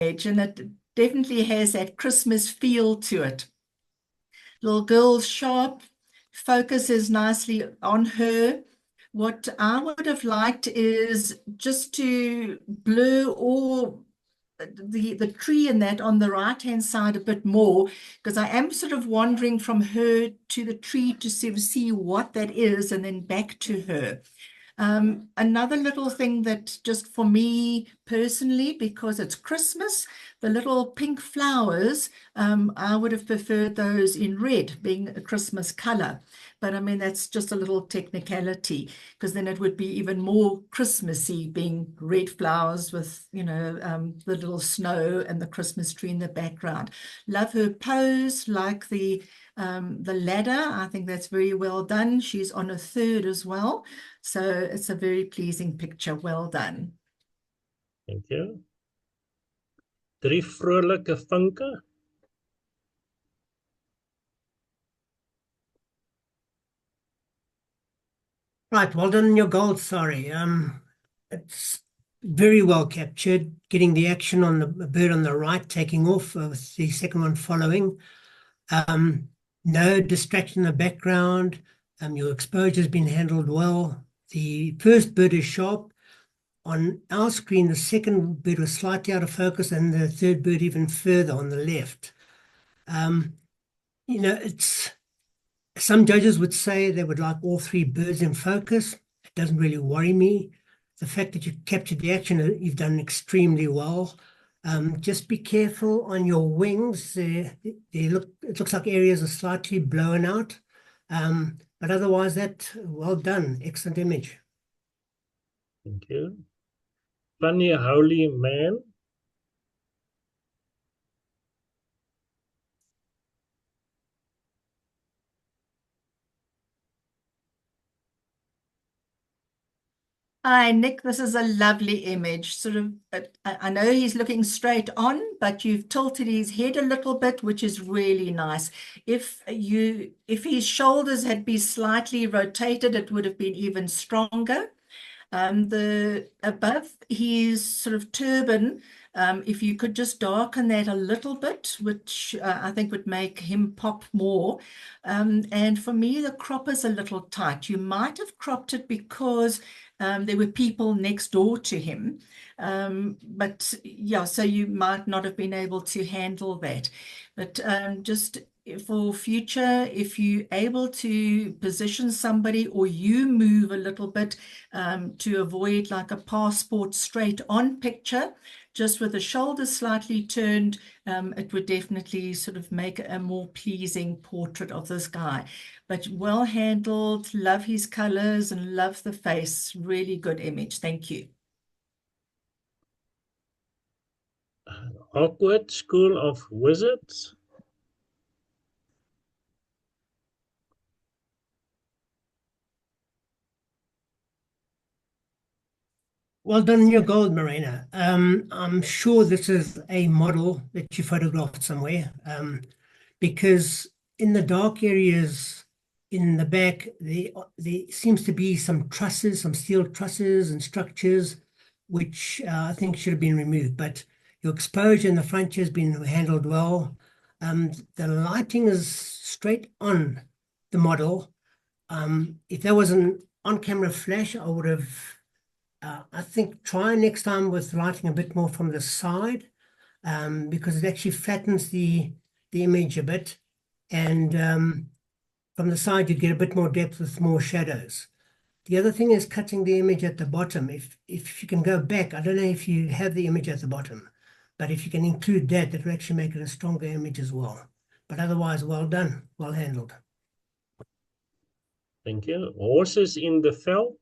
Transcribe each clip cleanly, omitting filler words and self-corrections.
and it definitely has that Christmas feel to it. Little girl's sharp, focuses nicely on her. What I would have liked is just to blur all the tree and that on the right hand side a bit more, because I am sort of wandering from her to the tree to sort of see what that is and then back to her. Another little thing that just for me personally, because it's Christmas, the little pink flowers, I would have preferred those in red, being a Christmas color. But I mean, that's just a little technicality, because then it would be even more Christmassy, being red flowers with, the little snow and the Christmas tree in the background. Love her pose, like the ladder. I think that's very well done. She's on a third as well. So it's a very pleasing picture. Well done. Thank you. 3 vrolike vinke. Right, well done on your gold, sorry. It's very well captured, getting the action on the bird on the right, taking off with the second one following. No distraction in the background. Your exposure's been handled well. The first bird is sharp. On our screen, the second bird was slightly out of focus and the third bird even further on the left. It's some judges would say they would like all 3 birds in focus. It doesn't really worry me. The fact that you captured the action, you've done extremely well. Just be careful on your wings. It looks like areas are slightly blown out. But otherwise, well done. Excellent image. Thank you. Funny Holy Man. Hi, Nick. This is a lovely image. Sort of, I know he's looking straight on, but you've tilted his head a little bit, which is really nice. If his shoulders had been slightly rotated, it would have been even stronger. Above his sort of turban, if you could just darken that a little bit, which I think would make him pop more. And for me, the crop is a little tight. You might have cropped it because there were people next door to him. But yeah, so you might not have been able to handle that. But just for future, if you're able to position somebody or you move a little bit to avoid like a passport straight on picture, just with the shoulders slightly turned, it would definitely sort of make a more pleasing portrait of this guy. But well handled, love his colors and love the face. Really good image. Thank you. Awkward School of Wizards. Well done in your gold, Marina. I'm sure this is a model that you photographed somewhere, because in the dark areas in the back, there seems to be some trusses, some steel trusses and structures, which I think should have been removed. But your exposure in the front has been handled well. The lighting is straight on the model. If there was an on-camera flash, I would have I think try next time with lighting a bit more from the side, because it actually flattens the image a bit. And from the side, you get a bit more depth with more shadows. The other thing is cutting the image at the bottom. If you can go back, I don't know if you have the image at the bottom, but if you can include that, that will actually make it a stronger image as well. But otherwise, well done, well handled. Thank you. Horses in the veld.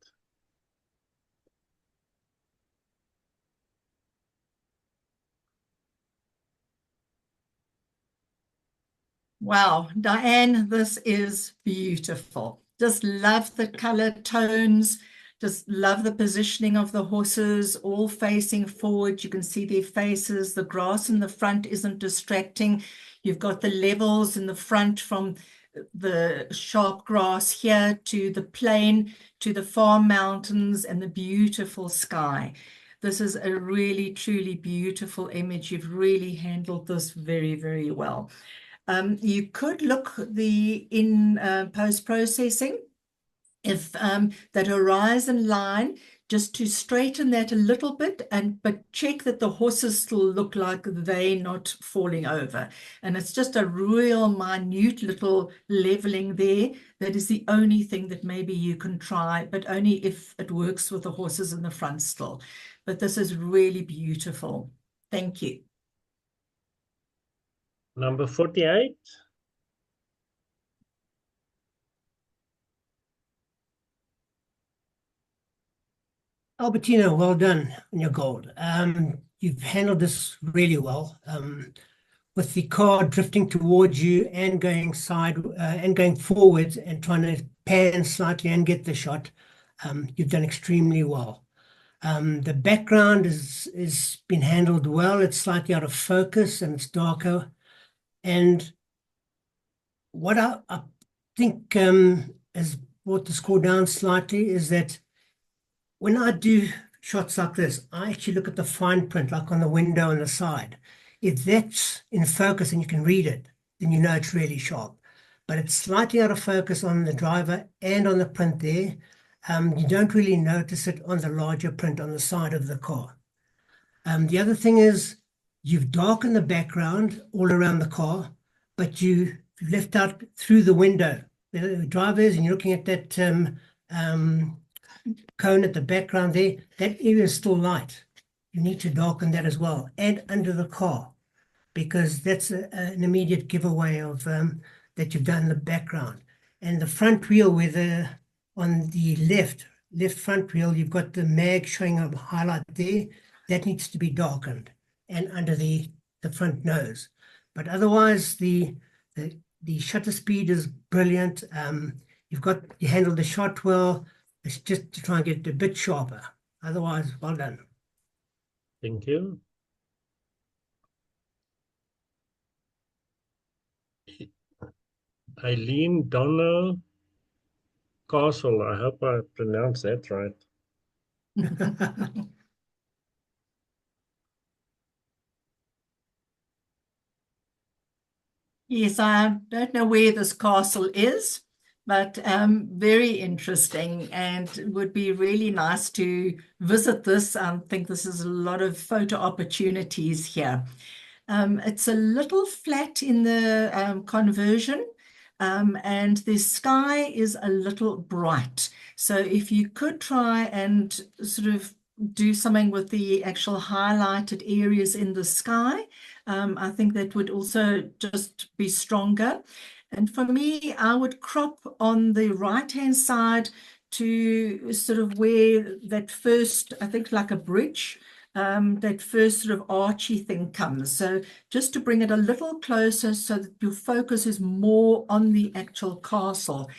Wow, Diane, this is beautiful. Just love the color tones, just love the positioning of the horses, all facing forward. You can see their faces. The grass in the front isn't distracting. You've got the levels in the front from the sharp grass here to the plain, to the farm mountains and the beautiful sky. This is a really, truly beautiful image. You've really handled this very, very well. You could look in post-processing if that horizon line, just to straighten that a little bit, but check that the horses still look like they're not falling over. And it's just a real minute little leveling there. That is the only thing that maybe you can try, but only if it works with the horses in the front still. But this is really beautiful. Thank you. Number 48. Albertina, well done on your gold. You've handled this really well. With the car drifting towards you and going forwards and trying to pan slightly and get the shot, you've done extremely well. The background is been handled well. It's slightly out of focus and it's darker. And what I think has brought the score down slightly is that when I do shots like this, I actually look at the fine print, like on the window on the side. If that's in focus and you can read it, then you know it's really sharp. But it's slightly out of focus on the driver and on the print there. You don't really notice it on the larger print on the side of the car. The other thing is you've darkened the background all around the car, but you left out through the window. The drivers, and you're looking at that cone at the background there, that area is still light. You need to darken that as well, and under the car, because that's an immediate giveaway of that you've done the background. And the front wheel, on the left front wheel, you've got the mag showing a highlight there. That needs to be darkened, and under the front nose. But otherwise, the shutter speed is brilliant. You handled the shot well. It's just to try and get it a bit sharper. Otherwise, well done. Thank you. Eileen Donna Castle. I hope I pronounced that right. Yes, I don't know where this castle is, but very interesting, and it would be really nice to visit this. I think this is a lot of photo opportunities here. It's a little flat in the conversion, and the sky is a little bright. So if you could try and sort of do something with the actual highlighted areas in the sky, I think that would also just be stronger. And for me, I would crop on the right-hand side to sort of where that first, I think like a bridge, that first sort of archy thing comes. So just to bring it a little closer so that your focus is more on the actual castle.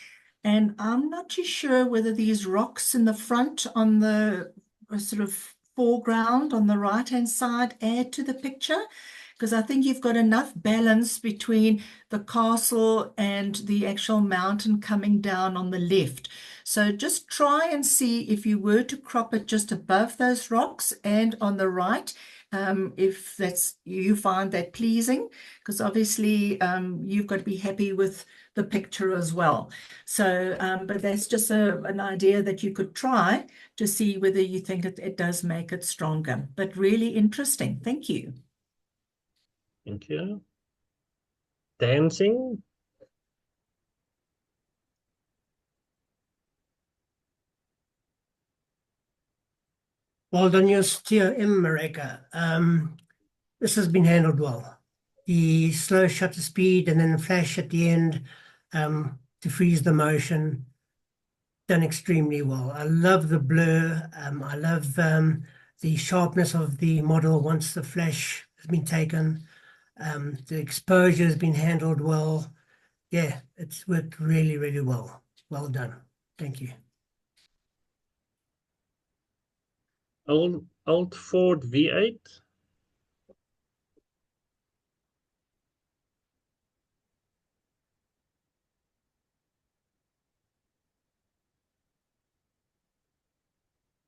And I'm not too sure whether these rocks in the front on the sort of foreground on the right-hand side add to the picture, because I think you've got enough balance between the castle and the actual mountain coming down on the left. So just try and see if you were to crop it just above those rocks and on the right, if you find that pleasing, because obviously you've got to be happy with the picture as well. So, but that's just an idea that you could try to see whether you think it does make it stronger. But really interesting. Thank you. Thank you. Dancing. Well done, your steer in Mareka. This has been handled well. The slow shutter speed and then the flash at the end to freeze the motion, done extremely well. I love the blur. I love the sharpness of the model once the flash has been taken. The exposure has been handled well. Yeah, it's worked really, really well. Well done. Thank you. Old Ford V8.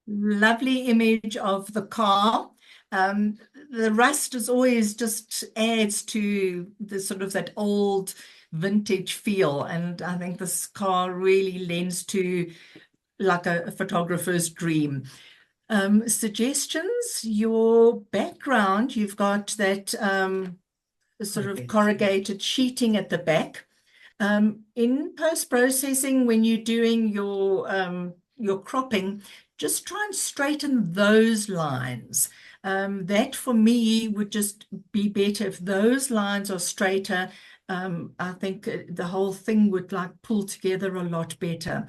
Lovely image of the car. The rust is always just adds to the sort of that old vintage feel. And I think this car really lends to like a photographer's dream. Suggestions, your background, you've got that sort of corrugated sheeting at the back. In post-processing, when you're doing your cropping, just try and straighten those lines. That for me would just be better if those lines are straighter. I think the whole thing would like pull together a lot better.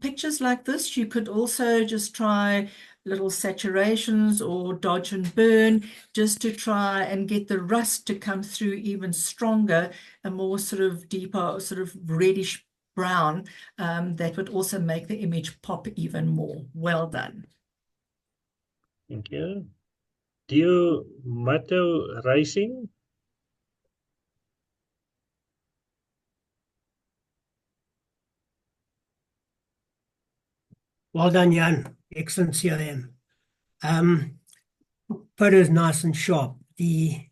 Pictures like this, you could also just try little saturations or dodge and burn just to try and get the rust to come through even stronger, a more sort of deeper, sort of reddish brown. That would also make the image pop even more. Well done. Thank you. Do you matter racing? Well done, Jan. Excellent CIM. Photo is nice and sharp. The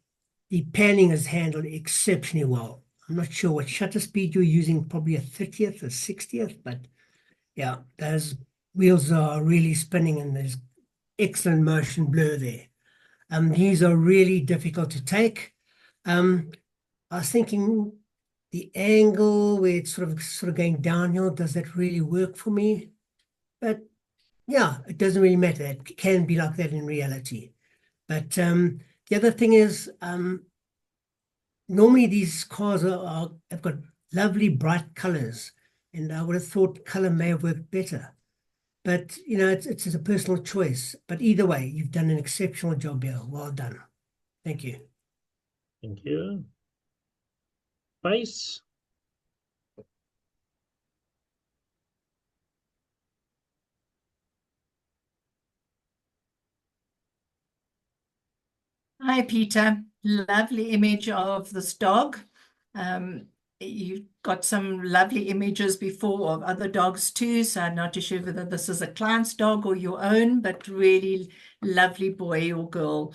panning is handled exceptionally well. I'm not sure what shutter speed you're using, probably a 30th or 60th, but yeah, those wheels are really spinning and there's excellent motion blur there. These are really difficult to take. I was thinking the angle where it's sort of going downhill, does that really work for me? But yeah, it doesn't really matter. It can be like that in reality. But the other thing is, normally these cars have got lovely bright colors, and I would have thought color may have worked better. But you know, it's a personal choice. But either way, you've done an exceptional job here. Well done. Thank you. Thank you. Face. Hi, Peter. Lovely image of this dog. You've got some lovely images before of other dogs too, so I'm not too sure whether this is a client's dog or your own, but really lovely boy or girl.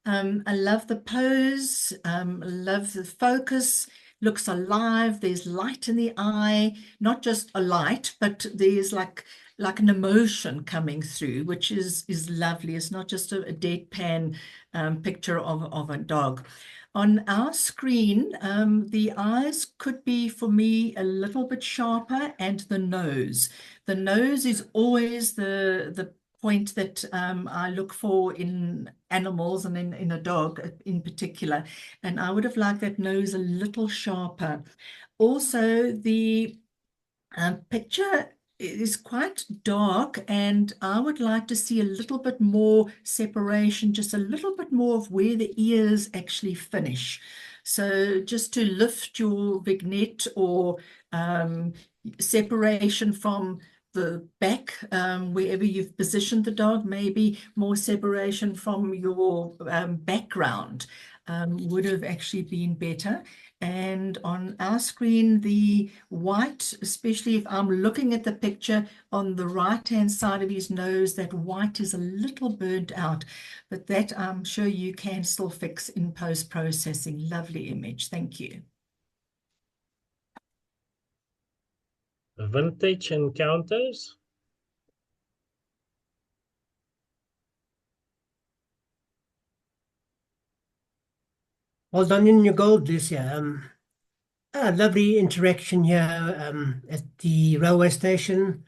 I love the pose, love the focus, looks alive. There's light in the eye, not just a light, but there's like an emotion coming through, which is lovely. It's not just a deadpan picture of a dog. On our screen, the eyes could be, for me, a little bit sharper, and the nose. The nose is always the point that I look for in animals and in a dog in particular. And I would have liked that nose a little sharper. Also, the picture is quite dark, and I would like to see a little bit more separation, just a little bit more of where the ears actually finish. So just to lift your vignette or separation from the back, wherever you've positioned the dog, maybe more separation from your background would have actually been better. And on our screen, the white, especially if I'm looking at the picture on the right-hand side of his nose, that white is a little burnt out, but that I'm sure you can still fix in post-processing. Lovely image. Thank you. Vintage encounters. Well done in your gold this year. Lovely interaction here at the railway station.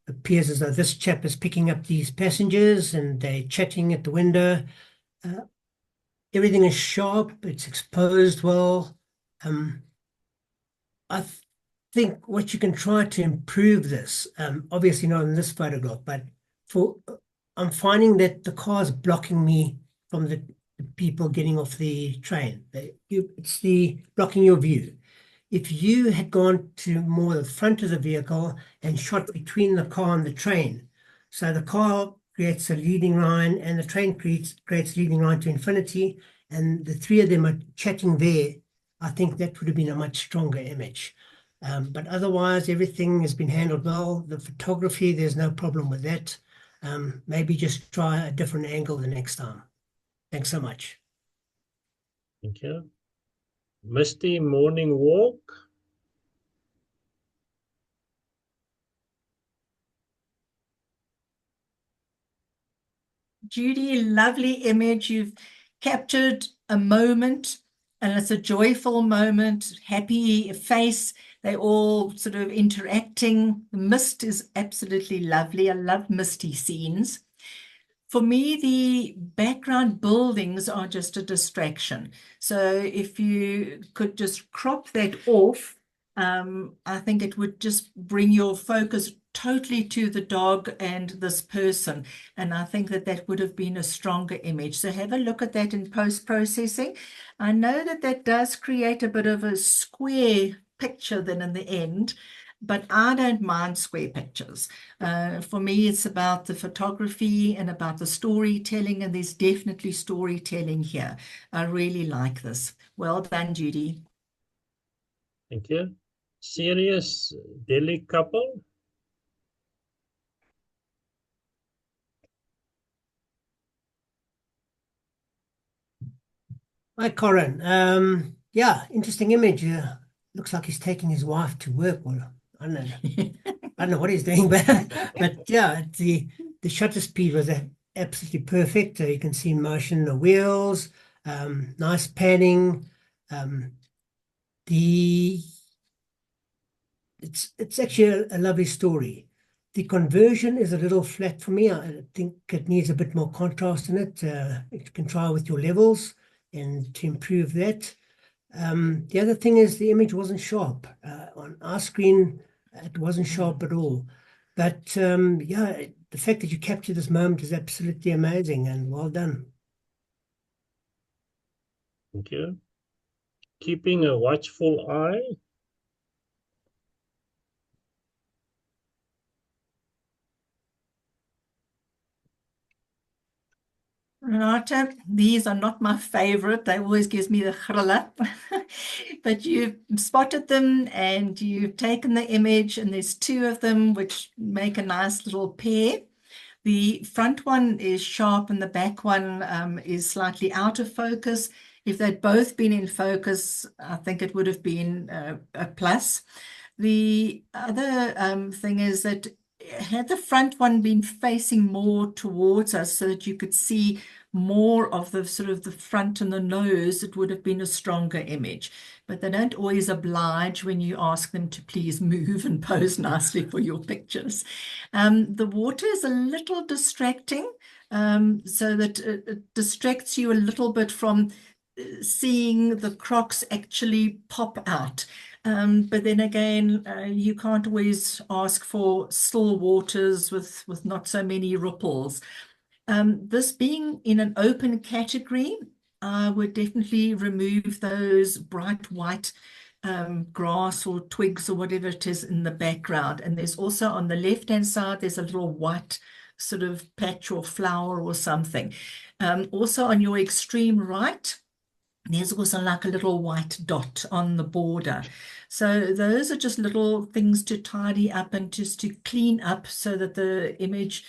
Appears as though this chap is picking up these passengers and they're chatting at the window. Everything is sharp, it's exposed well. I think what you can try to improve this, obviously not in this photograph, but I'm finding that the car's blocking me from the people getting off the train. It's blocking your view. If you had gone to more the front of the vehicle and shot between the car and the train, so the car creates a leading line and the train creates leading line to infinity, and the three of them are chatting there, I think that would have been a much stronger image. But otherwise, everything has been handled well. The photography, there's no problem with that. maybe just try a different angle the next time. Thanks so much. Thank you. Misty morning walk. Judy, lovely image. You've captured a moment, and it's a joyful moment, happy face. They're all sort of interacting. The mist is absolutely lovely. I love misty scenes. For me, the background buildings are just a distraction. So if you could just crop that off, I think it would just bring your focus totally to the dog and this person. And I think that that would have been a stronger image. So have a look at that in post-processing. I know that that does create a bit of a square picture then in the end, but I don't mind square pictures. For me, it's about the photography and about the storytelling, and there's definitely storytelling here. I really like this. Well done, Judy. Thank you. Serious Delhi couple. Hi, Corin. Yeah, interesting image. Looks like he's taking his wife to work. Well, I don't know. I don't know what he's doing, but yeah, the shutter speed was absolutely perfect. You can see motion in the wheels, nice panning. The it's actually a lovely story. The conversion is a little flat for me. I think it needs a bit more contrast in it. You can try with your levels and to improve that. The other thing is the image wasn't sharp. On our screen, it wasn't sharp at all. But yeah, the fact that you captured this moment is absolutely amazing and well done. Thank you. Keeping a watchful eye. Renata, these are not my favorite. They always gives me the chrilla. But you've spotted them and you've taken the image, and there's two of them which make a nice little pair. The front one is sharp and the back one is slightly out of focus. If they'd both been in focus, I think it would have been a plus. The other thing is that had the front one been facing more towards us so that you could see more of the sort of the front and the nose, it would have been a stronger image. But they don't always oblige when you ask them to please move and pose nicely for your pictures. The water is a little distracting, so that it distracts you a little bit from seeing the crocs actually pop out. But then again, you can't always ask for still waters with not so many ripples. This being in an open category, I would definitely remove those bright white grass or twigs or whatever it is in the background. And there's also on the left-hand side, there's a little white sort of patch or flower or something. Also on your extreme right, there's also like a little white dot on the border. So those are just little things to tidy up and just to clean up so that the image,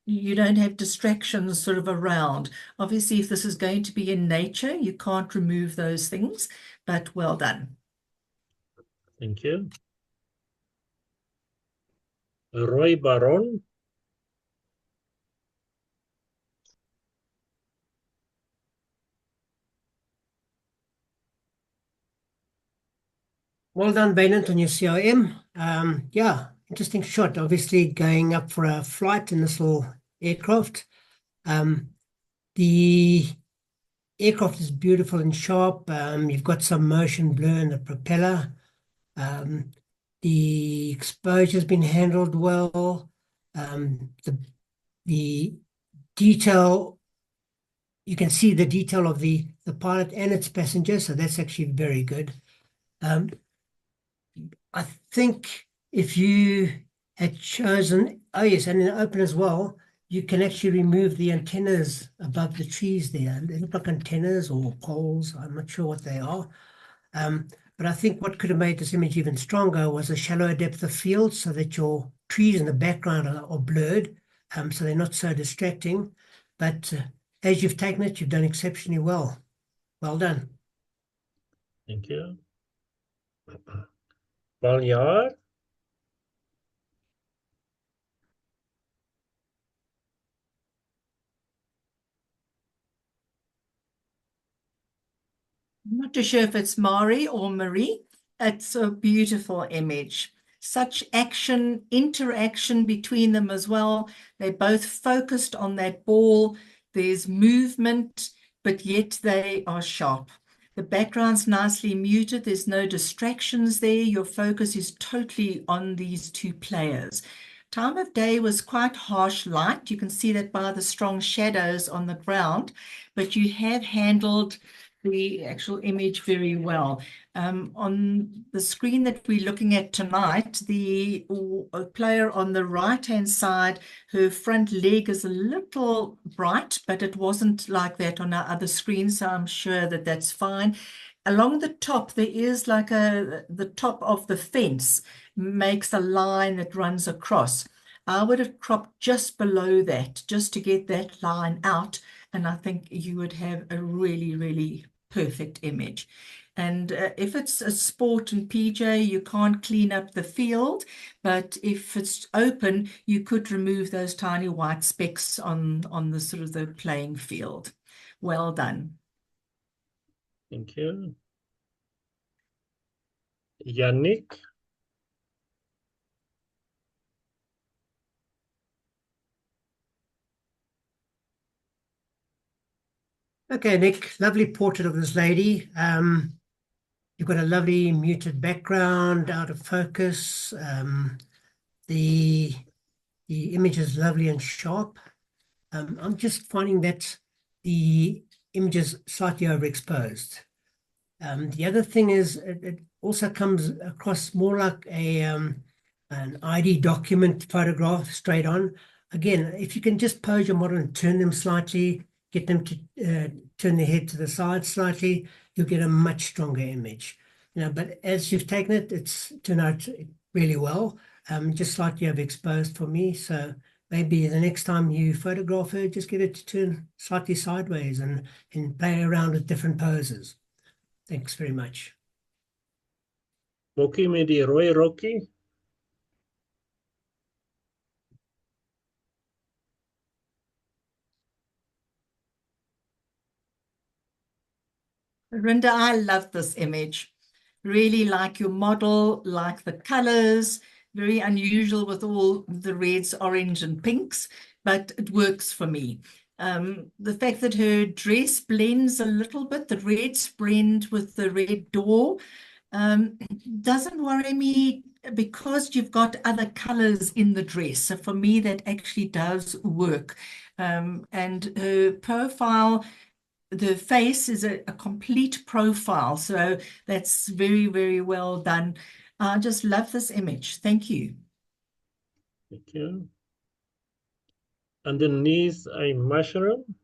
you don't have distractions sort of around. Obviously, if this is going to be in nature, you can't remove those things, but well done. Thank you. Roy Baron. Well done, Bainant, on your CRM. Yeah, interesting shot. Obviously going up for a flight in this little aircraft. The aircraft is beautiful and sharp. You've got some motion blur in the propeller. The exposure's been handled well. The detail, you can see the detail of the pilot and its passenger, so that's actually very good. I think if you had chosen, oh yes, and in open as well, you can actually remove the antennas above the trees there. They look like antennas or poles. I'm not sure what they are. But I think what could have made this image even stronger was a shallower depth of field so that your trees in the background are blurred. so they're not so distracting. But as you've taken it, you've done exceptionally well. Well done. Thank you. Baljaar. I'm not too sure if it's Mari or Marie. It's a beautiful image. Such action, interaction between them as well. They're both focused on that ball. There's movement, but yet they are sharp. The background's nicely muted. There's no distractions there. Your focus is totally on these two players. Time of day was quite harsh light. You can see that by the strong shadows on the ground, but you have handled the actual image very well. On the screen that we're looking at tonight, the player on the right-hand side, her front leg is a little bright, but it wasn't like that on our other screen, so I'm sure that that's fine. Along the top, there is like the top of the fence makes a line that runs across. I would have cropped just below that, just to get that line out, and I think you would have a really, really perfect image. And if it's a sport and PJ, you can't clean up the field, but if it's open, you could remove those tiny white specks on the sort of the playing field. Well done. Thank you. Yannick. Okay, Nick, lovely portrait of this lady. You've got a lovely muted background, out of focus. The image is lovely and sharp. I'm just finding that the image is slightly overexposed. The other thing is it also comes across more like an ID document photograph straight on. Again, if you can just pose your model and turn them slightly, get them to turn their head to the side slightly, you'll get a much stronger image. But as you've taken it, it's turned out really well, just slightly overexposed for me. So maybe the next time you photograph her, just get it to turn slightly sideways and play around with different poses. Thanks very much. Bokkie met die rooi rokkie. Rinda, I love this image. Really like your model, like the colors, very unusual with all the reds, orange, and pinks, but it works for me. The fact that her dress blends a little bit, the reds blend with the red door, doesn't worry me because you've got other colors in the dress. So for me, that actually does work. And her profile, the face is a complete profile. So that's very, very well done. I just love this image. Thank you. Thank you. Underneath a mushroom.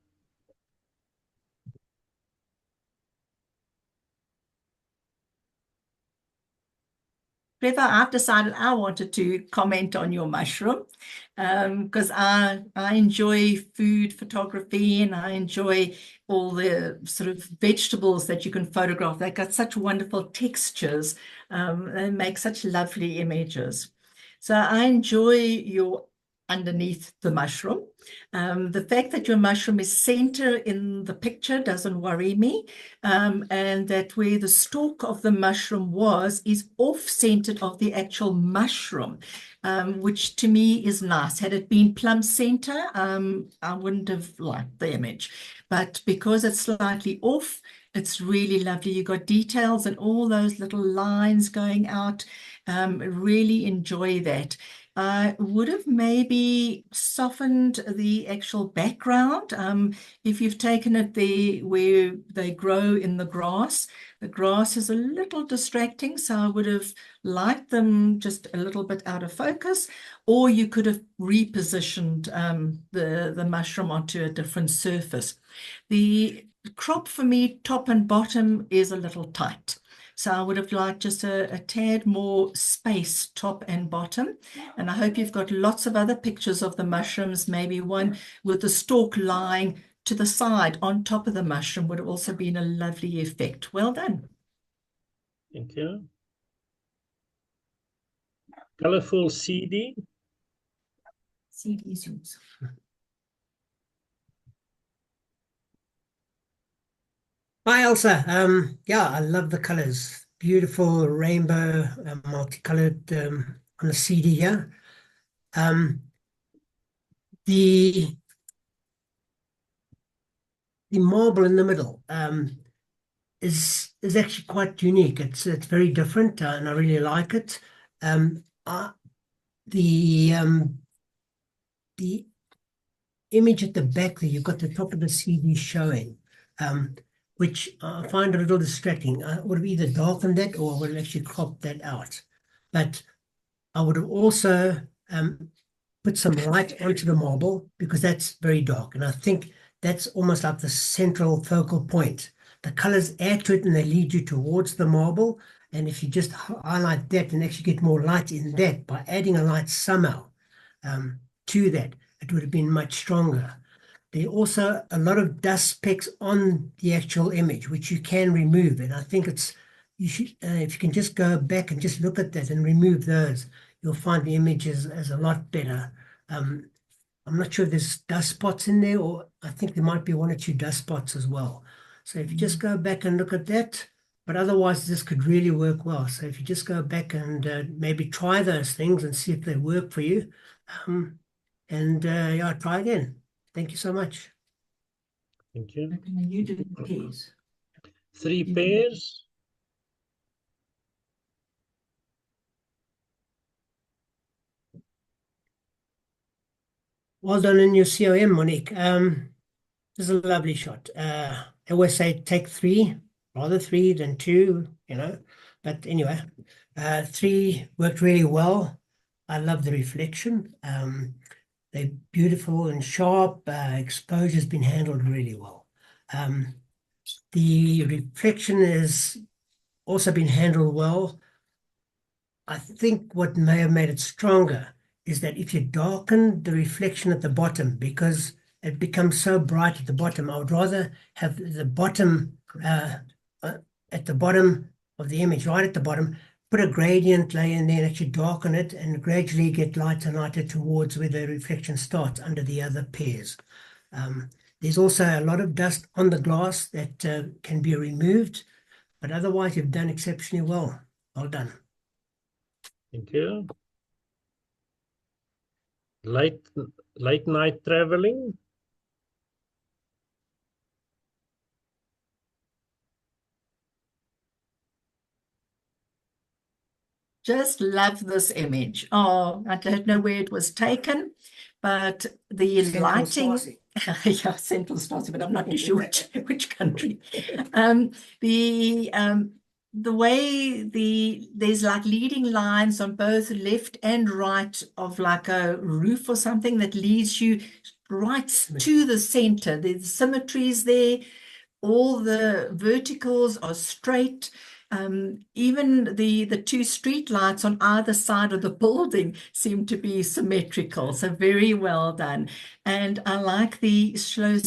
Trevor, I've decided I wanted to comment on your mushroom because I enjoy food photography and I enjoy all the sort of vegetables that you can photograph. They've got such wonderful textures and make such lovely images. So I enjoy your underneath the mushroom. The fact that your mushroom is center in the picture doesn't worry me. And that where the stalk of the mushroom was is off-centered of the actual mushroom, which to me is nice. Had it been plumb center, I wouldn't have liked the image. But because it's slightly off, it's really lovely. You got details and all those little lines going out. Really enjoy that. I would have maybe softened the actual background. If you've taken it there where they grow in the grass is a little distracting, so I would have liked them just a little bit out of focus, or you could have repositioned the mushroom onto a different surface. The crop for me, top and bottom, is a little tight. So I would have liked just a tad more space, top and bottom. And I hope you've got lots of other pictures of the mushrooms, maybe one with the stalk lying to the side on top of the mushroom would have also been a lovely effect. Well done. Thank you. Colorful CD. CD's yours. Hi, Elsa. Yeah, I love the colors. Beautiful rainbow, multicolored on the CD here. The marble in the middle is actually quite unique. It's very different, and I really like it. Um, uh, the image at the back there, you've got the top of the CD showing, which I find a little distracting. I would have either darkened that or I would have actually cropped that out. But I would have also put some light onto the marble because that's very dark. And I think that's almost like the central focal point. The colors add to it and they lead you towards the marble. And if you just highlight that and actually get more light in that by adding a light somehow to that, it would have been much stronger. There are also a lot of dust specks on the actual image, which you can remove. And I think you should, if you can just go back and just look at that and remove those, you'll find the image is a lot better. I'm not sure if there's dust spots in there, or I think there might be one or two dust spots as well. So if you just go back and look at that, but otherwise this could really work well. So if you just go back and maybe try those things and see if they work for you. Yeah, try again. Thank you so much. Thank you. You do pairs. 3 pairs. Well done in your COM, Monique. This is a lovely shot. I always say take 3, rather 3 than 2, you know. But anyway, 3 worked really well. I love the reflection. They're beautiful and sharp. Exposure's been handled really well. The reflection has also been handled well. I think what may have made it stronger is that if you darken the reflection at the bottom, because it becomes so bright at the bottom, I would rather have the bottom at the bottom of the image, right at the bottom, put a gradient layer in there and actually darken it and gradually get lighter and lighter towards where the reflection starts under the other pairs. There's also a lot of dust on the glass that can be removed, but otherwise you've done exceptionally well. Well done. Thank you. Late night traveling. Just love this image. Oh, I don't know where it was taken, but the Central lighting, Stasi. yeah, Central Stasi, but I'm not too sure which country. The way there's like leading lines on both left and right of like a roof or something that leads you right to the center. There's symmetries there. All the verticals are straight. Even the 2 street lights on either side of the building seem to be symmetrical. So very well done. And I like the slow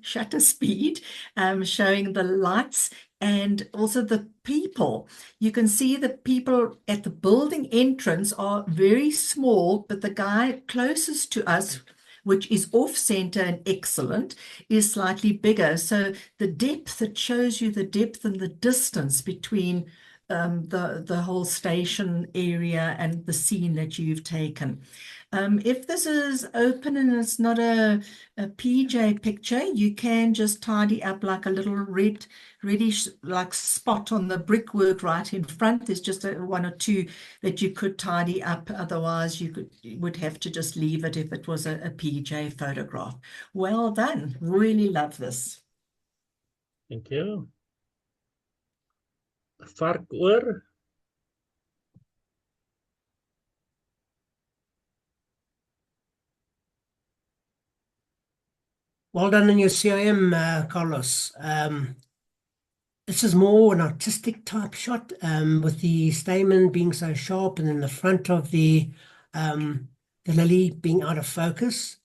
shutter speed, showing the lights and also the people. You can see the people at the building entrance are very small, but the guy closest to us, which is off center and excellent, is slightly bigger. So the depth, it shows you the depth and the distance between the whole station area and the scene that you've taken. If this is open and it's not a PJ picture, you can just tidy up like a little reddish like spot on the brickwork right in front. There's just one or two that you could tidy up. Otherwise, you would have to just leave it if it was a PJ photograph. Well done. Really love this. Thank you. Varkoor. Well done in your CIM, Carlos. This is more an artistic type shot, with the stamen being so sharp, and then the front of the lily being out of focus.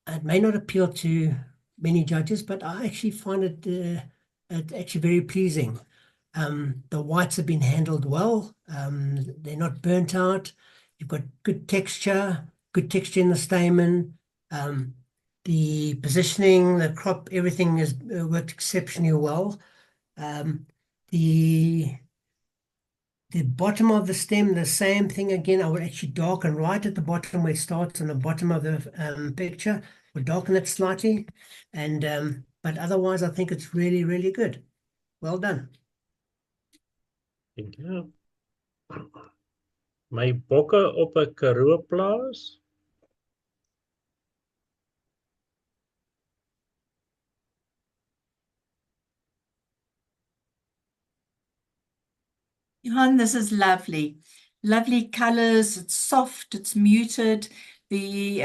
It may not appeal to many judges, but I actually find it actually very pleasing. The whites have been handled well. They're not burnt out. You've got good texture in the stamen. The positioning, the crop, everything has worked exceptionally well. The bottom of the stem, the same thing again. I would actually darken right at the bottom where it starts on the bottom of the picture. We'll darken it slightly, and but otherwise I think it's really, really good. Well done. Thank you. My bokke op 'n Karoo plaas. Johan, this is lovely. Lovely colors. It's soft, it's muted. The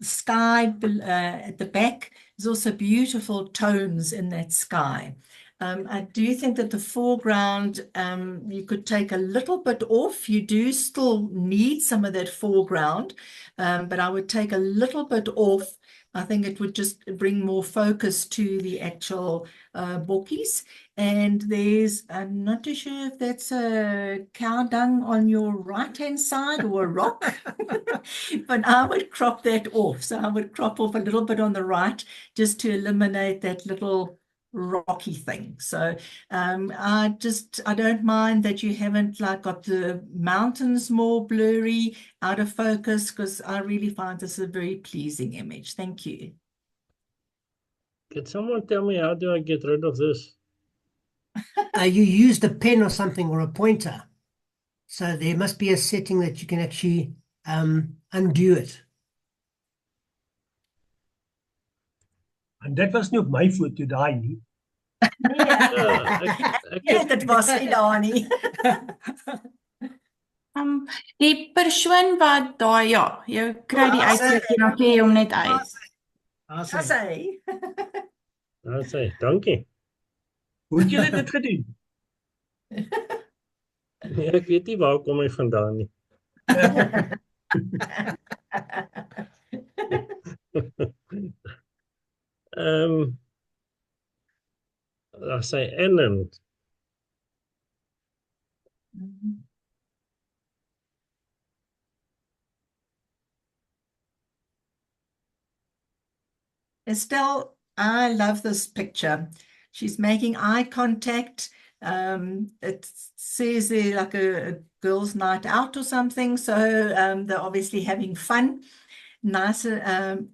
sky at the back is also beautiful tones in that sky. I do think that the foreground, you could take a little bit off. You do still need some of that foreground, but I would take a little bit off. I think it would just bring more focus to the actual bokkies. And there's, I'm not too sure if that's a cow dung on your right-hand side or a rock, but I would crop that off. So I would crop off a little bit on the right just to eliminate that little rocky thing. So I don't mind that you haven't like got the mountains more blurry, out of focus, because I really find this a very pleasing image. Thank you. Can someone tell me how do I get rid of this? You used a pen or something or a pointer. So there must be a setting that you can actually undo it. En dit was nie op my foto daai nie. Ja, dit was nie daar nie. Die persoon wat daai, ja, jy kry die uitsit en dan gee jy hom net uit. Asai. Daar sê, dankie. Hoe het julle dit gedoen? Nee, ek weet nie waar kom hy vandaan nie. Daar sê Ellen. Estelle, I love this picture. She's making eye contact. It says they're like a girls' night out or something. So they're obviously having fun. Nice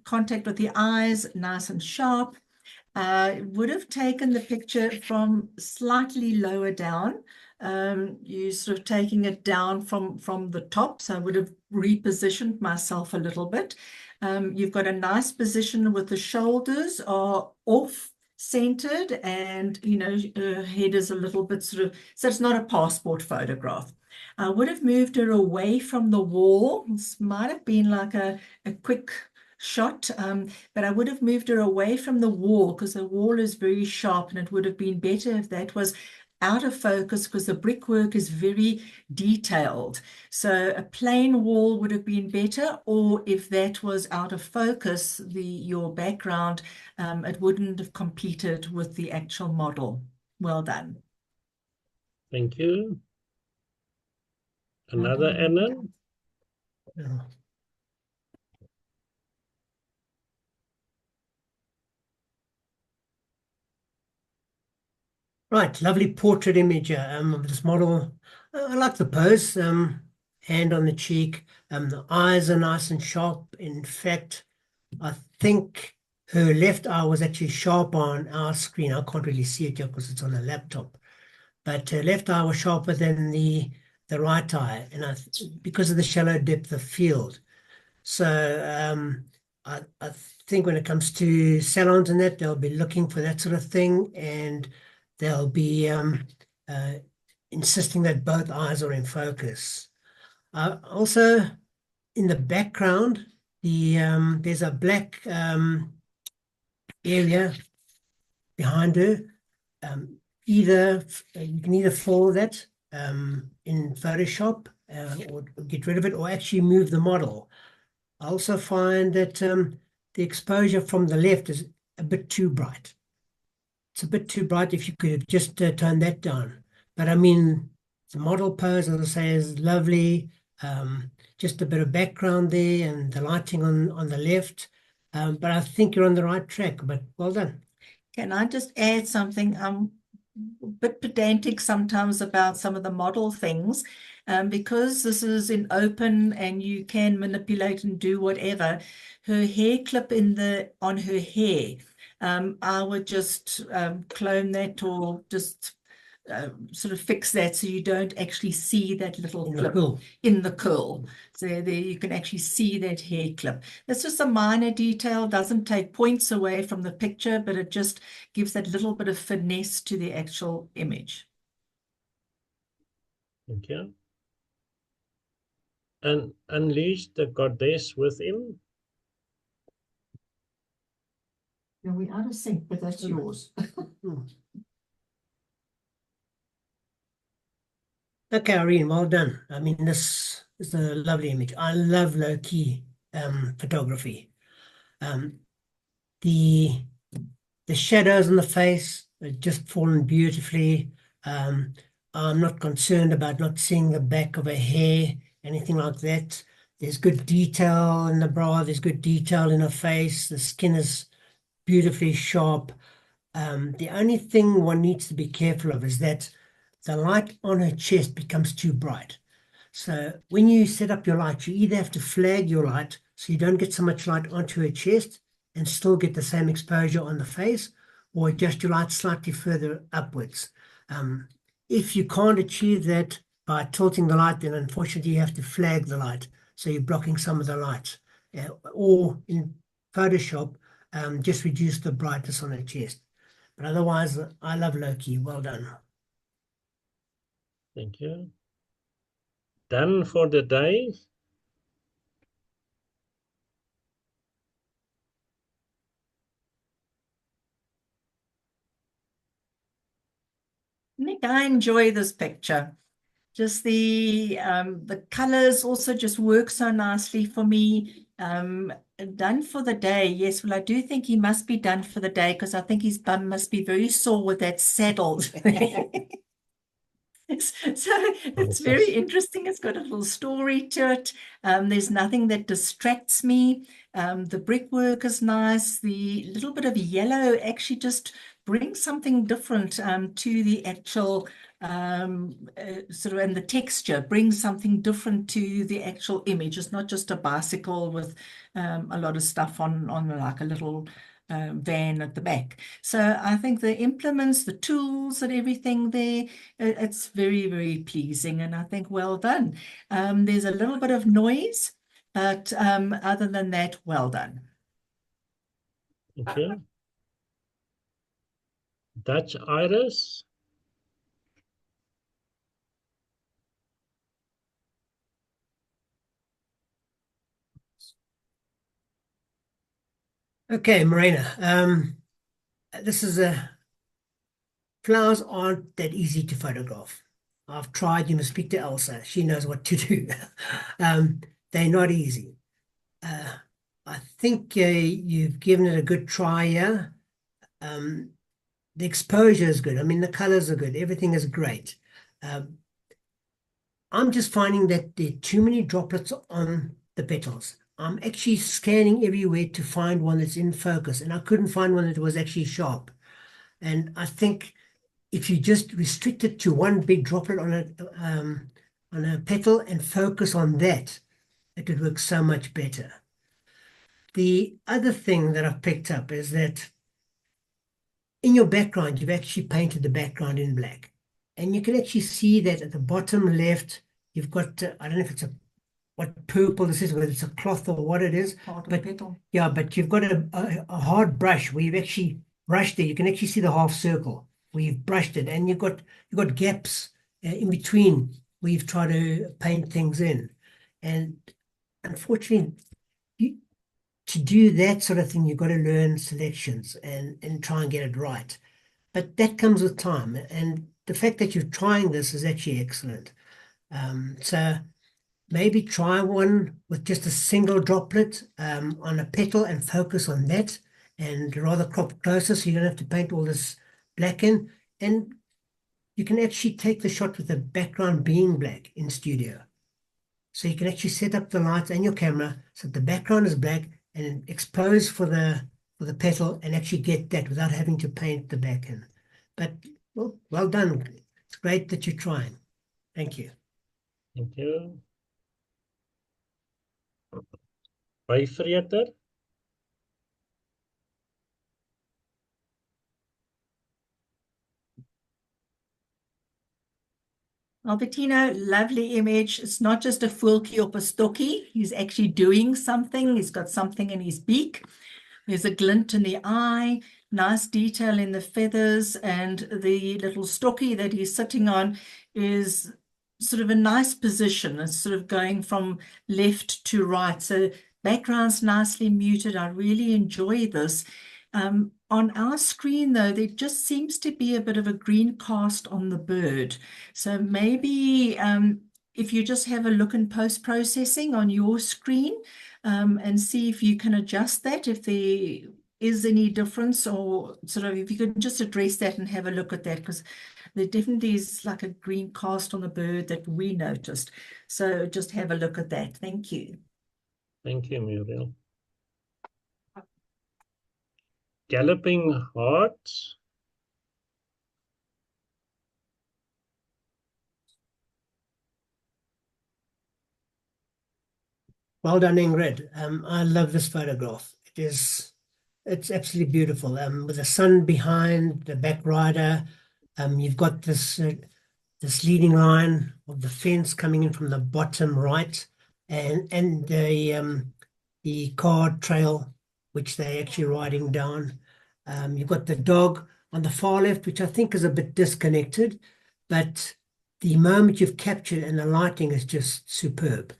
contact with the eyes, nice and sharp. Would have taken the picture from slightly lower down. You sort of taking it down from the top. So I would have repositioned myself a little bit. You've got a nice position with the shoulders are off centered, and her head is a little bit sort of, so it's not a passport photograph. I would have moved her away from the wall. This might have been like a quick shot, but I would have moved her away from the wall because the wall is very sharp, and it would have been better if that was out of focus because the brickwork is very detailed. So a plain wall would have been better, or if that was out of focus, your background, it wouldn't have competed with the actual model. Well done. Thank you. Another Ellen. Yeah. Right, lovely portrait image of this model. I like the pose, hand on the cheek. The eyes are nice and sharp. In fact, I think her left eye was actually sharp on our screen. I can't really see it yet because it's on a laptop. But her left eye was sharper than the right eye, and because of the shallow depth of field. So I think when it comes to salons and that, they'll be looking for that sort of thing, and they'll be insisting that both eyes are in focus. Also, in the background, there's a black area behind her. either you can either follow that in Photoshop or get rid of it, or actually move the model. I also find that the exposure from the left is a bit too bright. It's a bit too bright. If you could have just turned that down. But I mean, the model pose, as I say, is lovely. Just a bit of background there and the lighting on the left. But I think you're on the right track, but well done. Can I just add something? I'm a bit pedantic sometimes about some of the model things, because this is in open and you can manipulate and do whatever. Her hair clip on her hair, I would just clone that or just sort of fix that so you don't actually see that little clip in the curl. So there you can actually see that hair clip. It's just a minor detail, doesn't take points away from the picture, but it just gives that little bit of finesse to the actual image. Thank you. And unleash the goddess within. Yeah, we're out of sync, but that's yours. Okay, Irene, well done. I mean, this is a lovely image. I love low-key photography. The shadows on the face are just fallen beautifully. I'm not concerned about not seeing the back of a hair, anything like that. There's good detail in the brow. There's good detail in her face. The skin is beautifully sharp. The only thing one needs to be careful of is that the light on her chest becomes too bright. So when you set up your light, you either have to flag your light so you don't get so much light onto her chest and still get the same exposure on the face, or adjust your light slightly further upwards. If you can't achieve that by tilting the light, then unfortunately you have to flag the light. So you're blocking some of the light. Or in Photoshop, just reduce the brightness on her chest. But otherwise, I love low-key. Well done. Thank you. Done for the day. Nick, I enjoy this picture. Just the colors also just work so nicely for me. Done for the day. Yes, well, I do think he must be done for the day because I think his bum must be very sore with that saddle. So it's very interesting. It's got a little story to it. There's nothing that distracts me. The brickwork is nice. The little bit of yellow actually just brings something different to the actual sort of, and the texture brings something different to the actual image. It's not just a bicycle with a lot of stuff on like a little van at the back. So I think the implements, the tools and everything there, it's very, very pleasing. And I think well done. There's a little bit of noise, but other than that, well done. Thank you. Dutch iris. Okay, Marina. This is flowers aren't that easy to photograph. I've tried. You must speak to Elsa. She knows what to do. They're not easy. I think you've given it a good try here. The exposure is good. I mean, the colors are good. Everything is great. I'm just finding that there are too many droplets on the petals. I'm actually scanning everywhere to find one that's in focus, and I couldn't find one that was actually sharp. And I think if you just restrict it to one big droplet on a petal and focus on that, it would work so much better. The other thing that I've picked up is that in your background, you've actually painted the background in black. And you can actually see that at the bottom left, you've got, I don't know if it's what purple this is, whether it's a cloth or what it is. But yeah, but you've got a hard brush where you've actually brushed it. You can actually see the half circle where you've brushed it, and you've got gaps in between where you've tried to paint things in. And unfortunately, to do that sort of thing, you've got to learn selections and try and get it right. but that comes with time. And the fact that you're trying this is actually excellent. So maybe try one with just a single droplet on a petal and focus on that, and rather crop closer so you don't have to paint all this black in. And you can actually take the shot with the background being black in studio. So you can actually set up the lights and your camera so the background is black and expose for the petal, and actually get that without having to paint the back in. But well done. It's great that you're trying. Thank you. Thank you. Byvreter. Albertino, lovely image. It's not just a voeltjie op 'n stokkie. He's actually doing something. He's got something in his beak. There's a glint in the eye, nice detail in the feathers, and the little stokkie that he's sitting on is sort of a nice position. It's sort of going from left to right. So background's nicely muted. I really enjoy this. On our screen, though, there just seems to be a bit of a green cast on the bird. So maybe if you just have a look in post-processing on your screen and see if you can adjust that, if there is any difference, or sort of if you could just address that and have a look at that, because there definitely is like a green cast on the bird that we noticed. So just have a look at that. Thank you. Thank you, Muriel. Galloping Heart. Well done, Ingrid. I love this photograph. It's absolutely beautiful. With the sun behind the back rider, you've got this leading line of the fence coming in from the bottom right, and the car trail which they're actually riding down. You've got the dog on the far left, which I think is a bit disconnected, but the moment you've captured and the lighting is just superb.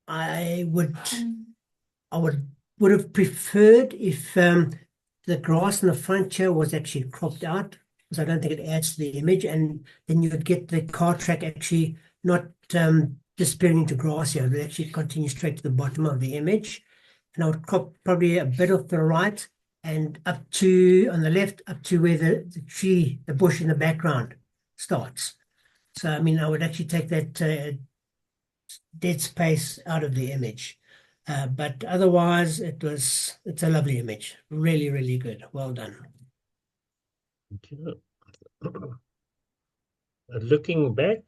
I would have preferred if the grass in the front here was actually cropped out, because I don't think it adds to the image, and then you would get the car track actually not disappearing into grass here. It would actually continue straight to the bottom of the image. And I would crop probably a bit off the right and up to, on the left, up to where the tree, the bush in the background starts. So, I mean, I would actually take that dead space out of the image. But otherwise, it's a lovely image. Really, really good. Well done. Thank you. Looking back.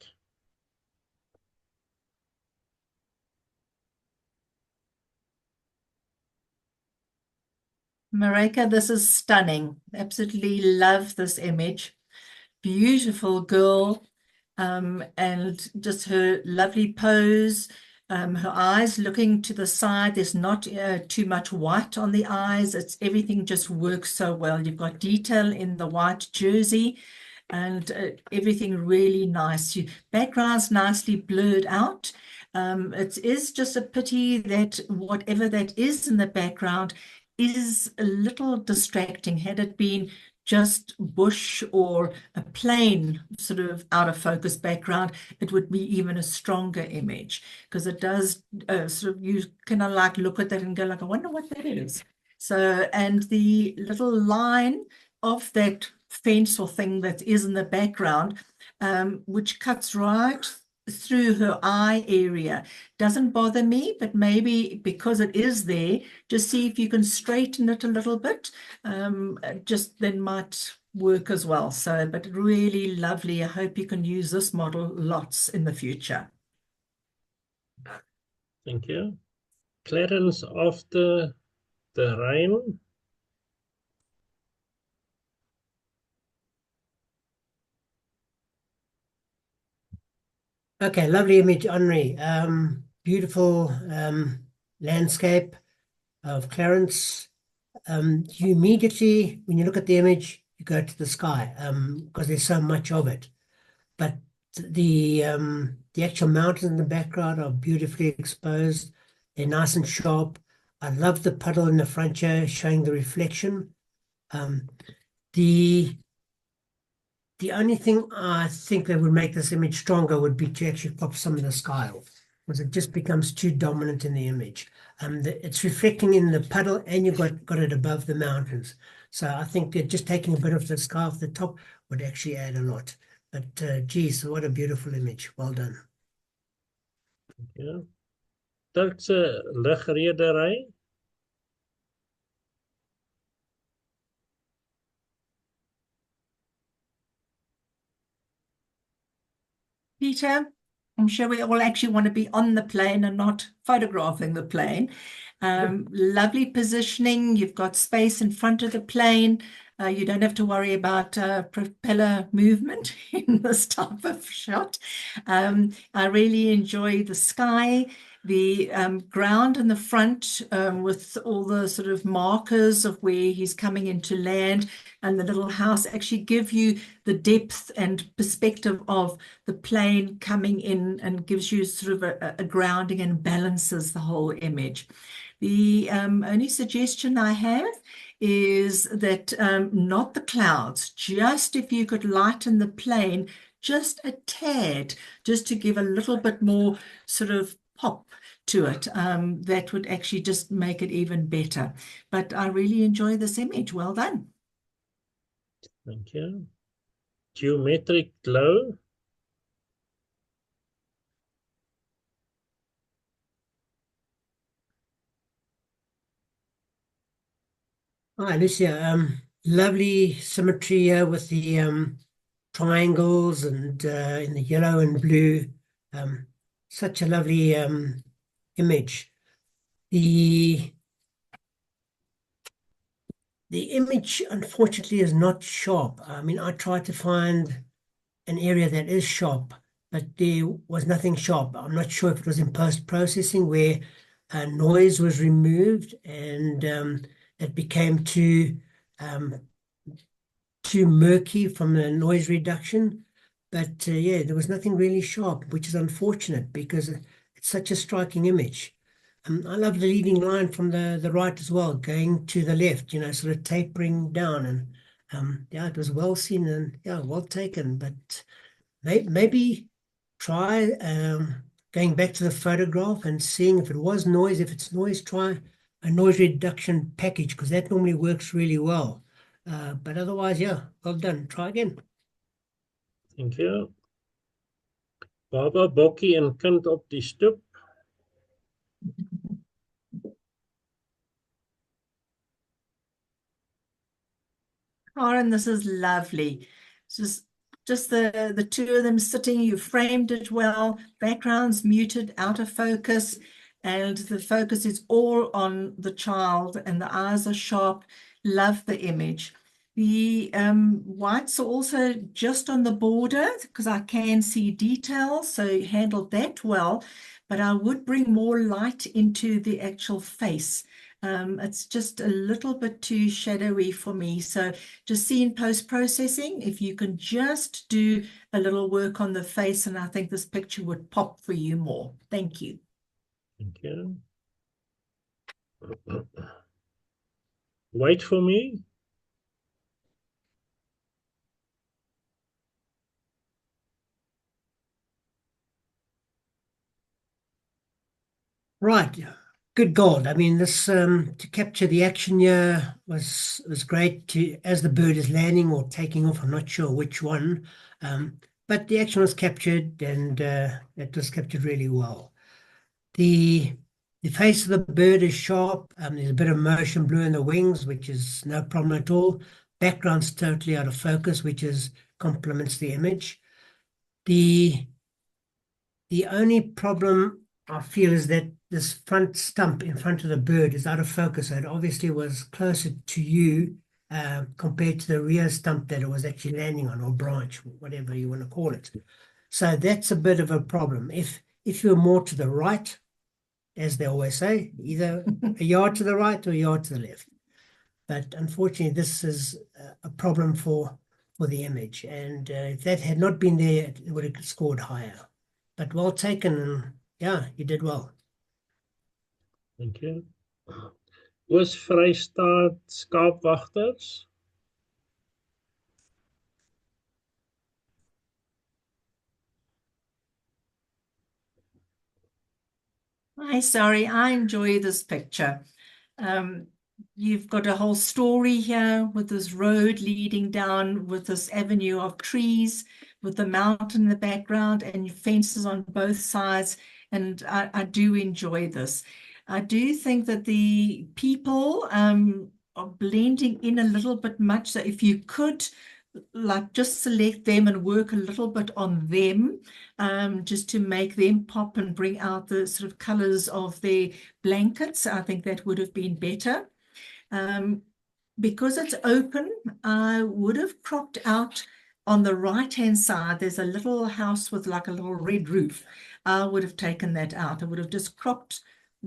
Marika, this is stunning. Absolutely love this image. Beautiful girl, and just her lovely pose. Her eyes looking to the side. There's not too much white on the eyes. Everything just works so well. You've got detail in the white jersey, and everything really nice. Background's nicely blurred out. It is just a pity that whatever that is in the background is a little distracting. Had it been just bush or a plain sort of out of focus background, it would be even a stronger image, because it does sort of, you kind of like look at that and go like, I wonder what that is. So, and the little line of that fence or thing that is in the background, which cuts right through her eye area, doesn't bother me, but maybe because it is there, just see if you can straighten it a little bit, just then might work as well. So, but really lovely. I hope you can use this model lots in the future. Thank you. Clarence after the rain. Okay, lovely image, Henri. Beautiful landscape of Clarence. You immediately, when you look at the image, you go to the sky because there's so much of it. But the actual mountains in the background are beautifully exposed. They're nice and sharp. I love the puddle in the front here showing the reflection. The only thing I think that would make this image stronger would be to actually pop some of the sky off, because it just becomes too dominant in the image. It's reflecting in the puddle, and you've got it above the mountains. So I think that just taking a bit of the sky off the top would actually add a lot. But geez, what a beautiful image. Well done. Ja. Turkse ligredery. Peter, I'm sure we all actually want to be on the plane and not photographing the plane. Lovely positioning. You've got space in front of the plane. You don't have to worry about propeller movement in this type of shot. I really enjoy the sky, the ground in the front with all the sort of markers of where he's coming into land, and the little house actually give you the depth and perspective of the plane coming in, and gives you sort of a grounding and balances the whole image. The only suggestion I have is that not the clouds, just if you could lighten the plane just a tad, just to give a little bit more sort of pop to it. That would actually just make it even better. But I really enjoy this image. Well done. Thank you. Geometric glow. Hi, Lucia. Lovely symmetry here with the triangles and in the yellow and blue. Such a lovely image. The image, unfortunately, is not sharp. I mean, I tried to find an area that is sharp, but there was nothing sharp. I'm not sure if it was in post-processing where noise was removed and it became too murky from the noise reduction. But yeah, there was nothing really sharp, which is unfortunate because it's such a striking image. I love the leading line from the right as well, going to the left, sort of tapering down. And yeah, it was well seen and yeah, well taken. But maybe try going back to the photograph and seeing if it was noise. If it's noise, try a noise reduction package, because that normally works really well. But otherwise, yeah, well done. Try again. Thank you. Baba, bokkie en kind op die stoep. Karen, this is lovely. Just the two of them sitting, you framed it well, background's muted, out of focus, and the focus is all on the child, and the eyes are sharp. Love the image. The whites are also just on the border because I can see details, so you handled that well, but I would bring more light into the actual face. It's just a little bit too shadowy for me. So just see in post-processing, if you can just do a little work on the face, and I think this picture would pop for you more. Thank you. Thank you. Wait for me. Right. Good gold. I mean, this to capture the action here was great. As the bird is landing or taking off, I'm not sure which one, but the action was captured, and it was captured really well. The face of the bird is sharp. There's a bit of motion blue in the wings, which is no problem at all. Background's totally out of focus, which complements the image. The only problem I feel is that this front stump in front of the bird is out of focus. So it obviously was closer to you compared to the rear stump that it was actually landing on, or branch, whatever you want to call it. So that's a bit of a problem. If you're more to the right, as they always say, either a yard to the right or a yard to the left. But unfortunately, this is a problem for the image. And if that had not been there, it would have scored higher. But well taken, and yeah, you did well. Thank you. Oos-Vrystaat skaapwagters. Hi, sorry, I enjoy this picture. You've got a whole story here with this road leading down with this avenue of trees, with the mountain in the background and fences on both sides. And I do enjoy this. I do think that the people are blending in a little bit much. So if you could like just select them and work a little bit on them, just to make them pop and bring out the sort of colors of their blankets. I think that would have been better. Because it's open, I would have cropped out on the right-hand side. There's a little house with like a little red roof. I would have taken that out. I would have just cropped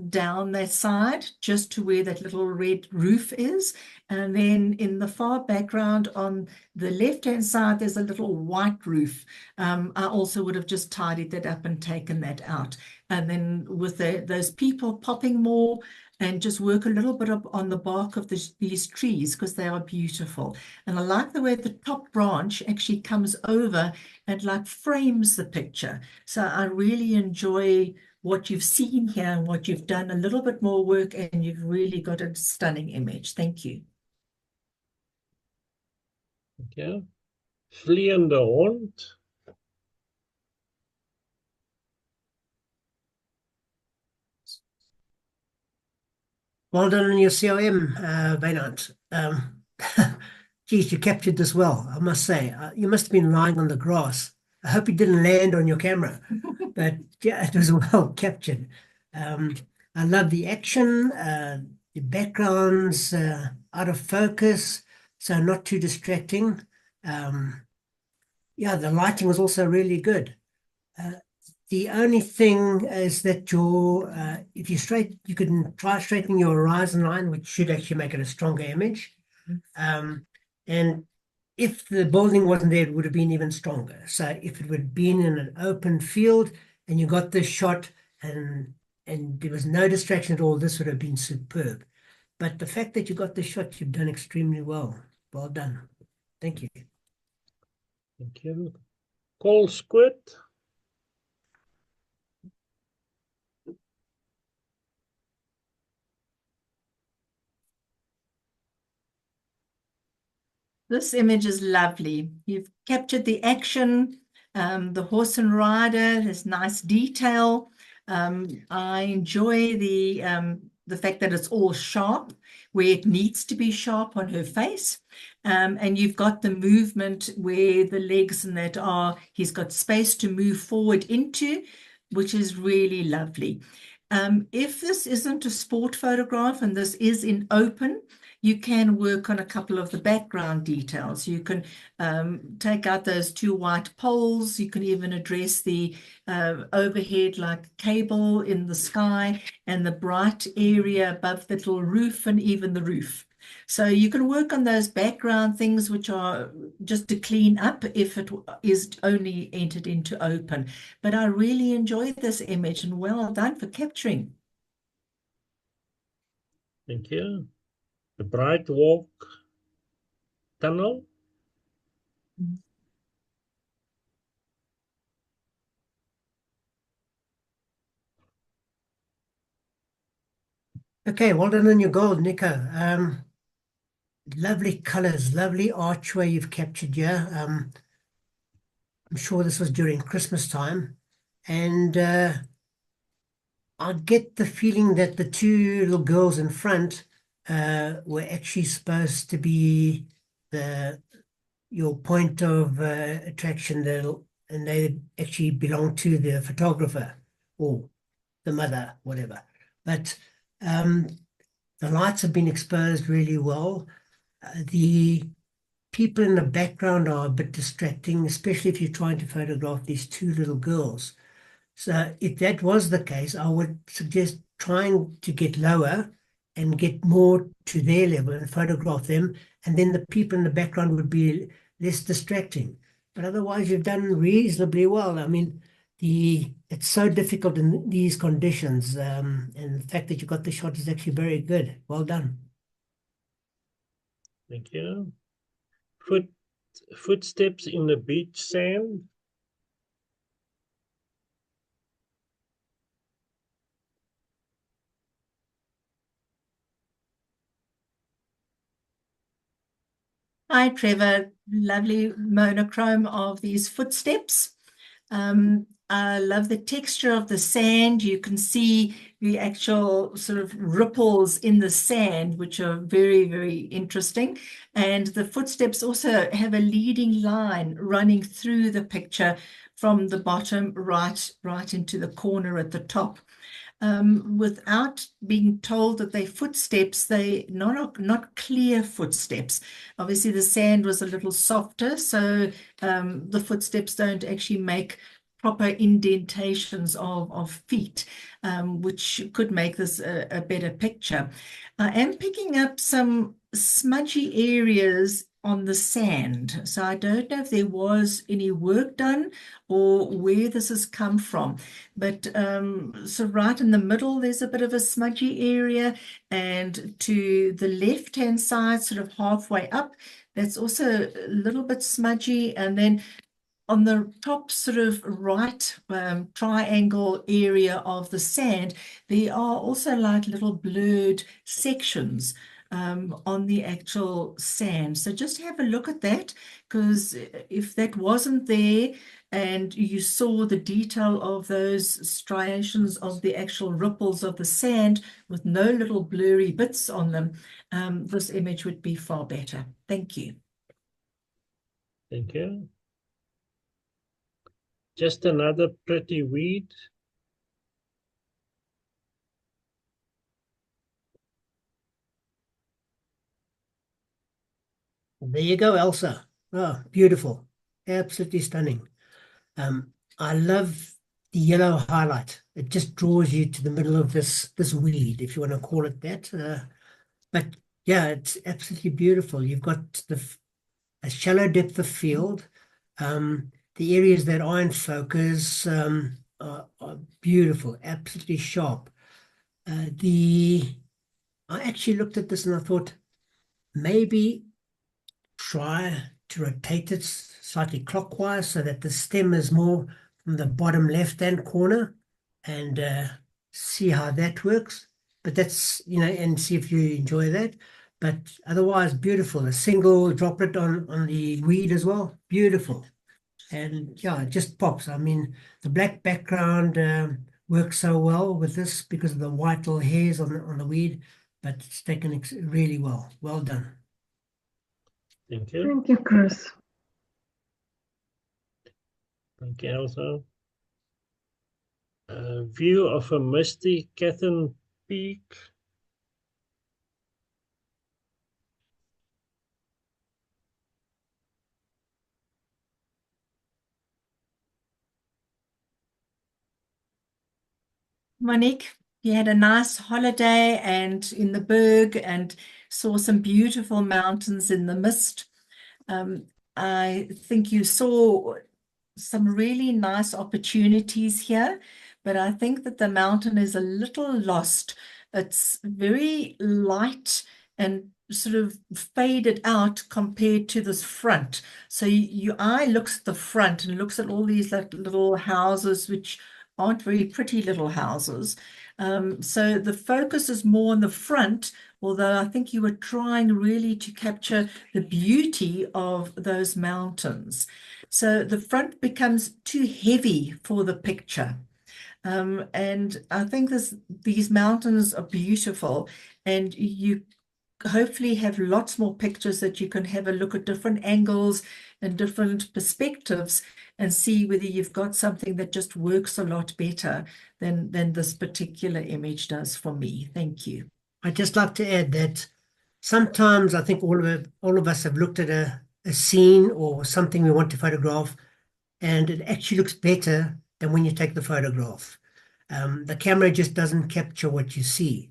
down that side just to where that little red roof is. And then in the far background on the left-hand side, there's a little white roof. I also would have just tidied that up and taken that out. And then with those people popping more, and just work a little bit up on the bark of these trees because they are beautiful. And I like the way the top branch actually comes over and like frames the picture. So I really enjoy what you've seen here and what you've done a little bit more work, and you've really got a stunning image. Thank you. Okay. Vliegende hond. Well done on your CRM, Wynand. Geez, you captured this well, I must say. You must have been lying on the grass. I hope it didn't land on your camera, but yeah, it was well captured. I love the action, the backgrounds out of focus, so not too distracting. Yeah, the lighting was also really good. The only thing is that if you can try straightening your horizon line, which should actually make it a stronger image. And if the building wasn't there, it would have been even stronger. So if it would have been in an open field and you got this shot and there was no distraction at all, this would have been superb. But the fact that you got the shot, you've done extremely well. Well done. Thank you. Thank you. Coal squid. This image is lovely. You've captured the action, the horse and rider. There's nice detail. I enjoy the fact that it's all sharp where it needs to be sharp on her face. And you've got the movement where the legs and that are, he's got space to move forward into, which is really lovely. If this isn't a sport photograph and this is in open, you can work on a couple of the background details. You can take out those two white poles. You can even address the overhead like cable in the sky and the bright area above the little roof and even the roof. So you can work on those background things which are just to clean up if it is only entered into open. But I really enjoyed this image and well done for capturing. Thank you. The Bright Walk Tunnel. Okay, well done on your gold, Nico. Lovely colors, lovely archway you've captured here. I'm sure this was during Christmas time. And I get the feeling that the two little girls in front were actually supposed to be your point of attraction, and they actually belong to the photographer or the mother, whatever. But the lights have been exposed really well. The people in the background are a bit distracting, especially if you're trying to photograph these two little girls. So if that was the case, I would suggest trying to get lower and get more to their level and photograph them. And then the people in the background would be less distracting. But otherwise, you've done reasonably well. I mean, it's so difficult in these conditions. And the fact that you got the shot is actually very good. Well done. Thank you. Footsteps in the beach sand. Hi, Trevor. Lovely monochrome of these footsteps. I love the texture of the sand. You can see the actual sort of ripples in the sand, which are very, very interesting. And the footsteps also have a leading line running through the picture from the bottom right into the corner at the top. Without being told that they're footsteps, they not clear footsteps. Obviously, the sand was a little softer, so the footsteps don't actually make proper indentations of feet, which could make this a better picture. I am picking up some smudgy areas on the sand, so I don't know if there was any work done or where this has come from. But so right in the middle, there's a bit of a smudgy area, and to the left-hand side, sort of halfway up, that's also a little bit smudgy. And then on the top sort of right triangle area of the sand, there are also like little blurred sections on the actual sand. So just have a look at that, because if that wasn't there and you saw the detail of those striations of the actual ripples of the sand with no little blurry bits on them, this image would be far better. Thank you. Thank you. Just another pretty weed. There you go, Elsa. Oh, beautiful. Absolutely stunning. I love the yellow highlight. It just draws you to the middle of this weed, if you want to call it that. But yeah, it's absolutely beautiful. You've got a shallow depth of field. The areas that are in focus are beautiful, absolutely sharp. I actually looked at this and I thought maybe try to rotate it slightly clockwise so that the stem is more from the bottom left-hand corner, and see how that works. But that's, and see if you enjoy that. But otherwise, beautiful. A single droplet on the weed as well. Beautiful. And yeah, it just pops. I mean, the black background works so well with this because of the white little hairs on the weed, but it's taken really well. Well done. Thank you. Thank you, Chris. Thank you, Elsa. View of a misty Catherine Peak. Monique, you had a nice holiday and in the Berg and saw some beautiful mountains in the mist. I think you saw some really nice opportunities here, but I think that the mountain is a little lost. It's very light and sort of faded out compared to this front. So your eye looks at the front and looks at all these little houses, which aren't very pretty little houses. So the focus is more on the front, although I think you were trying really to capture the beauty of those mountains. So the front becomes too heavy for the picture. And I think these mountains are beautiful, and you hopefully have lots more pictures that you can have a look at different angles and different perspectives and see whether you've got something that just works a lot better than this particular image does for me. Thank you. I'd just like to add that sometimes I think all of us have looked at a scene or something we want to photograph, and it actually looks better than when you take the photograph. The camera just doesn't capture what you see.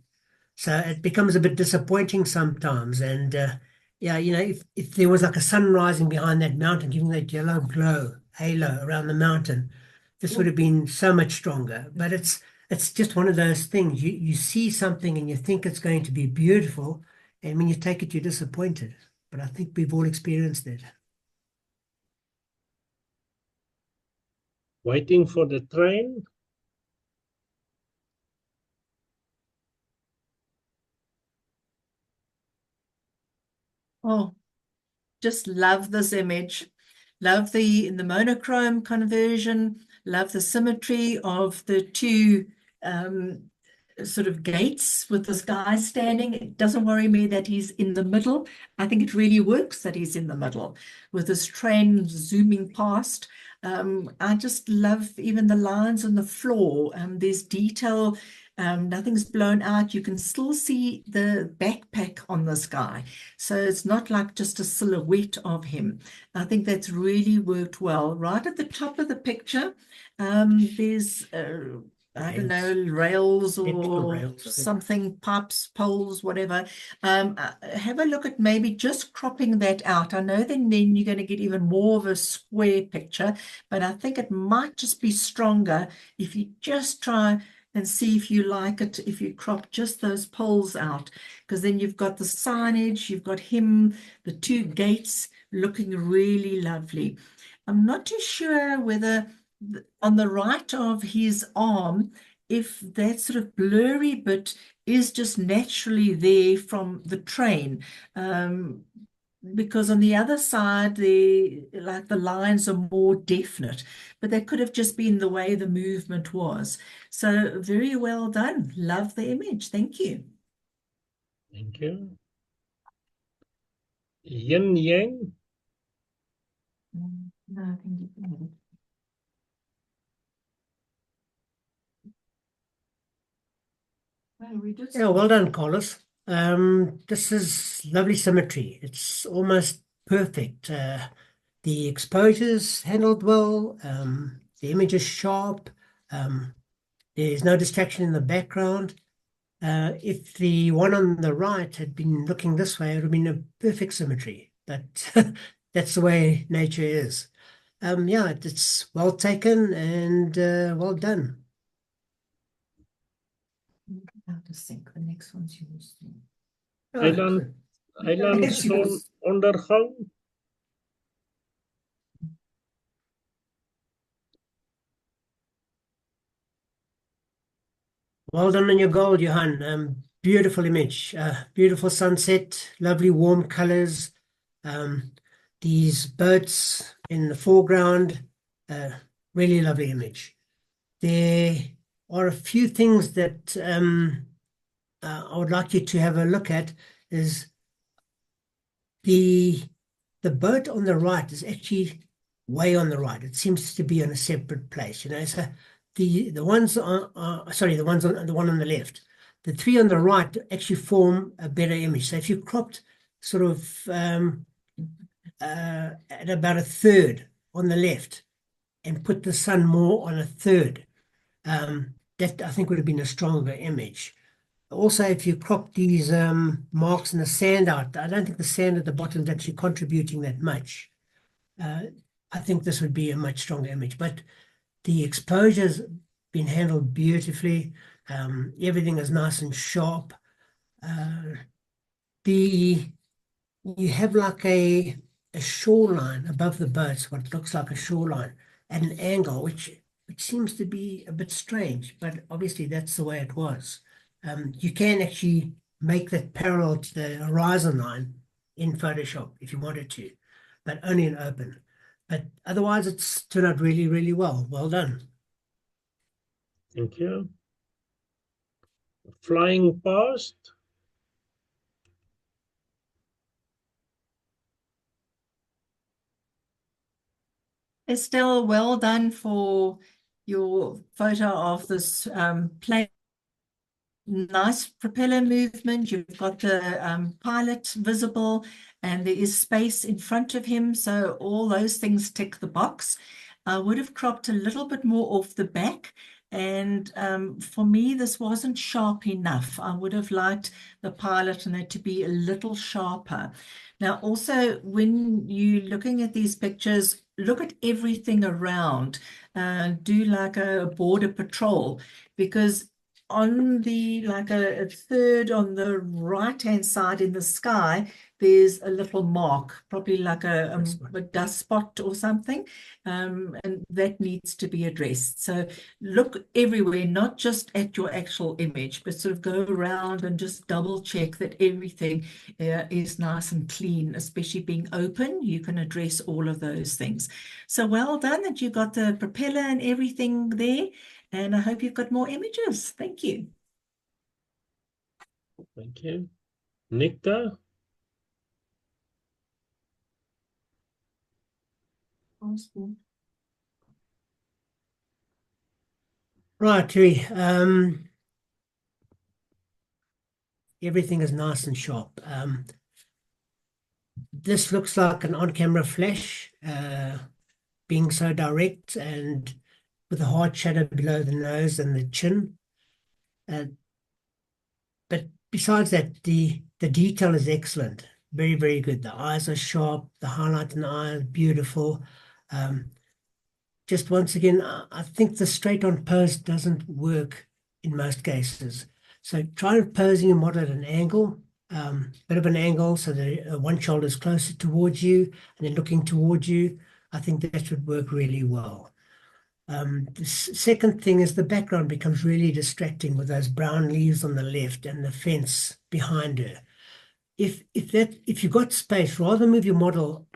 So it becomes a bit disappointing sometimes. And yeah, if there was like a sun rising behind that mountain, giving that yellow glow, halo around the mountain, this would have been so much stronger. But it's just one of those things. You see something and you think it's going to be beautiful, and when you take it, you're disappointed. But I think we've all experienced it. Waiting for the train. Oh, just love this image. Love in the monochrome conversion. Love the symmetry of the two sort of gates with this guy standing. It doesn't worry me that he's in the middle. I think it really works that he's in the middle with this train zooming past. I just love even the lines on the floor. There's detail. Nothing's blown out. You can still see the backpack on this guy. So it's not like just a silhouette of him. I think that's really worked well. Right at the top of the picture, there's I don't know, rails or rails, something, pipes, poles, whatever. Have a look at maybe just cropping that out. I know then you're going to get even more of a square picture, but I think it might just be stronger if you just try and see if you like it, if you crop just those poles out, because then you've got the signage, you've got him, the two gates looking really lovely. I'm not too sure whether on the right of his arm, if that sort of blurry bit is just naturally there from the train. Because on the other side, the lines are more definite, but that could have just been the way the movement was. So very well done. Love the image. Thank you. Thank you. Yin Yang. No, I think you can have it. Well, we just Yeah, well done, Carlos. This is lovely symmetry. It's almost perfect. The exposure's handled well. The image is sharp. There's no distraction in the background. If the one on the right had been looking this way, it would have been a perfect symmetry. But that's the way nature is. Yeah, it's well taken and well done. Out of sync. The next one's yours. Oh, Eiland Yes, staan ondergang. well done on your goal, Johan. Beautiful image, beautiful sunset, lovely warm colors. These boats in the foreground, really lovely image. There are a few things that I would like you to have a look at. Is the boat on the right is actually way on the right. It seems to be in a separate place, you know. So the ones on sorry, the one on the left, the three on the right actually form a better image. So if you cropped sort of at about a third on the left and put the sun more on a third, that I think would have been a stronger image. Also, if you crop these marks in the sand out, I don't think the sand at the bottom is actually contributing that much. I think this would be a much stronger image, but the exposure's been handled beautifully. Everything is nice and sharp. You have like a shoreline above the boats, what looks like a shoreline at an angle, which seems to be a bit strange, but obviously that's the way it was. You can actually make that parallel to the horizon line in Photoshop if you wanted to, but only in open. But otherwise, it's turned out really, really well. Well done. Thank you. Flying past. Estelle, well done for your photo of this plane. Nice propeller movement. You've got the pilot visible and there is space in front of him. So all those things tick the box. I would have cropped a little bit more off the back. And for me, this wasn't sharp enough. I would have liked the pilot and it to be a little sharper. Now, also, when you're looking at these pictures, look at everything around. Do like a border patrol, because on the, like a third on the right-hand side in the sky, there's a little mark, probably like a dust spot or something, and that needs to be addressed. So look everywhere, not just at your actual image, but sort of go around and just double check that everything is nice and clean, especially being open. You can address all of those things. So well done that you got the propeller and everything there. And I hope you've got more images. Thank you. Thank you. Nikta? Right, Tui. Everything is nice and sharp. This looks like an on-camera flash, being so direct and with a hard shadow below the nose and the chin. But besides that, the detail is excellent. Very, very good. The eyes are sharp. The highlight in the eye is beautiful. Just once again, I think the straight-on pose doesn't work in most cases. So try posing a model at an angle, bit of an angle, so that one shoulder is closer towards you and then looking towards you. I think that would work really well. The second thing is the background becomes really distracting with those brown leaves on the left and the fence behind her. If you've got space, rather move your model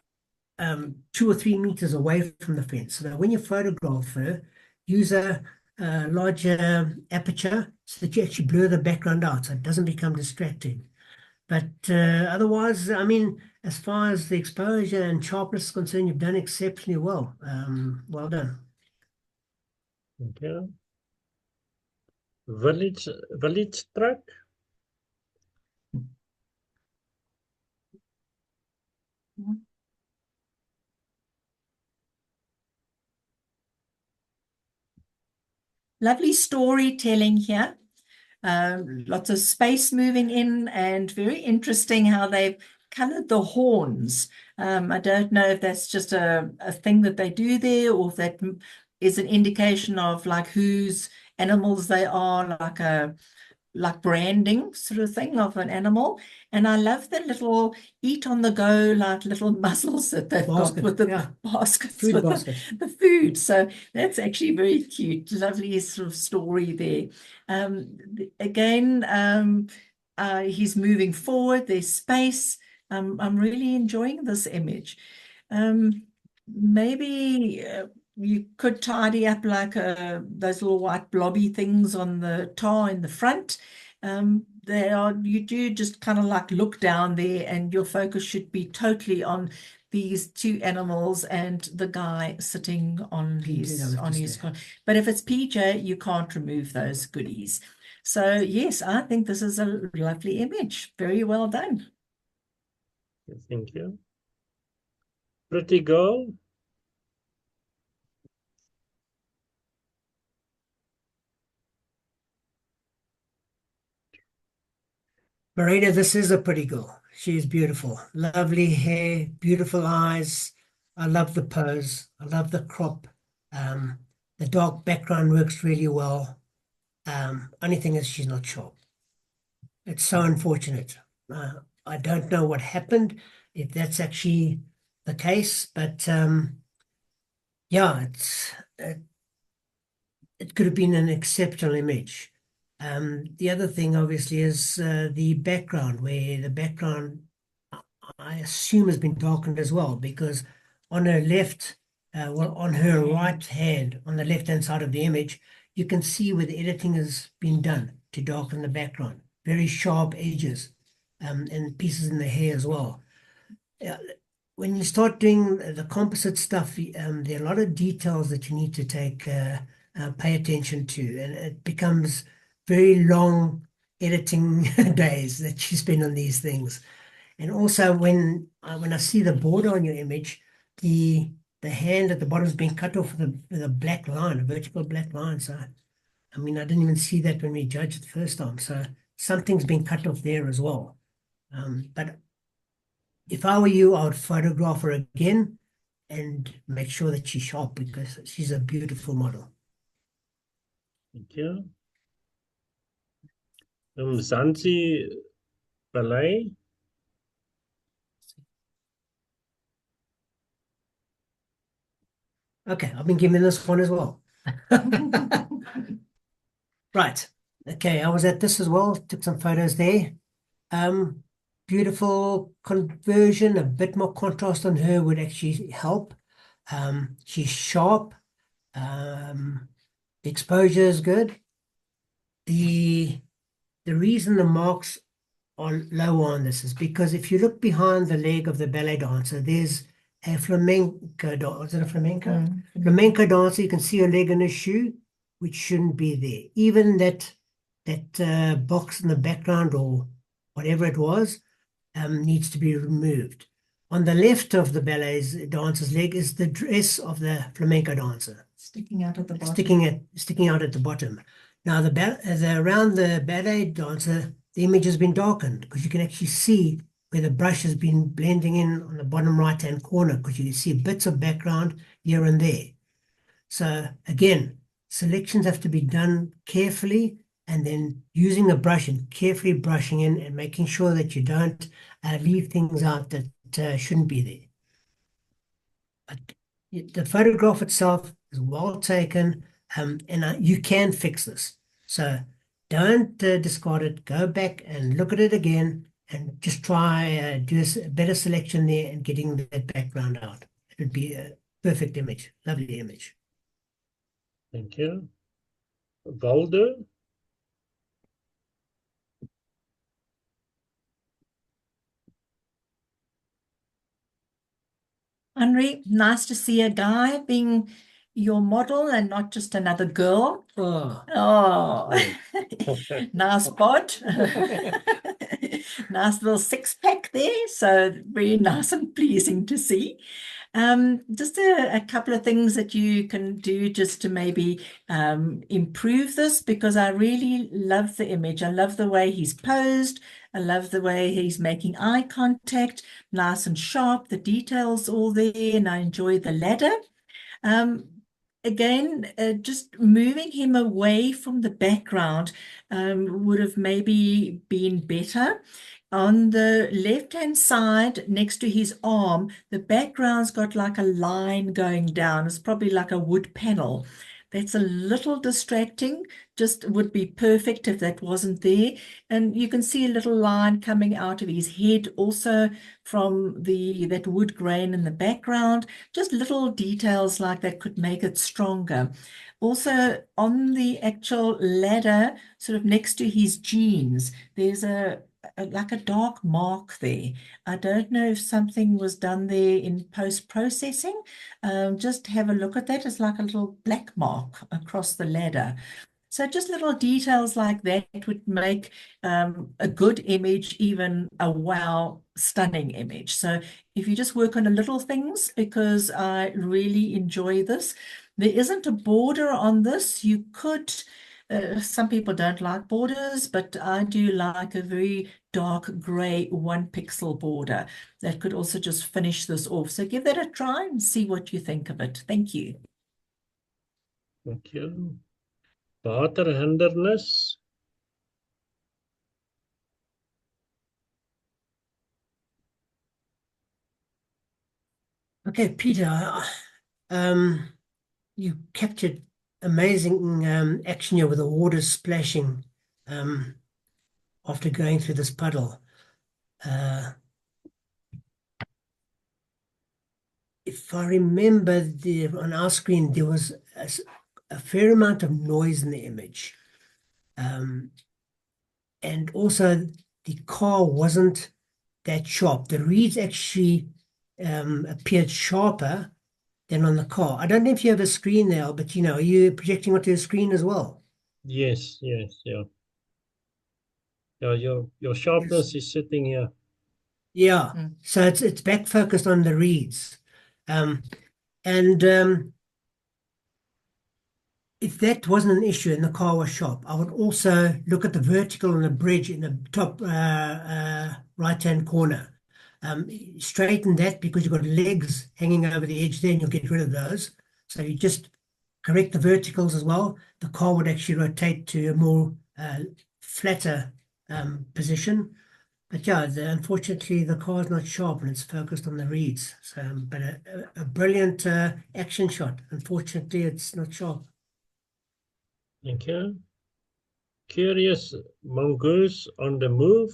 2 or 3 meters away from the fence. So that when you photograph her, use a larger aperture so that you actually blur the background out so it doesn't become distracting. But otherwise, I mean, as far as the exposure and sharpness is concerned, you've done exceptionally well. Well done. Thank you. Village truck? Lovely storytelling here. Lots of space moving in, and very interesting how they've colored the horns. I don't know if that's just a thing that they do there, or if that is an indication of like whose animals they are, like branding sort of thing of an animal. And I love the little eat on the go, like little muzzles that they've got with the baskets, Food with basket. the food. So that's actually very cute. Lovely sort of story there. Again, he's moving forward. There's space. I'm really enjoying this image. Maybe you could tidy up like those little white blobby things on the tar in the front. You do just kind of like look down there, and your focus should be totally on these two animals and the guy sitting on his but if it's PJ, you can't remove those goodies. So yes, I think this is a lovely image. Very well done. Thank you. Pretty girl? Marina, this is a pretty girl. She is beautiful. Lovely hair, beautiful eyes. I love the pose. I love the crop. The dark background works really well. Only thing is she's not sharp. It's so unfortunate. I don't know what happened, if that's actually the case, but yeah, it could have been an exceptional image. The other thing, obviously, is the background, where the background, I assume, has been darkened as well, because on her left, well, on her right hand, on the left-hand side of the image, you can see where the editing has been done to darken the background. Very sharp edges, and pieces in the hair as well. When you start doing the composite stuff, there are a lot of details that you need to pay attention to, and it becomes very long editing days that you spend on these things. And also when I see the border on your image, the hand at the bottom is being cut off with a black line, a vertical black line. So, I mean, I didn't even see that when we judged the first time. So something's been cut off there as well. But if I were you, I would photograph her again and make sure that she's sharp, because she's a beautiful model. Thank you. Zanzi Ballet. Okay, I've been given this one as well. Right. Okay, I was at this as well. Took some photos there. Beautiful conversion, a bit more contrast on her would actually help. She's sharp. The exposure is good. The reason the marks are lower on this is because if you look behind the leg of the ballet dancer, there's a flamenco dancer. Is it a flamenco? Flamenco dancer, you can see her leg in her shoe, which shouldn't be there. Even that box in the background or whatever it was needs to be removed. On the left of the ballet dancer's leg is the dress of the flamenco dancer. Sticking out at the bottom. Sticking out at the bottom. Now, around the ballet dancer, the image has been darkened because you can actually see where the brush has been blending in on the bottom right-hand corner because you can see bits of background here and there. So again, selections have to be done carefully and then using a brush and carefully brushing in and making sure that you don't leave things out that shouldn't be there. But the photograph itself is well taken, and you can fix this. So don't discard it. Go back and look at it again and just try do a better selection there and getting that background out. It would be a perfect image, lovely image. Thank you. Waldo. Henri, nice to see a guy being your model and not just another girl. Oh, Nice bod. Nice little six-pack there. So very nice and pleasing to see. Just a couple of things that you can do just to maybe improve this, because I really love the image. I love the way he's posed. I love the way he's making eye contact, nice and sharp, the details all there, and I enjoy the ladder. Again, just moving him away from the background would have maybe been better. On the left-hand side, next to his arm, the background's got like a line going down. It's probably like a wood panel. That's a little distracting, just would be perfect if that wasn't there. And you can see a little line coming out of his head also from that wood grain in the background. Just little details like that could make it stronger. Also, on the actual ladder, sort of next to his jeans, there's like a dark mark there. I don't know if something was done there in post-processing. Just have a look at that. It's like a little black mark across the ladder. So just little details like that would make a good image, even a wow, stunning image. So if you just work on the little things, because I really enjoy this. There isn't a border on this. You could, some people don't like borders, but I do like a very dark gray 1 pixel border. That could also just finish this off. So give that a try and see what you think of it. Thank you. Thank you. Waterhindernis. okay, Peter. You captured amazing action here with the water splashing after going through this puddle. If I remember, on our screen, there was a fair amount of noise in the image. And also, the car wasn't that sharp. The reeds actually appeared sharper than on the car. I don't know if you have a screen there, but are you projecting onto the screen as well? Yes, yeah. Yeah, your sharpness is sitting here. Yeah, so it's back focused on the reeds. If that wasn't an issue and the car was sharp, I would also look at the vertical on the bridge in the top right-hand corner. Straighten that because you've got legs hanging over the edge there and you'll get rid of those. So you just correct the verticals as well. The car would actually rotate to a more flatter position. But yeah, unfortunately, the car is not sharp and it's focused on the reeds. So, but a brilliant action shot. Unfortunately, it's not sharp. Thank you. Curious mongoose on the move.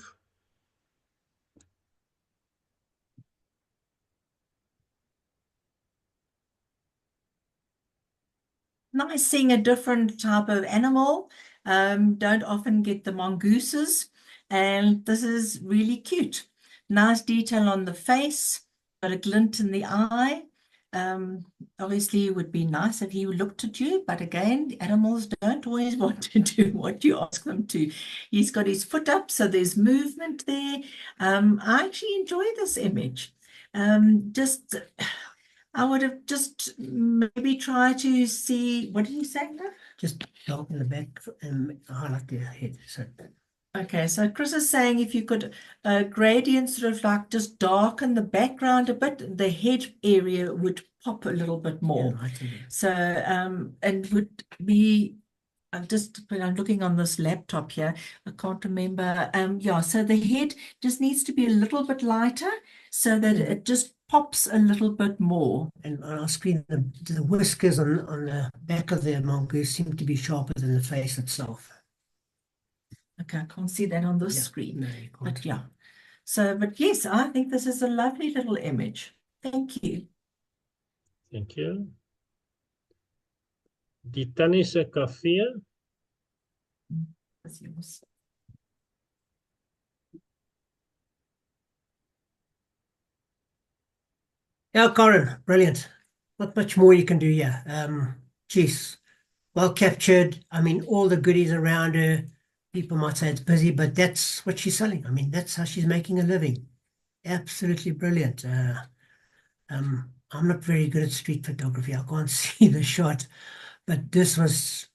Nice seeing a different type of animal. Don't often get the mongooses, and this is really cute. Nice detail on the face, got a glint in the eye. Obviously, it would be nice if he looked at you, but again, the animals don't always want to do what you ask them to. He's got his foot up, so there's movement there. I actually enjoy this image. Just I would have just maybe tried to see, what did you say, Cliff? Just darken the back and highlight the head. So Okay, so Chris is saying if you could gradient sort of like just darken the background a bit, the head area would pop a little bit more. yeah, right in there. So, and would be, when I'm looking on this laptop here, I can't remember. Yeah, so the head just needs to be a little bit lighter so that it just pops a little bit more. And on our screen, the whiskers on the back of the mongoose seem to be sharper than the face itself. Okay, I can't see that on this Yeah, screen. no, you can't. But yeah. So, but yes, I think this is a lovely little image. Thank you. Thank you. Die tannie se kafee. That's yours. Yeah, Corin, brilliant. Not much more you can do here. Geez, well captured. I mean, all the goodies around her. People might say it's busy, but that's what she's selling. I mean, that's how she's making a living. Absolutely brilliant. I'm not very good at street photography. I can't see the shot, but this was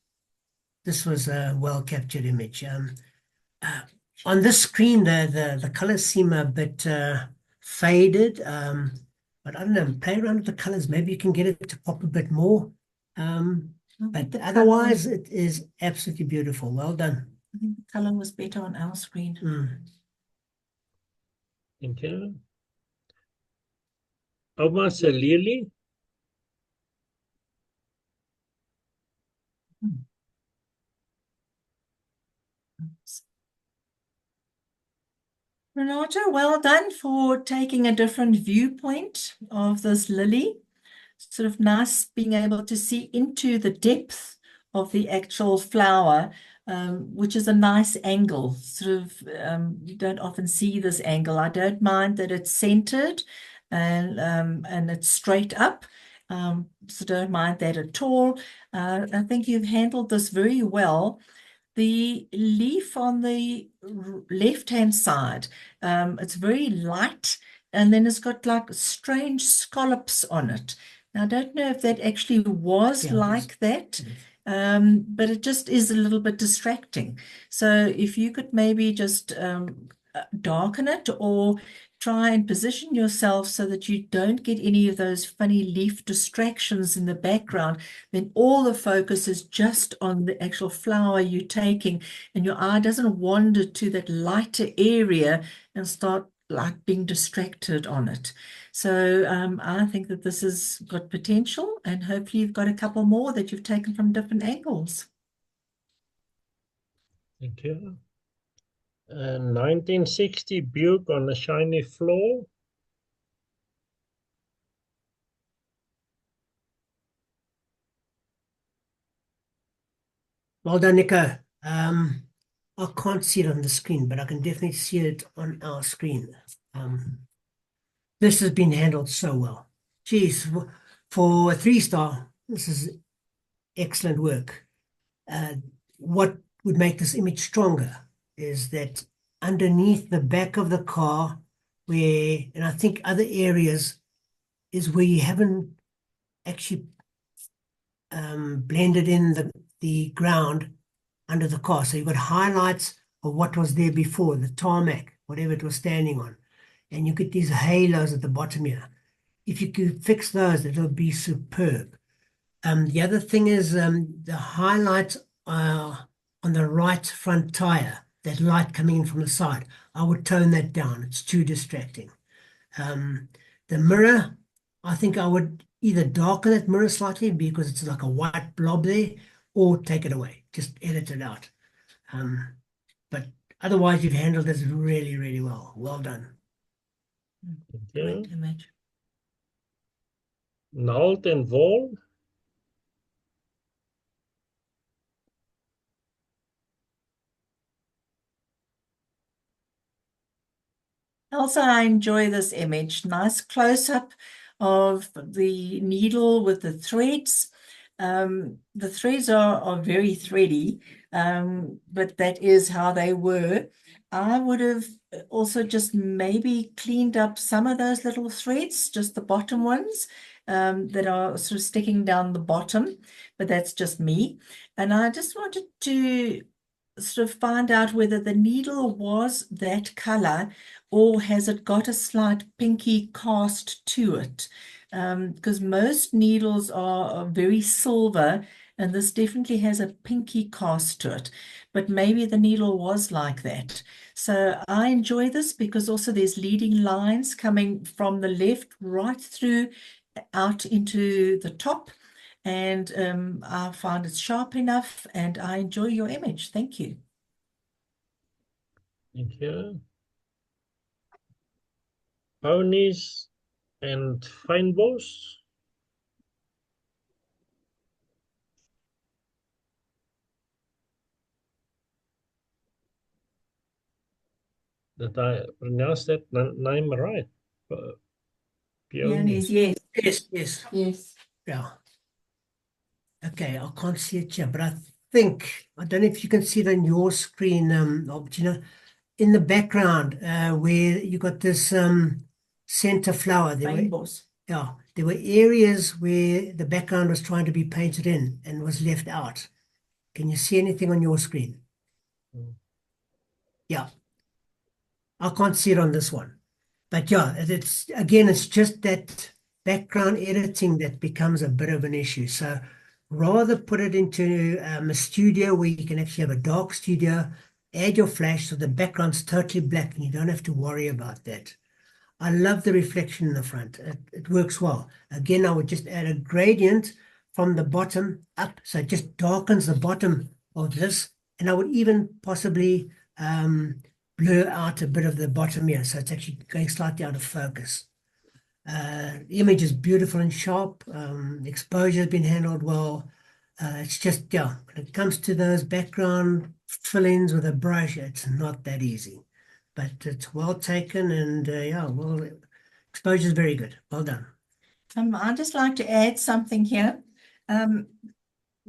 a well captured image. On this screen, the colors seem a bit faded. But I don't know, play around with the colors. Maybe you can get it to pop a bit more. But otherwise, it is absolutely beautiful. Well done. I think the color was better on our screen. Thank you. Ouma se lelie. Renato, well done for taking a different viewpoint of this lily. Sort of nice being able to see into the depth of the actual flower, which is a nice angle. Sort of, you don't often see this angle. I don't mind that it's centered and it's straight up. So don't mind that at all. I think you've handled this very well. The leaf on the left-hand side, it's very light, and then it's got like strange scallops on it. Now, I don't know if that actually was like that, but it just is a little bit distracting. So if you could maybe just darken it or try and position yourself so that you don't get any of those funny leaf distractions in the background, then all the focus is just on the actual flower you're taking, and your eye doesn't wander to that lighter area and start like being distracted on it. So I think that this has got potential, and hopefully you've got a couple more that you've taken from different angles. Thank you. 1960 Buick on a shiny floor. Well done, Nico. I can't see it on the screen, but I can definitely see it on our screen. This has been handled so well. Geez, for a 3-star, this is excellent work. What would make this image stronger is that underneath the back of the car, and I think other areas, is where you haven't actually blended in the ground under the car. So you've got highlights of what was there before, the tarmac, whatever it was standing on. And you get these halos at the bottom here. If you could fix those, it'll be superb. The other thing is the highlight on the right front tire. that light coming in from the side. I would tone that down. It's too distracting. The mirror, I think I would either darken that mirror slightly because it's like a white blob there, or take it away, just edit it out. But otherwise, you've handled this really, really well. Well done. Thank Great you. image. Naald en wol. Also, I enjoy this image. Nice close-up of the needle with the threads. The threads are very thready, but that is how they were. I would have also just maybe cleaned up some of those little threads, just the bottom ones, that are sort of sticking down the bottom, but that's just me. And I just wanted to sort of find out whether the needle was that color or has it got a slight pinky cast to it? Because most needles are very silver, and this definitely has a pinky cast to it. But maybe the needle was like that. So I enjoy this because also there's leading lines coming from the left right through out into the top. And I find it sharp enough, and I enjoy your image. Thank you. Thank you. Ponies and fynbos. Did I pronounce that name right? Peonies. Yes, Yes. yes. Yeah. Okay, I can't see it here, but I think, I don't know if you can see it on your screen, Albertina, in the background, where you got this center flower. Rainbows. There were areas where the background was trying to be painted in and was left out. Can you see anything on your screen? Yeah. I can't see it on this one. But yeah, it's again, it's just that background editing that becomes a bit of an issue. So rather put it into a studio where you can actually have a dark studio, add your flash so the background's totally black and you don't have to worry about that. I love the reflection in the front. It works well. Again, I would just add a gradient from the bottom up. So it just darkens the bottom of this. And I would even possibly blur out a bit of the bottom here. So it's actually going slightly out of focus. The image is beautiful and sharp. The exposure has been handled well. It's just, yeah, when it comes to those background fill-ins with a brush, it's not that easy. But it's well taken and yeah, well, exposure is very good. Well done. I'd just like to add something here.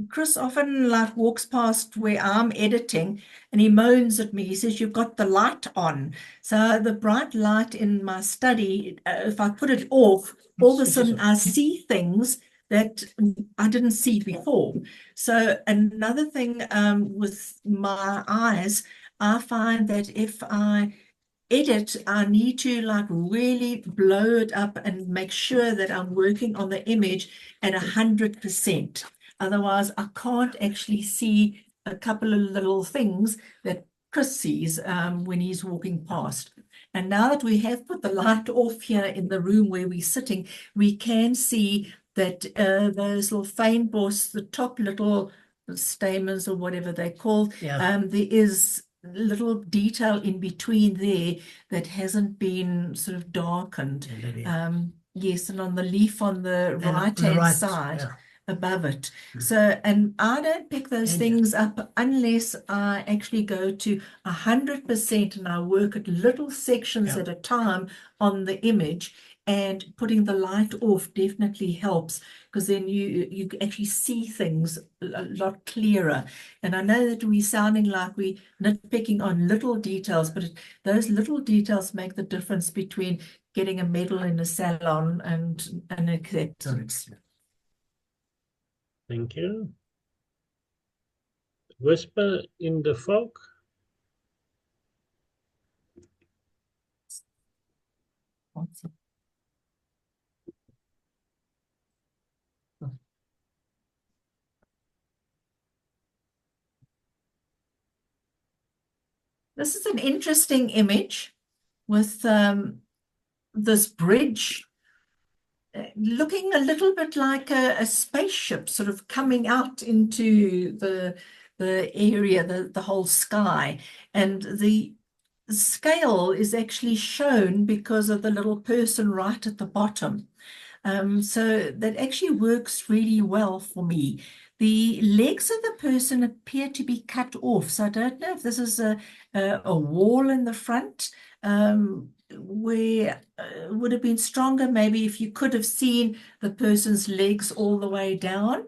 Chris often walks past where I'm editing and he moans at me. He says, "You've got the light on." So the bright light in my study, if I put it off, all of a sudden I see things that I didn't see before. So another thing with my eyes, I find that if I edit, I need to really blow it up and make sure that I'm working on the image at 100%. Otherwise, I can't actually see a couple of little things that Chris sees when he's walking past. And now that we have put the light off here in the room where we're sitting, we can see that those little fynbos, the top little stamens or whatever they're called, Yeah. there is little detail in between there that hasn't been sort of darkened. Yes, and on the leaf on the right-hand side, yeah. above it. So, and I don't pick those things up unless I actually go to 100% and I work at little sections at a time on the image. And putting the light off definitely helps because then you actually see things a lot clearer. And I know that we're sounding like we're nitpicking on little details, but those little details make the difference between getting a medal in a salon and an acceptance. Thank you. Whisper in the fog. This is an interesting image with this bridge looking a little bit like a spaceship sort of coming out into the area, the whole sky. And the scale is actually shown because of the little person right at the bottom. So that actually works really well for me. The legs of the person appear to be cut off. So I don't know if this is a wall in the front where it would have been stronger maybe if you could have seen the person's legs all the way down.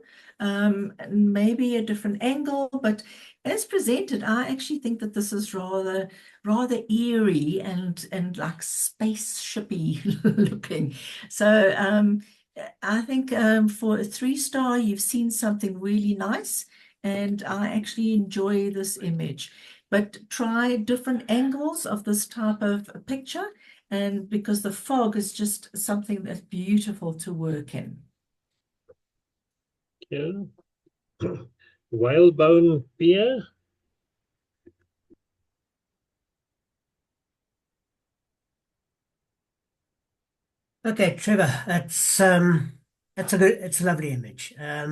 Maybe a different angle, but as presented, I actually think that this is rather eerie and like spaceshipy looking. So I think for a 3-star, you've seen something really nice, and I actually enjoy this image. But try different angles of this type of picture, and because the fog is just something that's beautiful to work in. Yeah. Whalebone pier. Okay, Trevor, it's a lovely image. I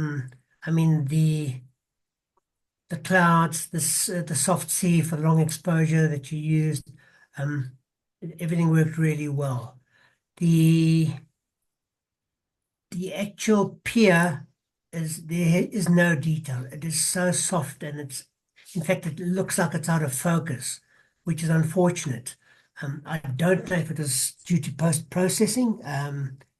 mean the clouds, the soft sea for the long exposure that you used, everything worked really well. The actual pier there is no detail. It is so soft, and in fact it looks like it's out of focus, which is unfortunate. I don't know if it was due to post-processing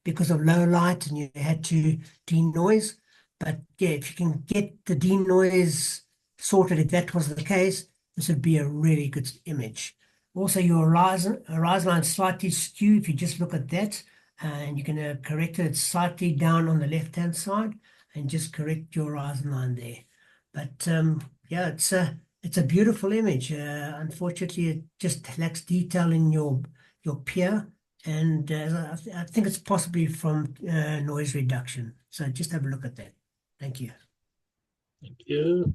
because of low light and you had to denoise. But yeah, if you can get the denoise sorted, if that was the case, this would be a really good image. Also, your horizon line slightly skewed. If you just look at that, and you can correct it slightly down on the left-hand side and just correct your horizon line there. But yeah, it's a beautiful image. Unfortunately, it just lacks detail in your pier, and I think it's possibly from noise reduction. So just have a look at that. Thank you. Thank you.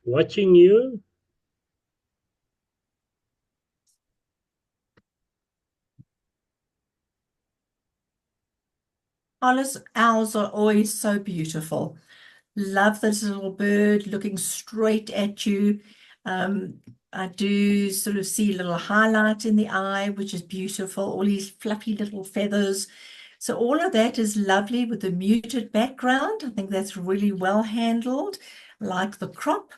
Watching you. Owls are always so beautiful. Love this little bird looking straight at you. I do sort of see a little highlight in the eye, which is beautiful, all these fluffy little feathers. So all of that is lovely with the muted background. I think that's really well handled, like the crop.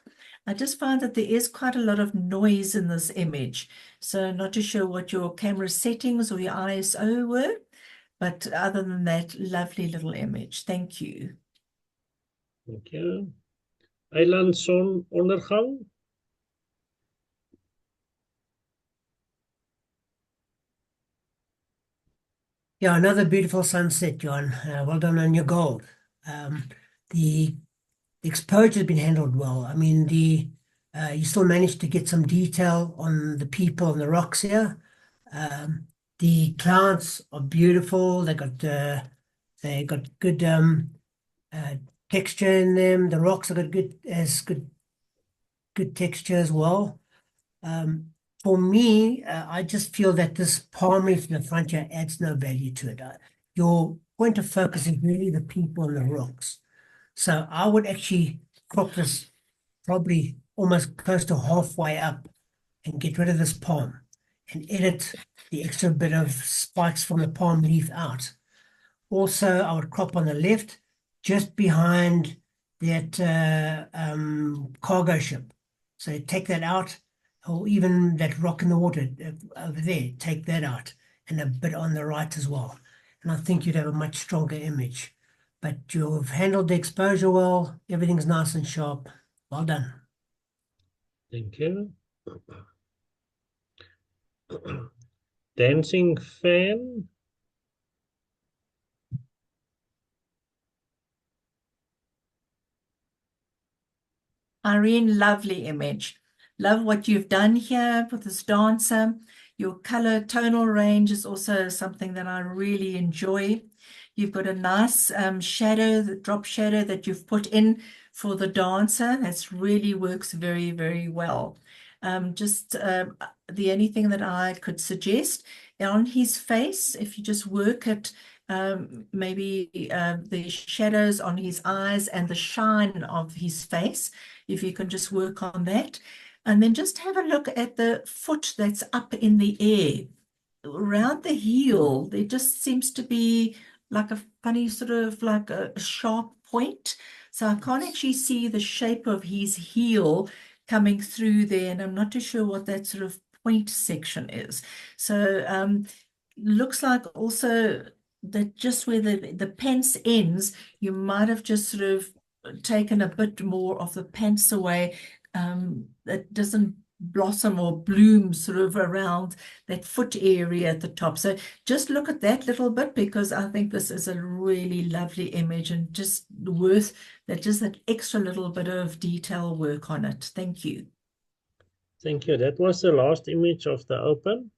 I just find that there is quite a lot of noise in this image. So not too sure what your camera settings or your ISO were, but other than that, lovely little image. Thank you. Thank you. Eilandsonondergang. Yeah, another beautiful sunset, John. Well done on your gold. The exposure has been handled well. I mean, you still managed to get some detail on the people and the rocks here. The clouds are beautiful. They got good texture in them. The rocks have got good texture as well. For me, I just feel that this palm leaf in the front here adds no value to it. Your point of focus is really the people and the rocks. So I would actually crop this probably almost close to halfway up and get rid of this palm and edit the extra bit of spikes from the palm leaf out. Also, I would crop on the left, just behind that cargo ship. So take that out, or even that rock in the water over there, take that out, and a bit on the right as well. And I think you'd have a much stronger image. But you've handled the exposure well. Everything's nice and sharp. Well done. Thank you. Dancing fan. Irene, lovely image. Love what you've done here with this dancer. Your color tonal range is also something that I really enjoy. You've got a nice shadow, the drop shadow that you've put in for the dancer. That's really works very, very well. The only thing that I could suggest on his face, if you just work at maybe the shadows on his eyes and the shine of his face, if you can just work on that. And then just have a look at the foot that's up in the air. Around the heel, there just seems to be like a funny sort of like a sharp point. So I can't actually see the shape of his heel coming through there, and I'm not too sure what that sort of point section is. So looks like also that just where the pants ends, you might have just sort of taken a bit more of the pants away. That doesn't blossom or bloom sort of around that foot area at the top. So just look at that little bit, because I think this is a really lovely image and just worth that, just that extra little bit of detail work on it. Thank you. Thank you. That was the last image of the open.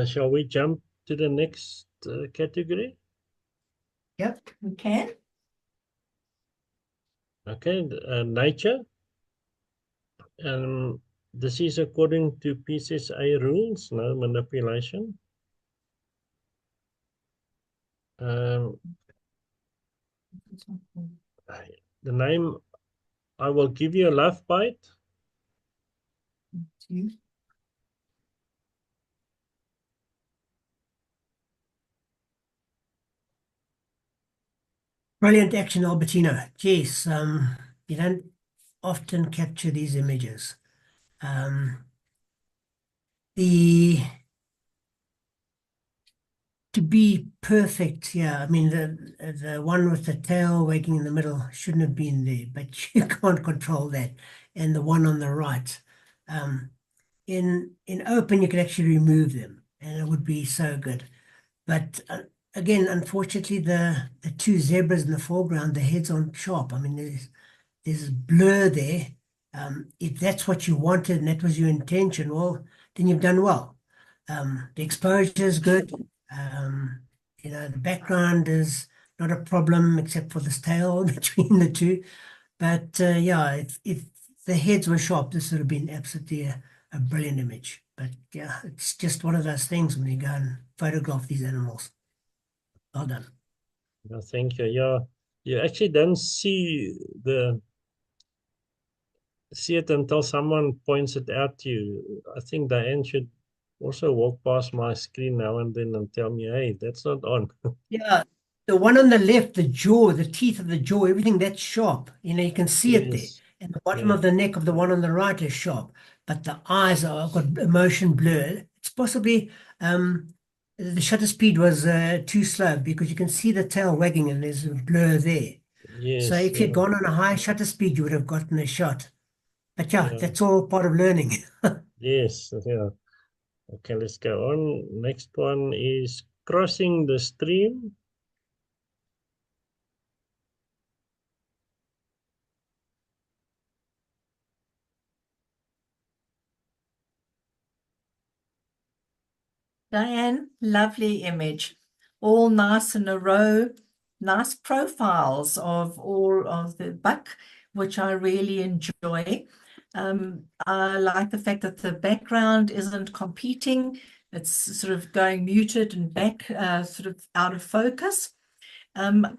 Shall we jump to the next category? Yep, we can. Okay, nature. This is according to PCSA rules, no manipulation. The name, I will give you a love bite. Brilliant action, Albertino. Jeez, you don't often capture these images. To be perfect, yeah. I mean, the one with the tail wagging in the middle shouldn't have been there, but you can't control that. And the one on the right, in open, you could actually remove them, and it would be so good. But again, unfortunately, the two zebras in the foreground, the heads aren't sharp. I mean, there's blur there. If that's what you wanted and that was your intention, well, then you've done well. The exposure is good. The background is not a problem except for this tail between the two. But yeah, if the heads were sharp, this would have been absolutely a brilliant image. But yeah, it's just one of those things when you go and photograph these animals. Well done. No, thank you. Yeah, you actually don't see it until someone points it out to you. I think Diane should also walk past my screen now and then and tell me, hey, that's not on. Yeah, the one on the left, the jaw, the teeth of the jaw, everything that's sharp. You can see it there. Yes. And the bottom of the neck of the one on the right is sharp, but the eyes are got emotion blur. It's possibly the shutter speed was too slow, because you can see the tail wagging and there's a blur there. Yes. So if you'd gone on a high shutter speed, you would have gotten a shot. But yeah, that's all part of learning. Yes, yeah. Okay, let's go on. Next one is crossing the stream. Diane, lovely image. All nice in a row, nice profiles of all of the buck, which I really enjoy. I like the fact that the background isn't competing. It's sort of going muted and back, sort of out of focus. I'm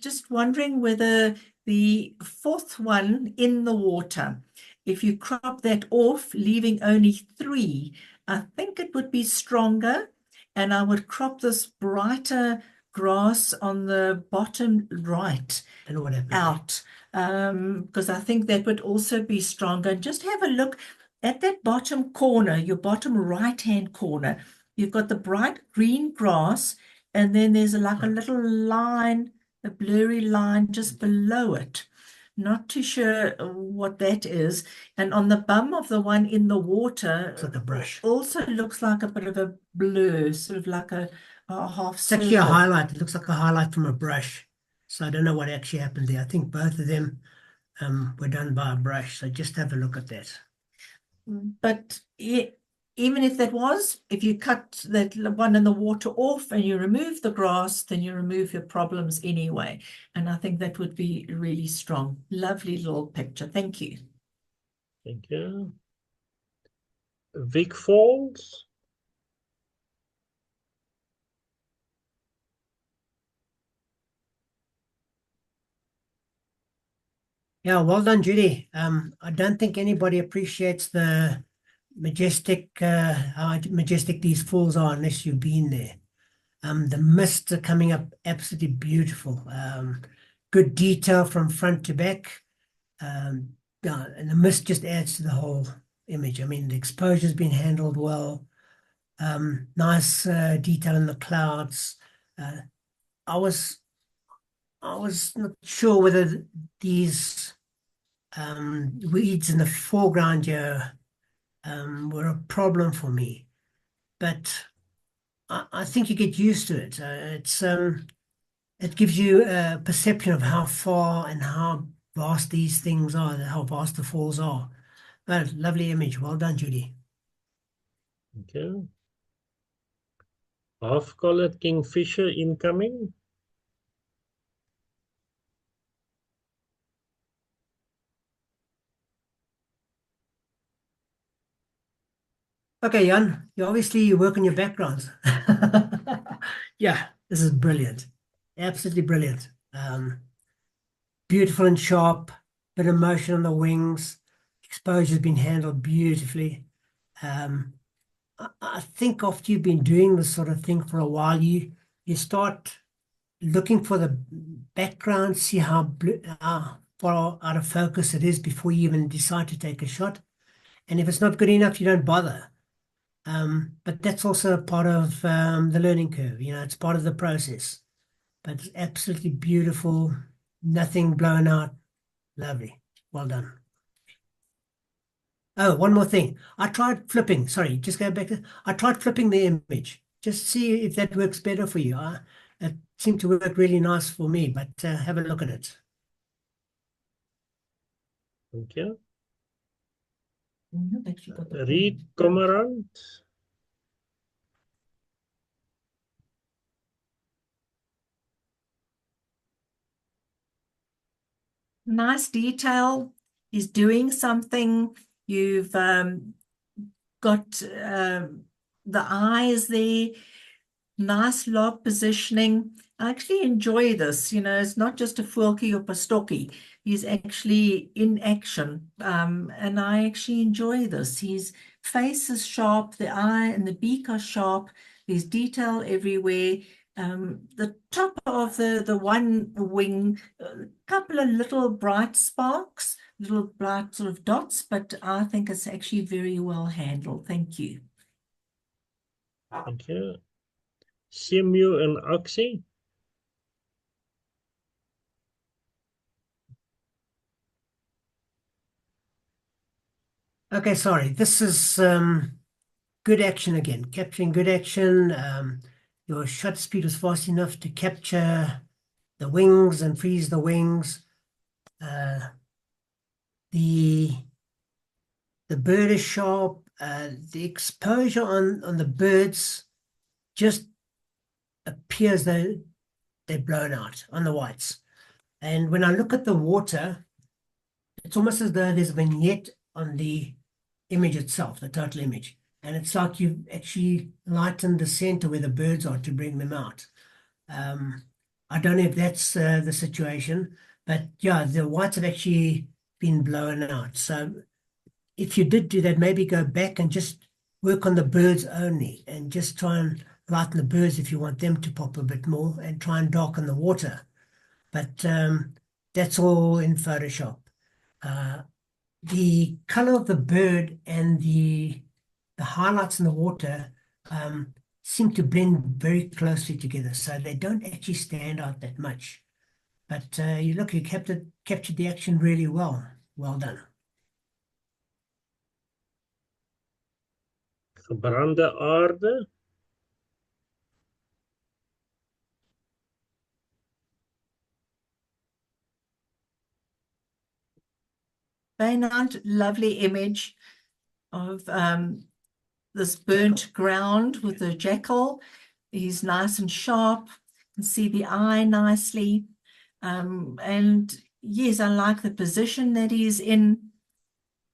just wondering whether the fourth one in the water, if you crop that off, leaving only 3, I think it would be stronger, and I would crop this brighter grass on the bottom right And what happened? out, because I think that would also be stronger. And just have a look at that bottom corner, your bottom right-hand corner. You've got the bright green grass, and then there's like a little line, a blurry line just below it. Not too sure what that is. And on the bum of the one in the water, It's like a brush. also looks like a bit of a blur, sort of like a half It's actually a circle. highlight. It looks like a highlight from a brush. So I don't know what actually happened there. I think both of them were done by a brush. So just have a look at that. But even if that was, if you cut that one in the water off and you remove the grass, then you remove your problems anyway. And I think that would be really strong. Lovely little picture. Thank you. Thank you. Vic Falls. Yeah, well done, Judy. I don't think anybody appreciates the majestic, how majestic these falls are unless you've been there. The mists are coming up absolutely beautiful. Good detail from front to back. Yeah, and the mist just adds to the whole image. I mean, the exposure's been handled well. Nice detail in the clouds. I was not sure whether these weeds in the foreground here were a problem for me, but I think you get used to it. It gives you a perception of how far and how vast these things are, how vast the falls are. But lovely image. Well done, Judy. Okay. Half-colored kingfisher incoming. Okay, Jan, you work on your backgrounds. Yeah, this is brilliant. Absolutely brilliant. Beautiful and sharp, bit of motion on the wings. Exposure's been handled beautifully. I think after you've been doing this sort of thing for a while, you start looking for the background, see how far out of focus it is before you even decide to take a shot. And if it's not good enough, you don't bother. But that's also a part of the learning curve. You know, it's part of the process. But it's absolutely beautiful. Nothing blown out. Lovely. Well done. Oh, one more thing. I tried flipping. Sorry, just go back. I tried flipping the image. Just see if that works better for you. It seemed to work really nice for me, but have a look at it. Thank you. I've actually got the Reed form. Cormorant. Nice detail. He's doing something. You've got the eyes there. Nice log positioning. I actually enjoy this. You know, it's not just a voeltjie or a stokkie. He's actually in action. And I actually enjoy this. His face is sharp, the eye and the beak are sharp. There's detail everywhere. The top of the one wing, a couple of little bright sparks, little bright sort of dots, but I think it's actually very well handled. Thank you. Thank you. Simu in actie. Okay, sorry. This is good action again. Capturing good action. Your shutter speed was fast enough to capture the wings and freeze the wings. The bird is sharp. The exposure on the birds just appears though they're blown out on the whites. And when I look at the water, it's almost as though there's a vignette on the image itself, the total image. And it's like you've actually lightened the center where the birds are to bring them out. I don't know if that's the situation, but yeah, the whites have actually been blown out. So if you did do that, maybe go back and just work on the birds only and just try and lighten the birds if you want them to pop a bit more and try and darken the water. But that's all in Photoshop. The color of the bird and the highlights in the water seem to blend very closely together, so they don't actually stand out that much. But you captured the action really well. Well done. Gebrande aarde. Bainant, lovely image of this burnt ground with the jackal. He's nice and sharp. You can see the eye nicely. And yes, I like the position that he's in.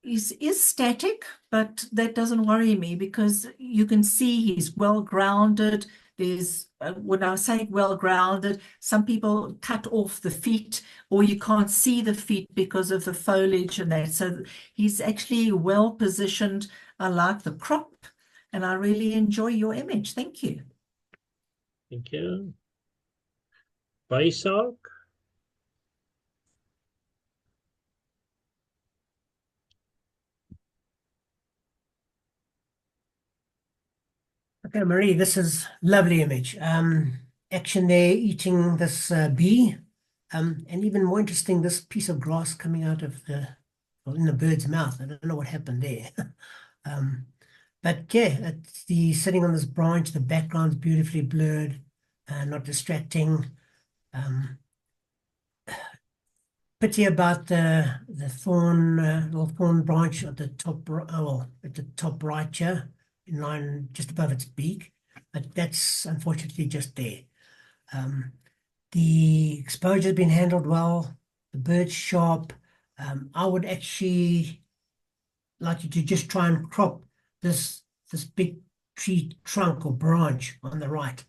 is static, but that doesn't worry me because you can see he's well grounded. There's, when I say well grounded, some people cut off the feet or you can't see the feet because of the foliage and that. So he's actually well positioned. I like the crop and I really enjoy your image. Thank you. Thank you. Baisark. Okay, Marie, this is lovely image. Action there, eating this bee. And even more interesting, this piece of grass coming out of well, in the bird's mouth. I don't know what happened there. But yeah, it's sitting on this branch, the background's beautifully blurred, not distracting. Pity about the thorn, little thorn branch at the top, well, at the top right here, in line just above its beak, but that's unfortunately just there. The exposure's been handled well, the bird's sharp. I would actually like you to just try and crop this big tree trunk or branch on the right,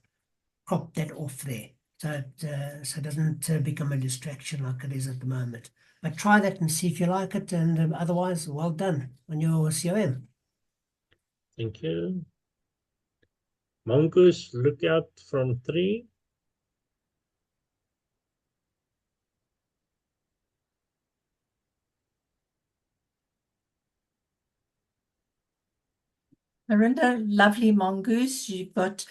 crop that off there. So it doesn't become a distraction like it is at the moment. But try that and see if you like it, and otherwise, well done on your COM. Thank you. Mongoose, look out from tree. Marinda, lovely mongoose. You've got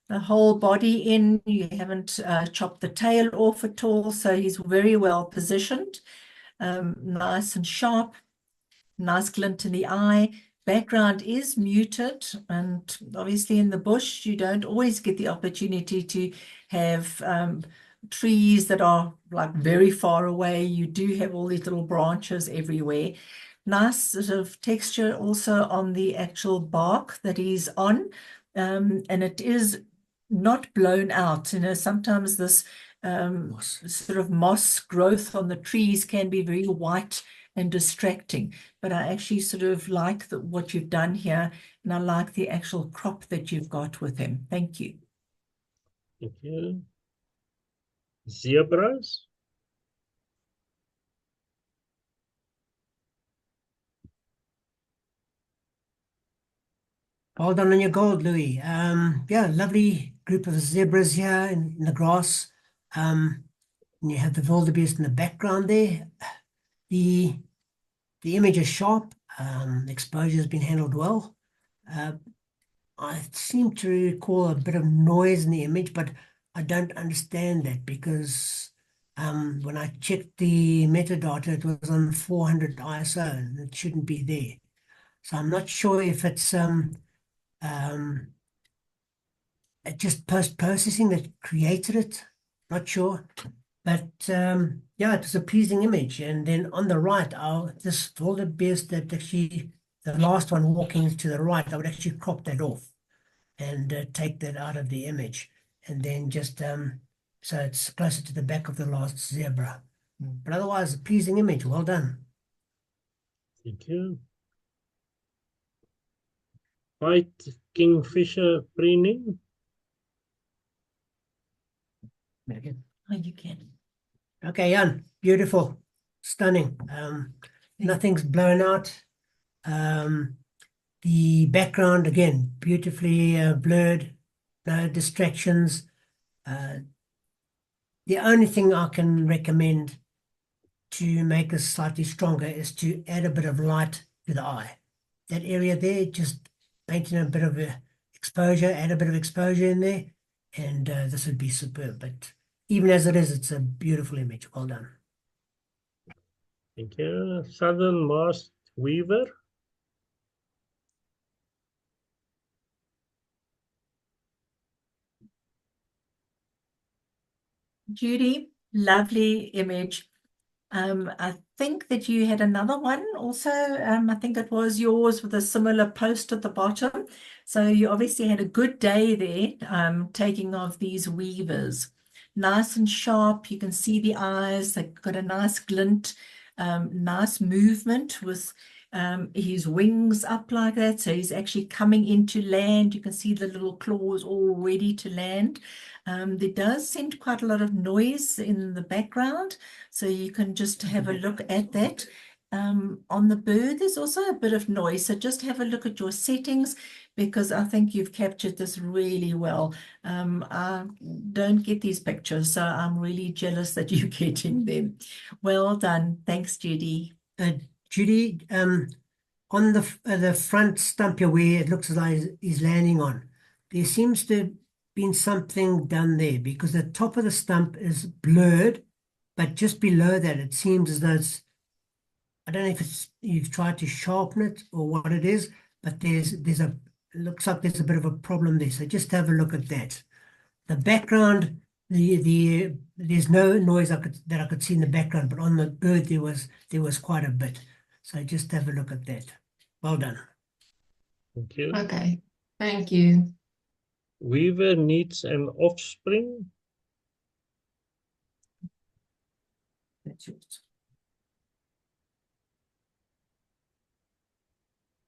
the whole body in. You haven't chopped the tail off at all, so he's very well positioned. Nice and sharp, nice glint in the eye. Background is muted, and obviously in the bush, you don't always get the opportunity to have trees that are like very far away. You do have all these little branches everywhere. Nice sort of texture also on the actual bark that he's on, and it is not blown out. You know, sometimes this sort of moss growth on the trees can be very white and distracting, but I actually sort of like what you've done here, and I like the actual crop that you've got with him. Thank you. Thank you. Zebras. Well done on your gold, Louis. Yeah, lovely group of zebras here in the grass. And you have the wildebeest in the background there. The image is sharp. Exposure has been handled well. I seem to recall a bit of noise in the image, but I don't understand that because when I checked the metadata, it was on 400 ISO and it shouldn't be there. So I'm not sure if it's just post-processing that created it. Not sure. But yeah, it was a pleasing image. And then on the right, this wildebeest that actually, the last one walking to the right, I would actually crop that off and take that out of the image. And then just, so it's closer to the back of the last zebra. But otherwise, a pleasing image. Well done. Thank you. White kingfisher preening. Oh, you can. Okay, Jan, beautiful, stunning. Nothing's blown out. The background, again, beautifully blurred, no distractions. The only thing I can recommend to make this slightly stronger is to add a bit of light to the eye. That area there, just painting a bit of exposure, add a bit of exposure in there, and this would be superb. But even as it is, it's a beautiful image. Well done. Thank you. Southern masked weaver. Judy, lovely image. I think that you had another one also. I think it was yours with a similar post at the bottom. So you obviously had a good day there, taking of these weavers. Nice and sharp. You can see the eyes. They've got a nice glint, nice movement with his wings up like that. So he's actually coming into land. You can see the little claws all ready to land. There does seem quite a lot of noise in the background. So you can just have a look at that. On the bird, there's also a bit of noise. So just have a look at your settings, because I think you've captured this really well. I don't get these pictures, so I'm really jealous that you're getting them. Well done. Thanks, Judy. Judy, on the front stump here where it looks like he's landing on, there seems to have been something done there, because the top of the stump is blurred, but just below that it seems as though it's, I don't know if it's you've tried to sharpen it or what it is, but there's a, it looks like there's a bit of a problem there. So just have a look at that. The background, there's no noise that I could see in the background, but on the bird there was quite a bit. So just have a look at that. Well done. Thank you. Okay, thank you. Weaver needs an offspring. That's yours.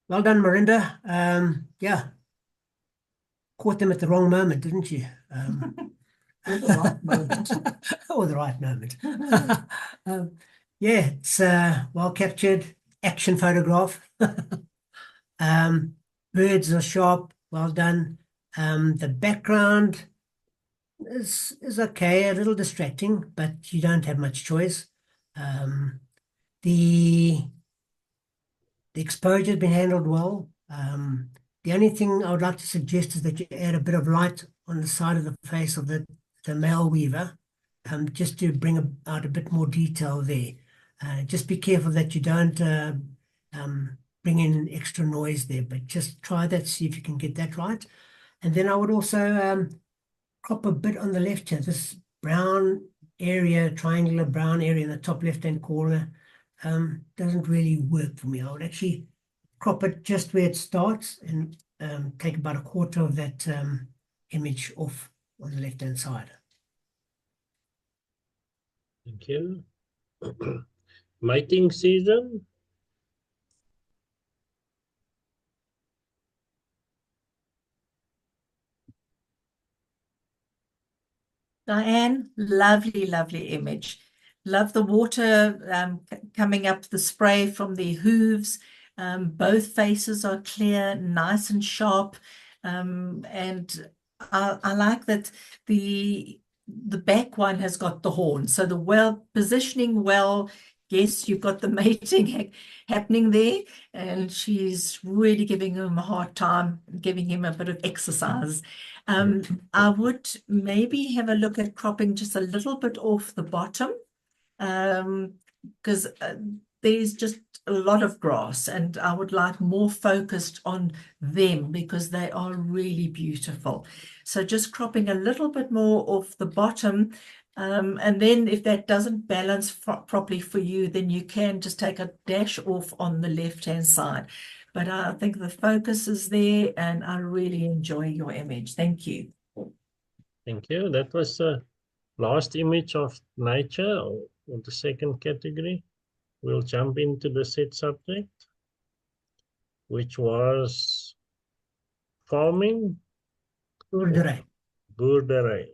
Well done, Marinda. Yeah, caught them at the wrong moment, didn't you? Or the right moment. Or the right moment. Yeah, it's well captured, action photograph. Birds are sharp, well done. The background is okay, a little distracting, but you don't have much choice. The exposure has been handled well. The only thing I would like to suggest is that you add a bit of light on the side of the face of the male weaver, just to bring out a bit more detail there. Just be careful that you don't bring in extra noise there, but just try that, see if you can get that right. And then I would also crop a bit on the left here, this brown area, triangular brown area in the top left-hand corner, doesn't really work for me. I would actually crop it just where it starts and take about a quarter of that image off on the left-hand side. Thank you. Mating season. Diane, lovely, lovely image. Love the water coming up, the spray from the hooves. Both faces are clear, nice and sharp. And I like that the back one has got the horn. So the positioning well. Yes, you've got the mating happening there, and she's really giving him a hard time, giving him a bit of exercise. I would maybe have a look at cropping just a little bit off the bottom, because there's just a lot of grass, and I would like more focused on them because they are really beautiful. So just cropping a little bit more off the bottom. And then if that doesn't balance properly for you, then you can just take a dash off on the left-hand side. But I think the focus is there, and I really enjoy your image. Thank you. Thank you. That was the last image of nature, or the second category. We'll jump into the set subject, which was farming. Boerdery. Boerdery.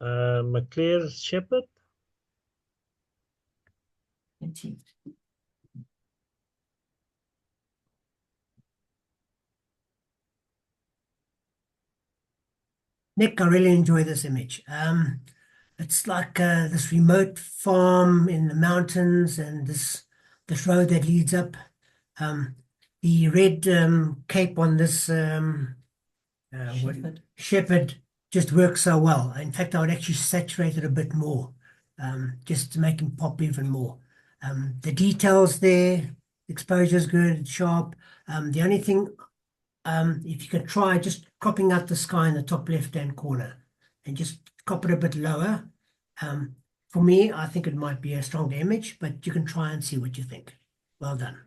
McClare Shepherd. Thank you. Nick, I really enjoy this image. It's like this remote farm in the mountains, and this road that leads up. The red cape on this shepherd just works so well. In fact, I would actually saturate it a bit more, just to make him pop even more. The details there, exposure is good, it's sharp. The only thing, if you could try just cropping out the sky in the top left-hand corner and just crop it a bit lower. For me, I think it might be a stronger image, but you can try and see what you think. Well done.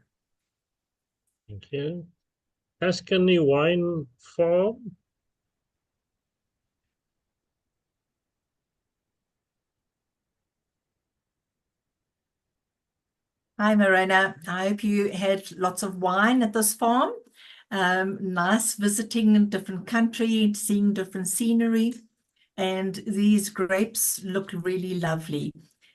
Thank you. Tuscany Wine Farm. Hi, Morena. I hope you had lots of wine at this farm. Nice visiting different country, seeing different scenery. And these grapes look really lovely.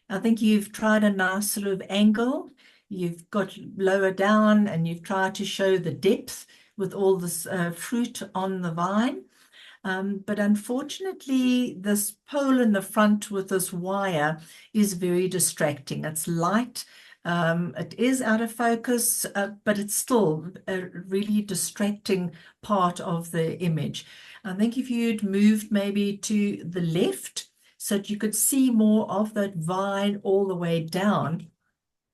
I think you've tried a nice sort of angle. You've got lower down and you've tried to show the depth with all this fruit on the vine. But unfortunately, this pole in the front with this wire is very distracting. It's light. It is out of focus, but it's still a really distracting part of the image. I think if you'd moved maybe to the left so that you could see more of that vine all the way down,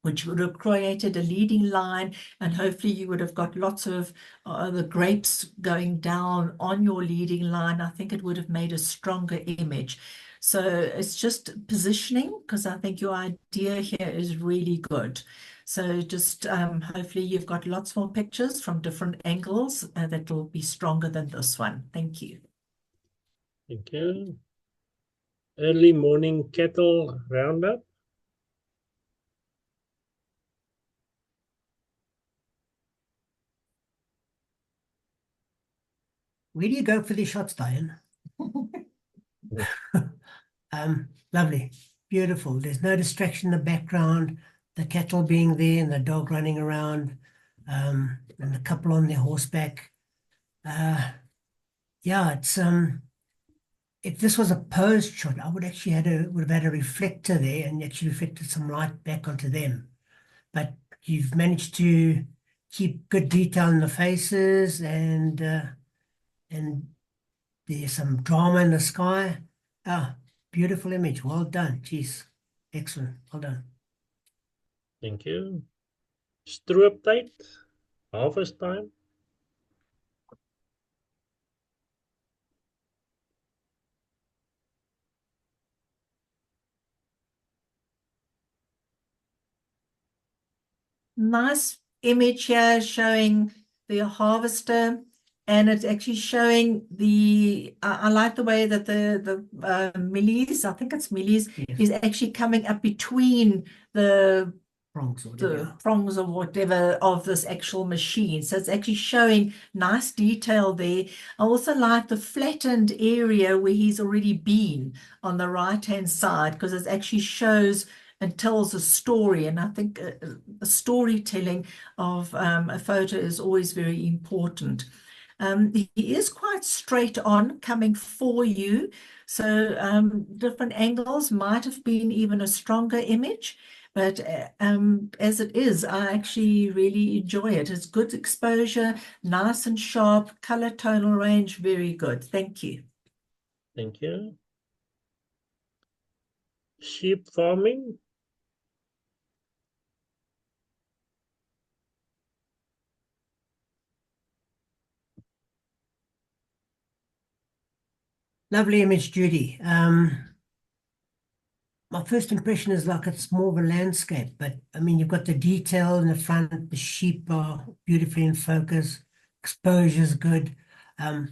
which would have created a leading line, and hopefully you would have got lots of the grapes going down on your leading line. I think it would have made a stronger image. So it's just positioning, because I think your idea here is really good. So just hopefully you've got lots more pictures from different angles that will be stronger than this one. Thank you. Thank you. Early morning cattle roundup. Where do you go for these shots, Diane? Lovely, beautiful. There's no distraction in the background, the cattle being there and the dog running around, and the couple on their horseback. Yeah, it's if this was a posed shot, I would actually would have had a reflector there and actually reflected some light back onto them. But you've managed to keep good detail in the faces, and there's some drama in the sky. Beautiful image. Well done. Jeez. Excellent. Well done. Thank you. Stroop tyd, harvest time. Nice image here showing the harvester, and it's actually showing the I like the way that the millies, I think it's millies, Yes. is actually coming up between the Prongs or whatever. the prongs or whatever of this actual machine. So it's actually showing nice detail there. I also like the flattened area where he's already been on the right-hand side, because it actually shows and tells a story. And I think a storytelling of a photo is always very important. He is quite straight on coming for you. So different angles might have been even a stronger image. But as it is, I actually really enjoy it. It's good exposure, nice and sharp, color tonal range, very good. Thank you. Thank you. Sheep farming. Lovely image, Judy. My first impression is like it's more of a landscape, but I mean, you've got the detail in the front, the sheep are beautifully in focus, exposure's good. I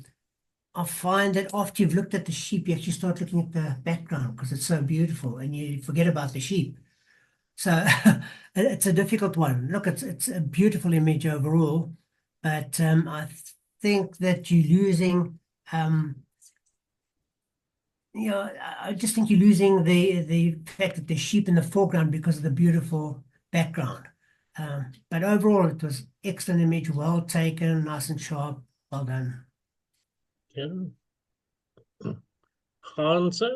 find that after you've looked at the sheep, you actually start looking at the background because it's so beautiful and you forget about the sheep. So it's a difficult one. Look, it's a beautiful image overall, but I think that you're losing I just think you're losing the fact that there's sheep in the foreground because of the beautiful background. But overall, it was excellent image, well taken, nice and sharp, well done. Yeah. Ganse.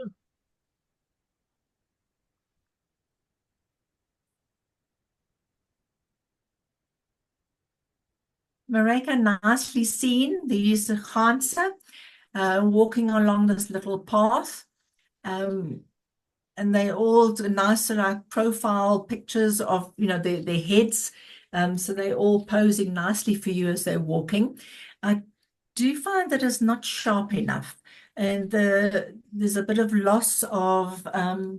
Marika, nicely seen. These Ganse walking along this little path. And they all nice like profile pictures of their heads, so they're all posing nicely for you as they're walking. I do find that it's not sharp enough, and there's a bit of loss of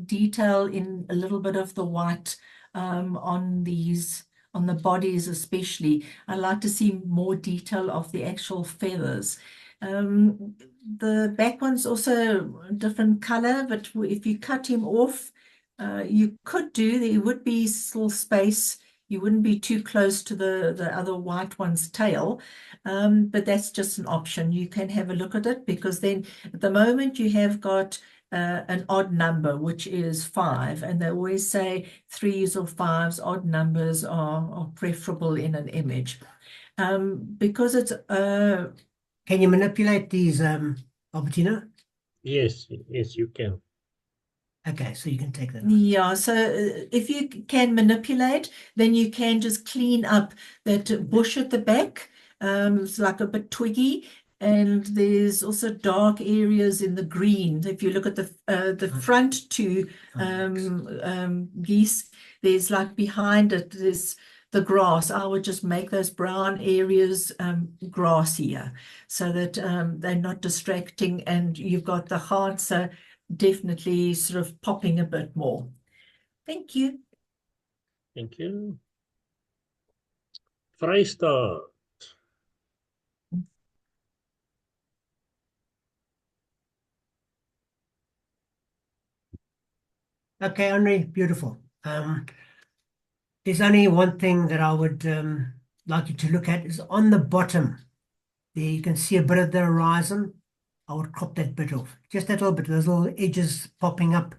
detail in a little bit of the white on the bodies especially. I like to see more detail of the actual feathers. The back one's also a different color, but if you cut him off, there would be still space You wouldn't be too close to the other white one's tail, but that's just an option. You can have a look at it, because then at the moment you have got an odd number, which is 5, and they always say 3s or 5s, odd numbers are preferable in an image. Because it's Can you manipulate these, Albertina? Yes, yes, you can. Okay, so you can take that out. yeah, so if you can manipulate, then you can just clean up that bush at the back. It's like a bit twiggy, and there's also dark areas in the green. If you look at the front two geese, there's like behind it, there's the grass. I would just make those brown areas grassier, so that they're not distracting, and you've got the hearts definitely sort of popping a bit more. Thank you. Thank you. Vrystaat. Okay, Henri, beautiful. There's only one thing that I would like you to look at is on the bottom. There you can see a bit of the horizon. I would crop that bit off, just that little bit, those little edges popping up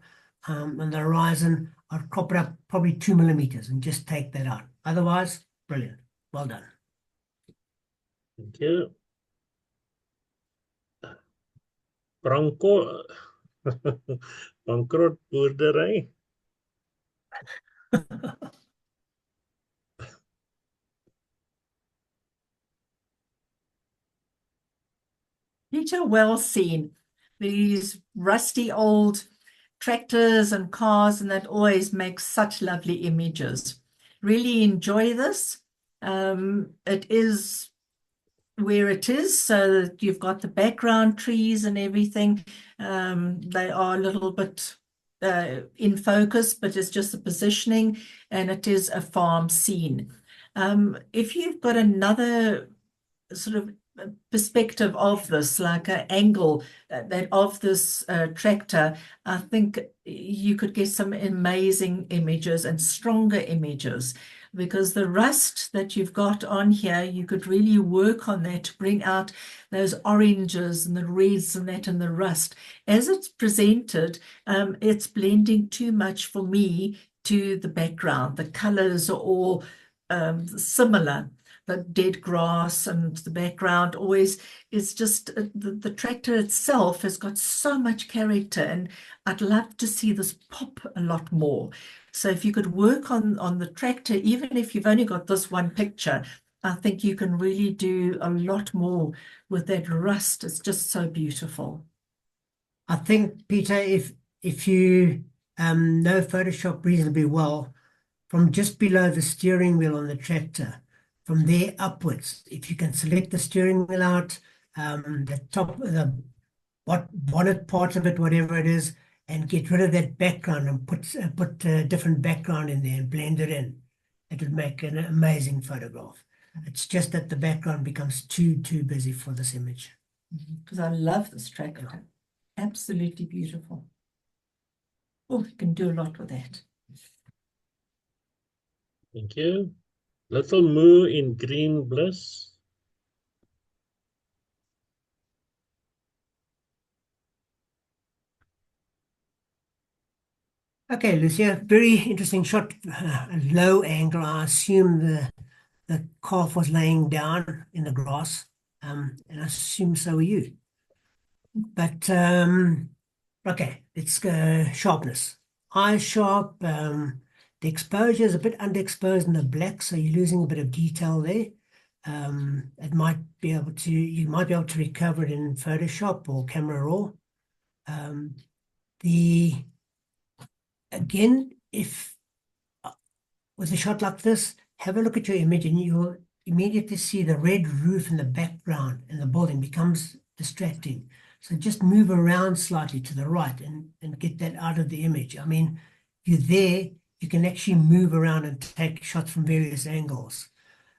on the horizon. I'd crop it up probably 2 millimeters and just take that out. Otherwise, brilliant. Well done. Thank you. Branko. Bankrot boerdery. Peter, well seen. These rusty old tractors and cars, and that always makes such lovely images. Really enjoy this. It is where it is, so that you've got the background trees and everything. They are a little bit in focus, but it's just the positioning, and it is a farm scene. If you've got another sort of perspective of this, like an angle that of this tractor, I think you could get some amazing images and stronger images, because the rust that you've got on here, you could really work on that to bring out those oranges and the reds and that and the rust. As it's presented, it's blending too much for me to the background. The colors are all similar. The dead grass and the background always is just the tractor itself has got so much character, and I'd love to see this pop a lot more. So if you could work on the tractor, even if you've only got this one picture, I think you can really do a lot more with that rust. It's just so beautiful. I think, Peter, if you know Photoshop reasonably well, from just below the steering wheel on the tractor, from there upwards, if you can select the steering wheel out, the top, the bonnet part of it, whatever it is, and get rid of that background and put a different background in there and blend it in, it would make an amazing photograph. It's just that the background becomes too busy for this image. Because I love this tractor. Yeah. Absolutely beautiful. Oh, you can do a lot with that. Thank you. Little Moo in Green Bliss. Okay, Lucia, very interesting shot, low angle. I assume the calf was laying down in the grass, and I assume so were you. But okay, let's go sharpness. Eye sharp. The exposure is a bit underexposed in the black, so you're losing a bit of detail there. You might be able to recover it in Photoshop or Camera Raw. Again, if with a shot like this, have a look at your image and you'll immediately see the red roof in the background and the building becomes distracting. So just move around slightly to the right and get that out of the image. I mean, you're there, you can actually move around and take shots from various angles.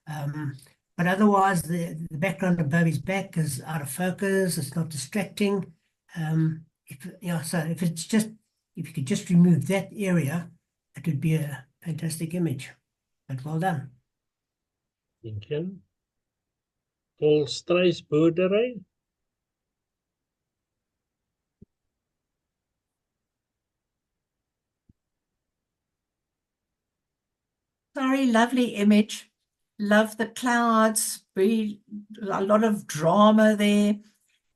But otherwise, the background above his back is out of focus, it's not distracting. So if you could just remove that area, it would be a fantastic image. but well done. Thank you. Volstruis boerdery. Sorry, lovely image. Love the clouds, very a lot of drama there,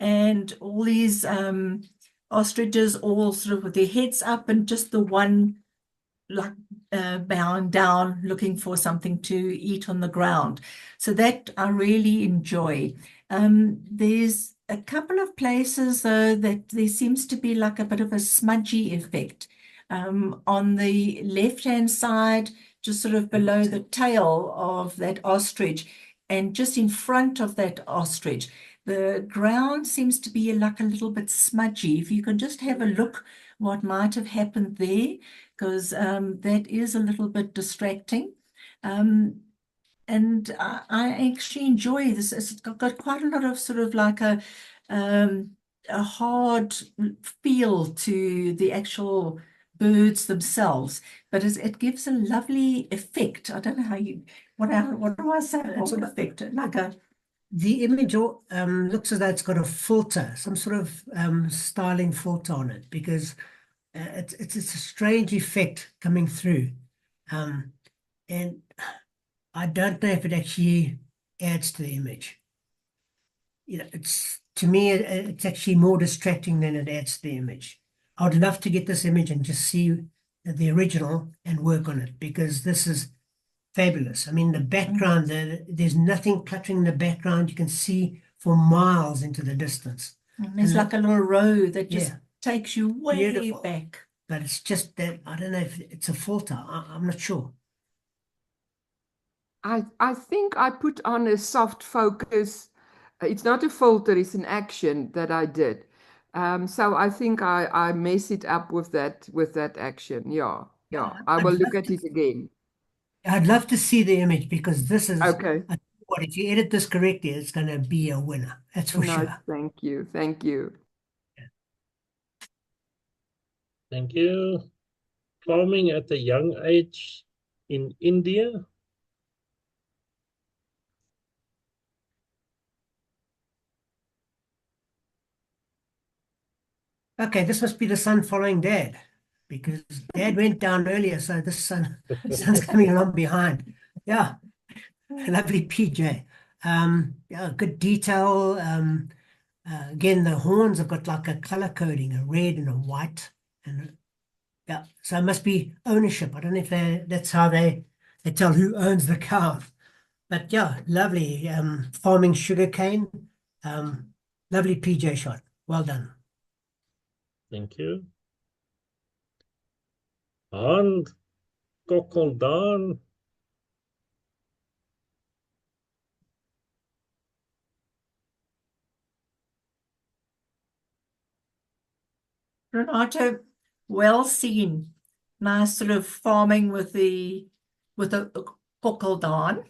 and all these ostriches all sort of with their heads up and just the one like bowing down, looking for something to eat on the ground. So that I really enjoy. There's a couple of places though that there seems to be like a bit of a smudgy effect. On the left-hand side, just sort of below the tail of that ostrich, and just in front of that ostrich, the ground seems to be like a little bit smudgy. If you can just have a look what might have happened there, because that is a little bit distracting. And I actually enjoy this. It's got quite a lot of sort of like a hard feel to the actual birds themselves, but it gives a lovely effect. I don't know how you, what do I say? It's an effect, like a, The image looks as though it's got a filter, some sort of styling filter on it, because it's a strange effect coming through. And I don't know if it actually adds to the image. You know, it's, to me, it's actually more distracting than it adds to the image. I would love to get this image and just see the original and work on it, because this is fabulous. I mean, the background, there's nothing cluttering the background. You can see for miles into the distance. there's like a little row that just Yeah. takes you way Beautiful. back. But it's just that, I don't know if it's a filter. I'm not sure. I think I put on a soft focus. It's not a filter, it's an action that I did. So I think I mess it up with that action. Yeah. I will look at it again. I'd love to see the image, because this is, Okay. what if you edit this correctly, it's going to be a winner. That's for Nice. sure. Thank you. Thank you. Thank you. Farming at a young age in India. Okay, this must be the sun following Dad, because Dad went down earlier, so this sun's coming along behind. Yeah, lovely PJ. Yeah, good detail. Again, the horns have got like a color coding, a red and a white, and yeah, so it must be ownership. I don't know if that's how they tell who owns the cow. But yeah, lovely. Farming sugarcane. Lovely PJ shot. Well done. Thank you. Hand, kokkeldaan. Renato, well seen. Nice sort of farming with a kokkeldaan.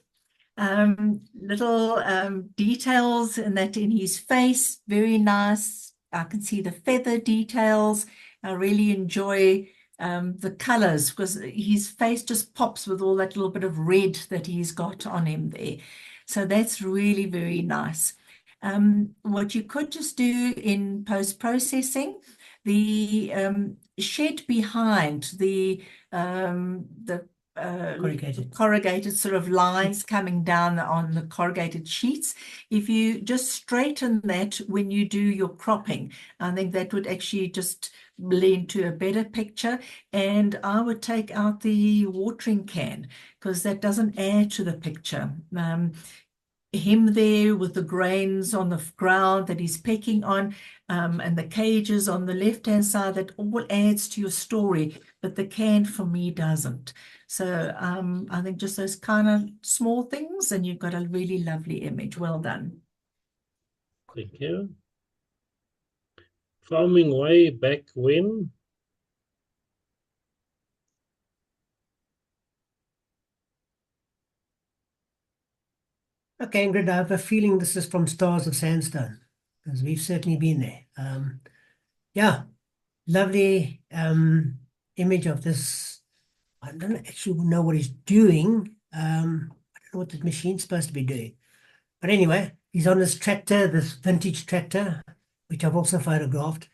Little details in that in his face, very nice. I can see the feather details. I really enjoy the colors, because his face just pops with all that little bit of red that he's got on him there. So that's really very nice. What you could just do in post-processing, the shed behind the corrugated sort of lines coming down on the corrugated sheets. If you just straighten that when you do your cropping, I think that would actually just lead to a better picture. And I would take out the watering can, because that doesn't add to the picture. Him there with the grains on the ground that he's pecking on, and the cages on the left-hand side, that all adds to your story, but the can for me doesn't. So I think just those kind of small things, and you've got a really lovely image. Well done. Thank you. Farming way back when. Okay, Ingrid, I have a feeling this is from Stars of Sandstone, because we've certainly been there. Yeah, lovely image of this. I don't actually know what he's doing. I don't know what the machine's supposed to be doing. But anyway, he's on his tractor, this vintage tractor, which I've also photographed.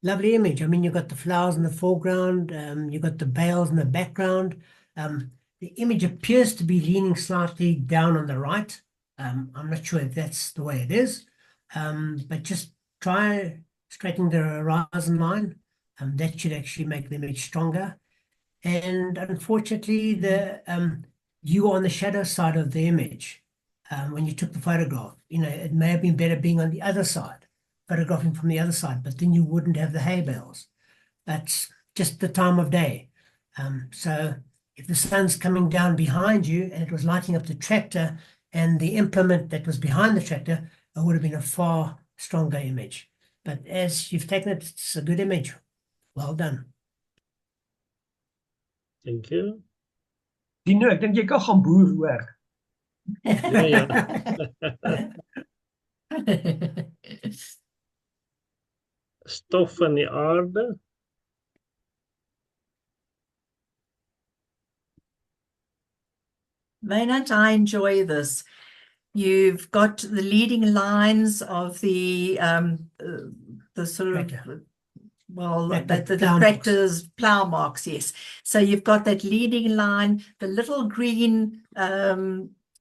Lovely image. I mean, you've got the flowers in the foreground, you've got the bales in the background. The image appears to be leaning slightly down on the right. I'm not sure if that's the way it is, but just try straightening the horizon line. That should actually make the image stronger. And unfortunately, you are on the shadow side of the image when you took the photograph. You know, it may have been better being on the other side, photographing from the other side, but then you wouldn't have the hay bales. That's just the time of day. So if the sun's coming down behind you and it was lighting up the tractor and the implement that was behind the tractor, it would have been a far stronger image. But as you've taken it, it's a good image. Well done. Thank you. Dino, ek dink jy kan gaan boer hoor. Ja. Stof van die aarde. Maynard, I enjoy this. You've got the leading lines of the sort of Tractor. well, Like the plough marks. tractor's plough marks, yes. So you've got that leading line, the little green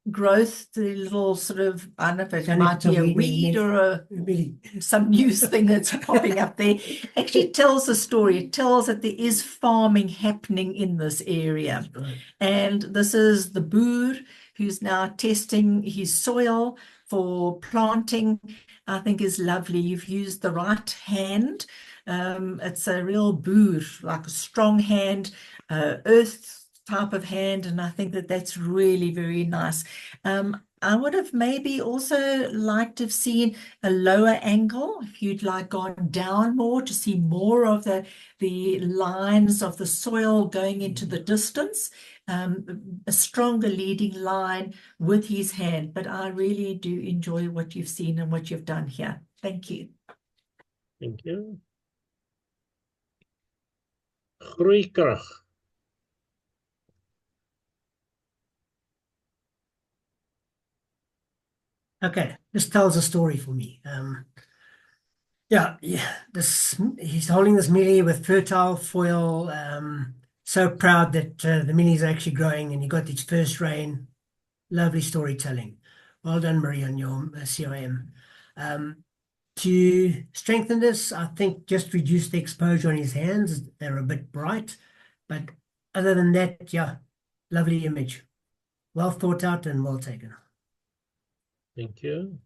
growth, the little sort of, I don't know if it Johnny, might it's a be a weed, weed or Really. some news thing that's popping up there. Actually tells a story. It tells that there is farming happening in this area. Right. And this is the boer who's now testing his soil for planting. I think is lovely. You've used the right hand. It's a real boer, like a strong hand, earth type of hand, and I think that that's really very nice. I would have maybe also liked to have seen a lower angle, if you'd like gone down more to see more of the lines of the soil going into the distance, a stronger leading line with his hand. But I really do enjoy what you've seen and what you've done here. Thank you. Thank you. Groeikrag. Okay, this tells a story for me. Yeah, he's holding this mealie with fertile foil. So proud that the minis are actually growing and he got its first rain. Lovely storytelling. Well done, Marie, on your CRM. To strengthen this, I think just reduce the exposure on his hands. They're a bit bright, but other than that, yeah, lovely image. Well thought out and well taken. Thank you.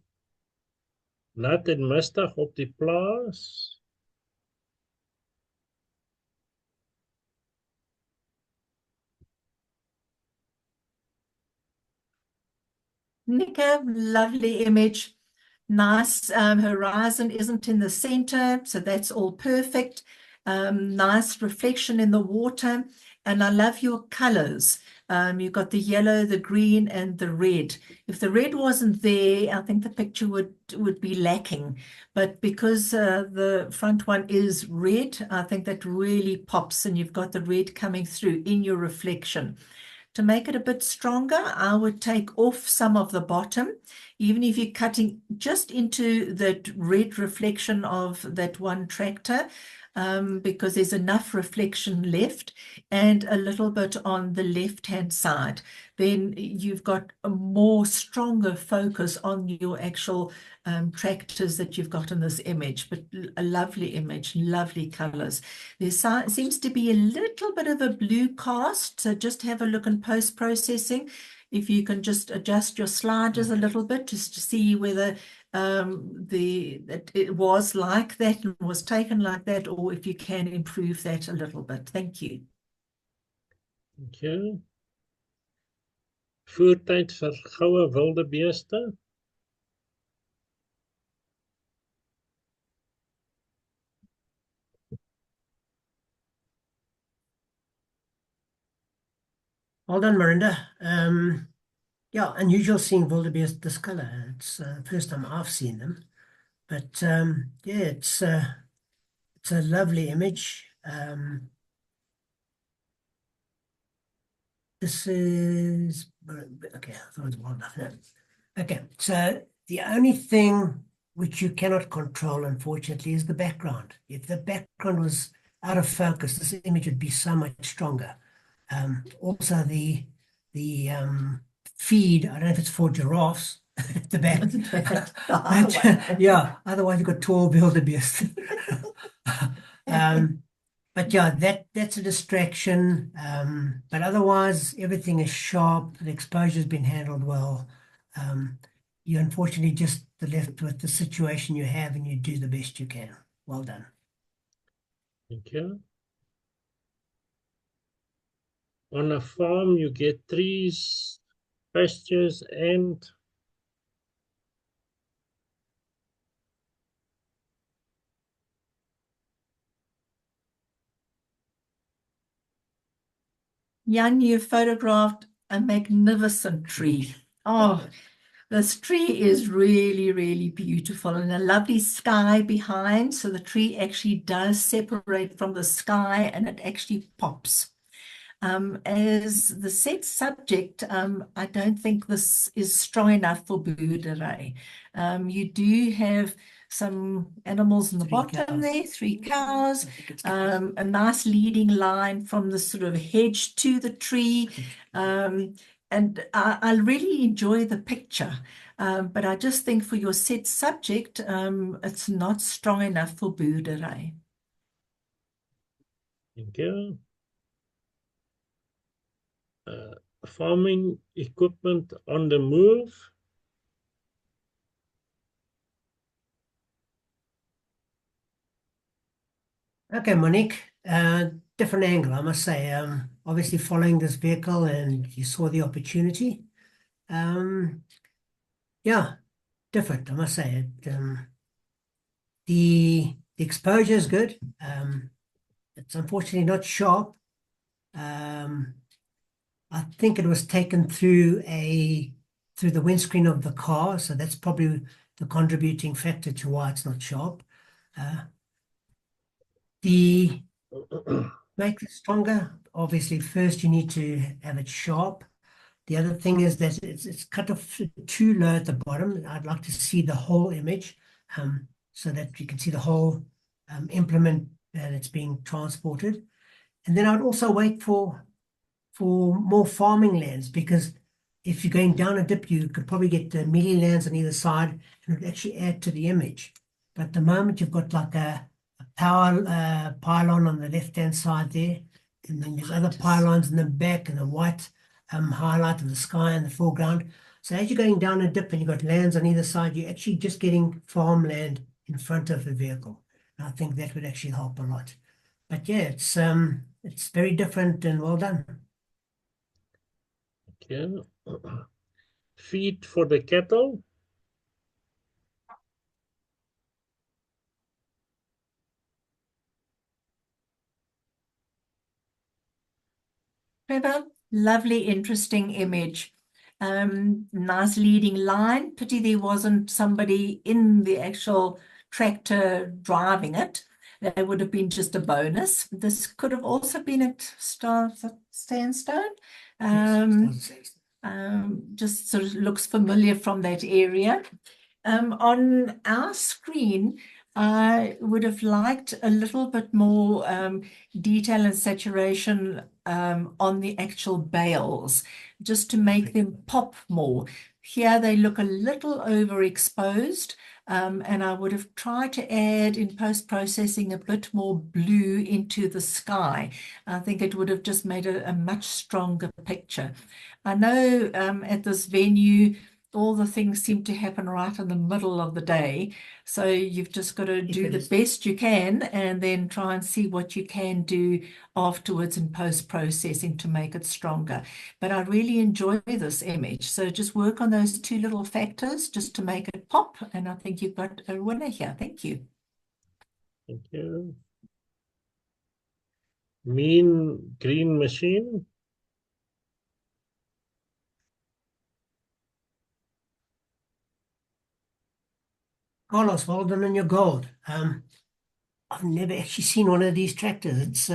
Nat en mistig op die plaas. Nika, lovely image. Nice horizon isn't in the center, so that's all perfect. Nice reflection in the water. And I love your colors. You've got the yellow, the green, and the red. If the red wasn't there, I think the picture would be lacking. But because the front one is red, I think that really pops, and you've got the red coming through in your reflection. To make it a bit stronger, I would take off some of the bottom, even if you're cutting just into that red reflection of that one tractor, because there's enough reflection left and a little bit on the left-hand side. Then you've got a more stronger focus on your actual tractors that you've got in this image, but a lovely image, lovely colors. There seems to be a little bit of a blue cast, so just have a look in post-processing. If you can just adjust your sliders a little bit just to see whether it was like that and was taken like that, or if you can improve that a little bit. Thank you. Thank you. Voertyd vir goue wilde beeste. Well done, Marinda. Yeah, unusual seeing wildebeest this color. It's the first time I've seen them. But yeah, it's a lovely image. this is, okay, I thought it was well enough. No. Okay, so the only thing which you cannot control, unfortunately, is the background. If the background was out of focus, this image would be so much stronger. Also, the feed, I don't know if it's for giraffes at the back. But, yeah, otherwise you've got tall wildebeest. But yeah, that's a distraction. But otherwise, everything is sharp. The exposure's been handled well. You unfortunately just left with the situation you have, and you do the best you can. Well done. Thank you. On a farm, you get trees, pastures, and Jan, you photographed a magnificent tree. Oh, this tree is really, really beautiful, and a lovely sky behind. So the tree actually does separate from the sky, and it actually pops. As the set subject, I don't think this is strong enough for boerdery. You do have some animals in the bottom there, 3 cows, a nice leading line from the sort of hedge to the tree. And I really enjoy the picture, but I just think for your set subject, it's not strong enough for boerdery. thank you. Farming equipment on the move. Okay, Monique, different angle, I must say. Obviously following this vehicle, and you saw the opportunity. Yeah, different, I must say. The exposure is good. It's unfortunately not sharp. I think it was taken through the windscreen of the car, so that's probably the contributing factor to why it's not sharp. The make it stronger, obviously, first you need to have it sharp. The other thing is that it's cut off too low at the bottom. I'd like to see the whole image, so that you can see the whole implement that it's being transported. And then I'd also wait for more farming lands, because if you're going down a dip, you could probably get the mealie lands on either side, and it would actually add to the image. But at the moment, you've got like a power pylon on the left-hand side there, and then there's other pylons in the back, and the white highlight of the sky in the foreground. So as you're going down a dip and you've got lands on either side, you're actually just getting farmland in front of the vehicle. And I think that would actually help a lot. But yeah, it's very different and well done. Okay. Feed for the cattle. Trevor, lovely, interesting image. Nice leading line. Pity there wasn't somebody in the actual tractor driving it. That would have been just a bonus. This could have also been at Sandstone. Just sort of looks familiar from that area. On our screen, I would have liked a little bit more detail and saturation on the actual bales, just to make them pop more. Here they look a little overexposed, and I would have tried to add in post-processing a bit more blue into the sky. I think it would have just made a much stronger picture. I know at this venue, all the things seem to happen right in the middle of the day. So you've just got to do the best you can, and then try and see what you can do afterwards in post-processing to make it stronger. But I really enjoy this image. So just work on those 2 little factors just to make it pop. And I think you've got a winner here. Thank you. Thank you. Mean green machine. Carlos, well done on your gold. I've never actually seen one of these tractors. It's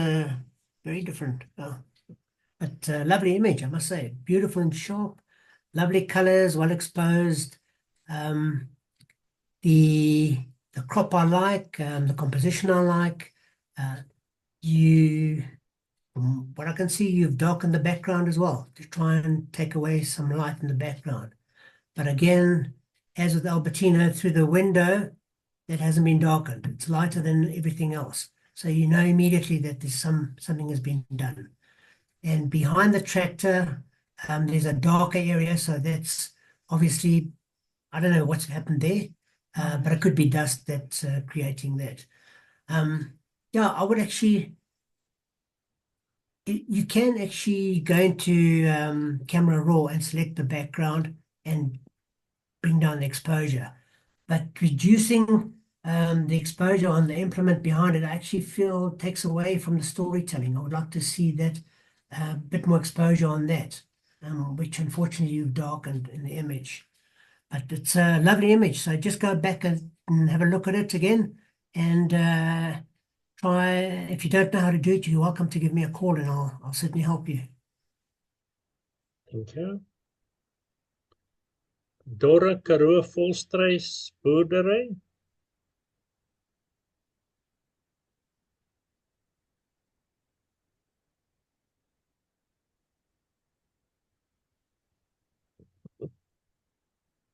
very different. But But lovely image, I must say. Beautiful and sharp, lovely colors, well exposed. The crop I like, the composition I like. From what I can see, you've darkened the background as well to try and take away some light in the background. But again, as with Albertino, through the window, that hasn't been darkened. It's lighter than everything else. So you know immediately that there's something has been done. And behind the tractor, there's a darker area. So that's obviously, I don't know what's happened there, but it could be dust that's creating that. Yeah, I would actually, you can actually go into Camera Raw and select the background and bring down the exposure. But reducing the exposure on the implement behind it, I actually feel takes away from the storytelling. I would like to see that bit more exposure on that, which unfortunately you've darkened in the image. But it's a lovely image. So just go back and have a look at it again and try. If you don't know how to do it, you're welcome to give me a call and I'll certainly help you. Thank you. Dora Karoo volstruis boerdery.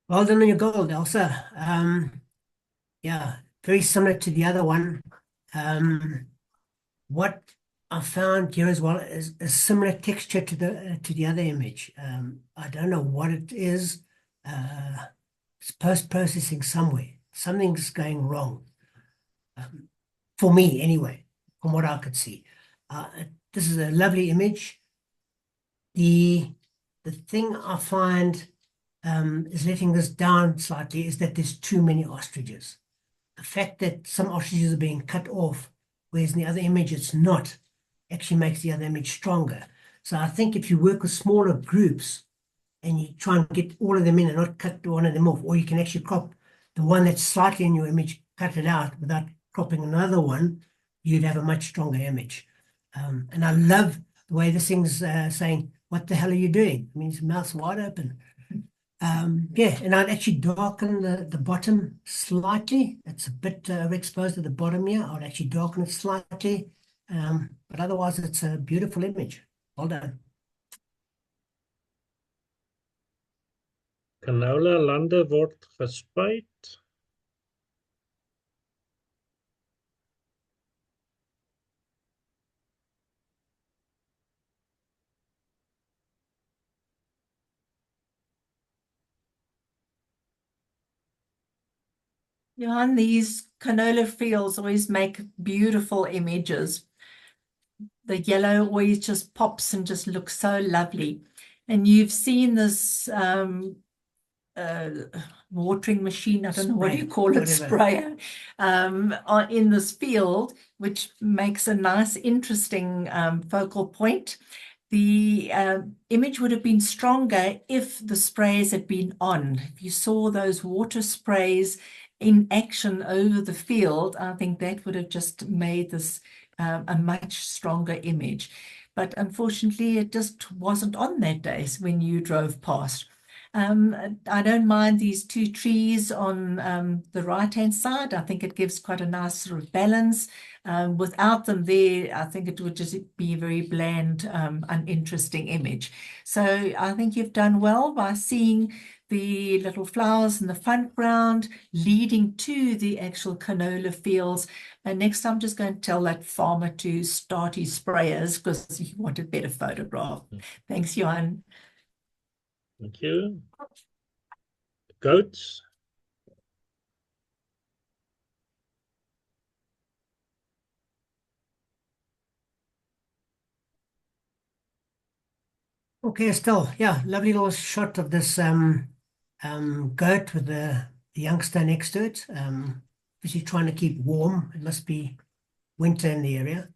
Well done on your gold, Elsa. Yeah, very similar to the other one. What I found here as well is a similar texture to the other image. I don't know what it is. It's post-processing somewhere. Something's going wrong. For me, anyway, from what I could see. This is a lovely image. The thing I find is letting this down slightly is that there's too many ostriches. The fact that some ostriches are being cut off, whereas in the other image it's not, actually makes the other image stronger. So I think if you work with smaller groups and you try and get all of them in and not cut one of them off, or you can actually crop the one that's slightly in your image, cut it out without cropping another one, you'd have a much stronger image. And I love the way this thing's saying, what the hell are you doing? I mean, his mouth's wide open. Yeah, and I'd actually darken the bottom slightly. It's a bit overexposed at the bottom here. I'd actually darken it slightly. But otherwise, it's a beautiful image. Well done. Canola lande word gespuit. Johan, these canola fields always make beautiful images. The yellow always just pops and just looks so lovely. And you've seen this watering machine, I don't know what you call it, sprayer, in this field, which makes a nice, interesting focal point. The image would have been stronger if the sprays had been on. If you saw those water sprays in action over the field, I think that would have just made this a much stronger image. But unfortunately, it just wasn't on that day when you drove past. I don't mind these two trees on the right-hand side. I think it gives quite a nice sort of balance. Without them there, I think it would just be a very bland, uninteresting image. So I think you've done well by seeing the little flowers in the front ground leading to the actual canola fields. And next time I'm just going to tell that farmer to start his sprayers because he wanted a better photograph. Thanks, Johan. Thank you. Goats. Okay, Estelle. Yeah, lovely little shot of this goat with the youngster next to it. Obviously trying to keep warm. It must be winter in the area.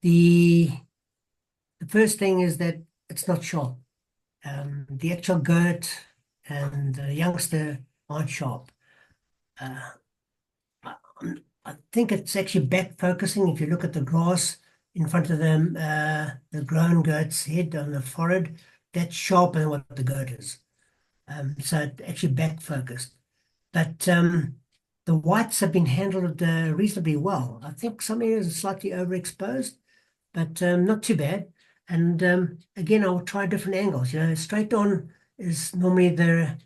The first thing is that it's not sharp. The actual goat and the youngster aren't sharp. I think it's actually back focusing. If you look at the grass, in front of them, the grown goat's head on the forehead, that's sharper than what the goat is. So it actually back focused. But the whites have been handled reasonably well. I think some areas are slightly overexposed, but not too bad. And again, I will try different angles. You know, straight on is normally the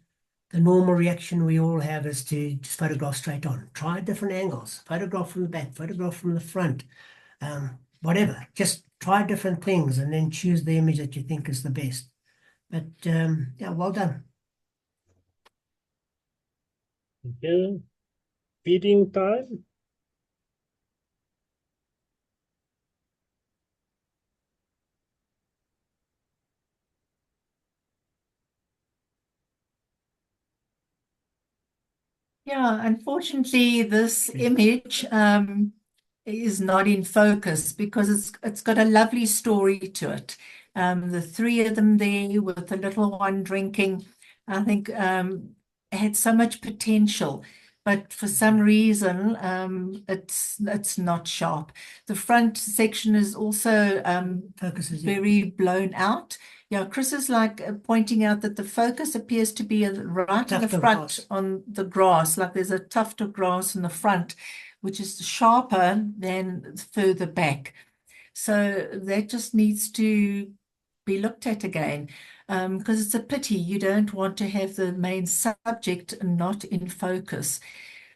normal reaction we all have is to just photograph straight on. Try different angles. Photograph from the back, photograph from the front, whatever. Just try different things and then choose the image that you think is the best. But yeah, well done. Thank you. Feeding time. Yeah, unfortunately, this image is not in focus because it's got a lovely story to it. The three of them there with the little one drinking, I think had so much potential, but for some reason it's not sharp. The front section is also Focuses, very blown out. Yeah, Chris is like pointing out that the focus appears to be right in the Tuft of front grass. on the grass, like there's a tuft of grass in the front, which is sharper than further back. So that just needs to be looked at again, because it's a pity. You don't want to have the main subject not in focus.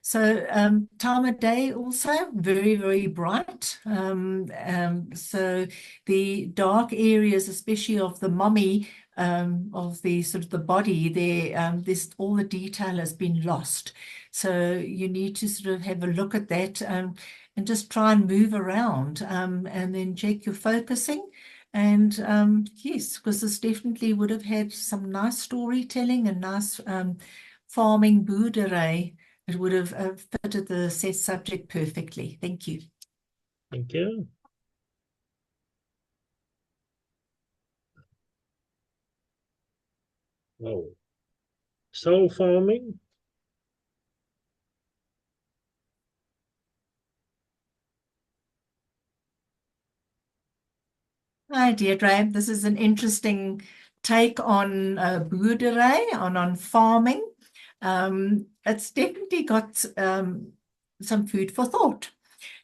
So time of day also very, very bright. So the dark areas, especially of the mummy, of the sort of the body there, this all the detail has been lost. So you need to sort of have a look at that and just try and move around and then check your focusing. And yes, because this definitely would have had some nice storytelling and nice farming boerdery. It would have fitted the set subject perfectly. Thank you. Thank you. Oh. Soul farming. Hi, Deirdre. This is an interesting take on boerdery, on farming. It's definitely got some food for thought.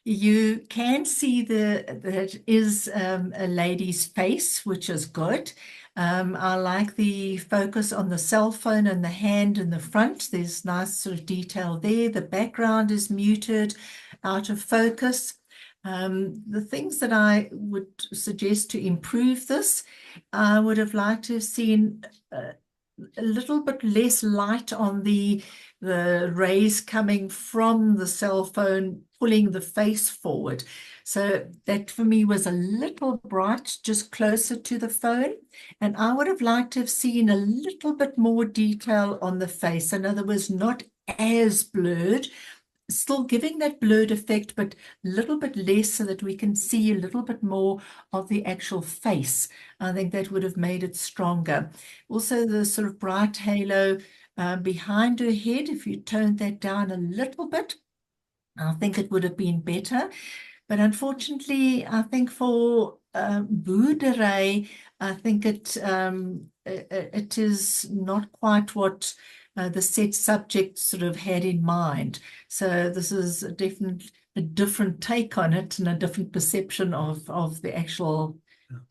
You can see that is a lady's face, which is good. I like the focus on the cell phone and the hand in the front. There's nice sort of detail there. The background is muted, out of focus. The things that I would suggest to improve this, I would have liked to have seen a little bit less light on the rays coming from the cell phone, pulling the face forward. So that for me was a little bright, just closer to the phone. And I would have liked to have seen a little bit more detail on the face. In other words, not as blurred, still giving that blurred effect, but a little bit less so that we can see a little bit more of the actual face. I think that would have made it stronger. Also, the sort of bright halo behind her head, if you toned that down a little bit, I think it would have been better. But unfortunately, I think for boerdery, I think it is not quite what the set subject sort of had in mind. So this is a different take on it and a different perception of the actual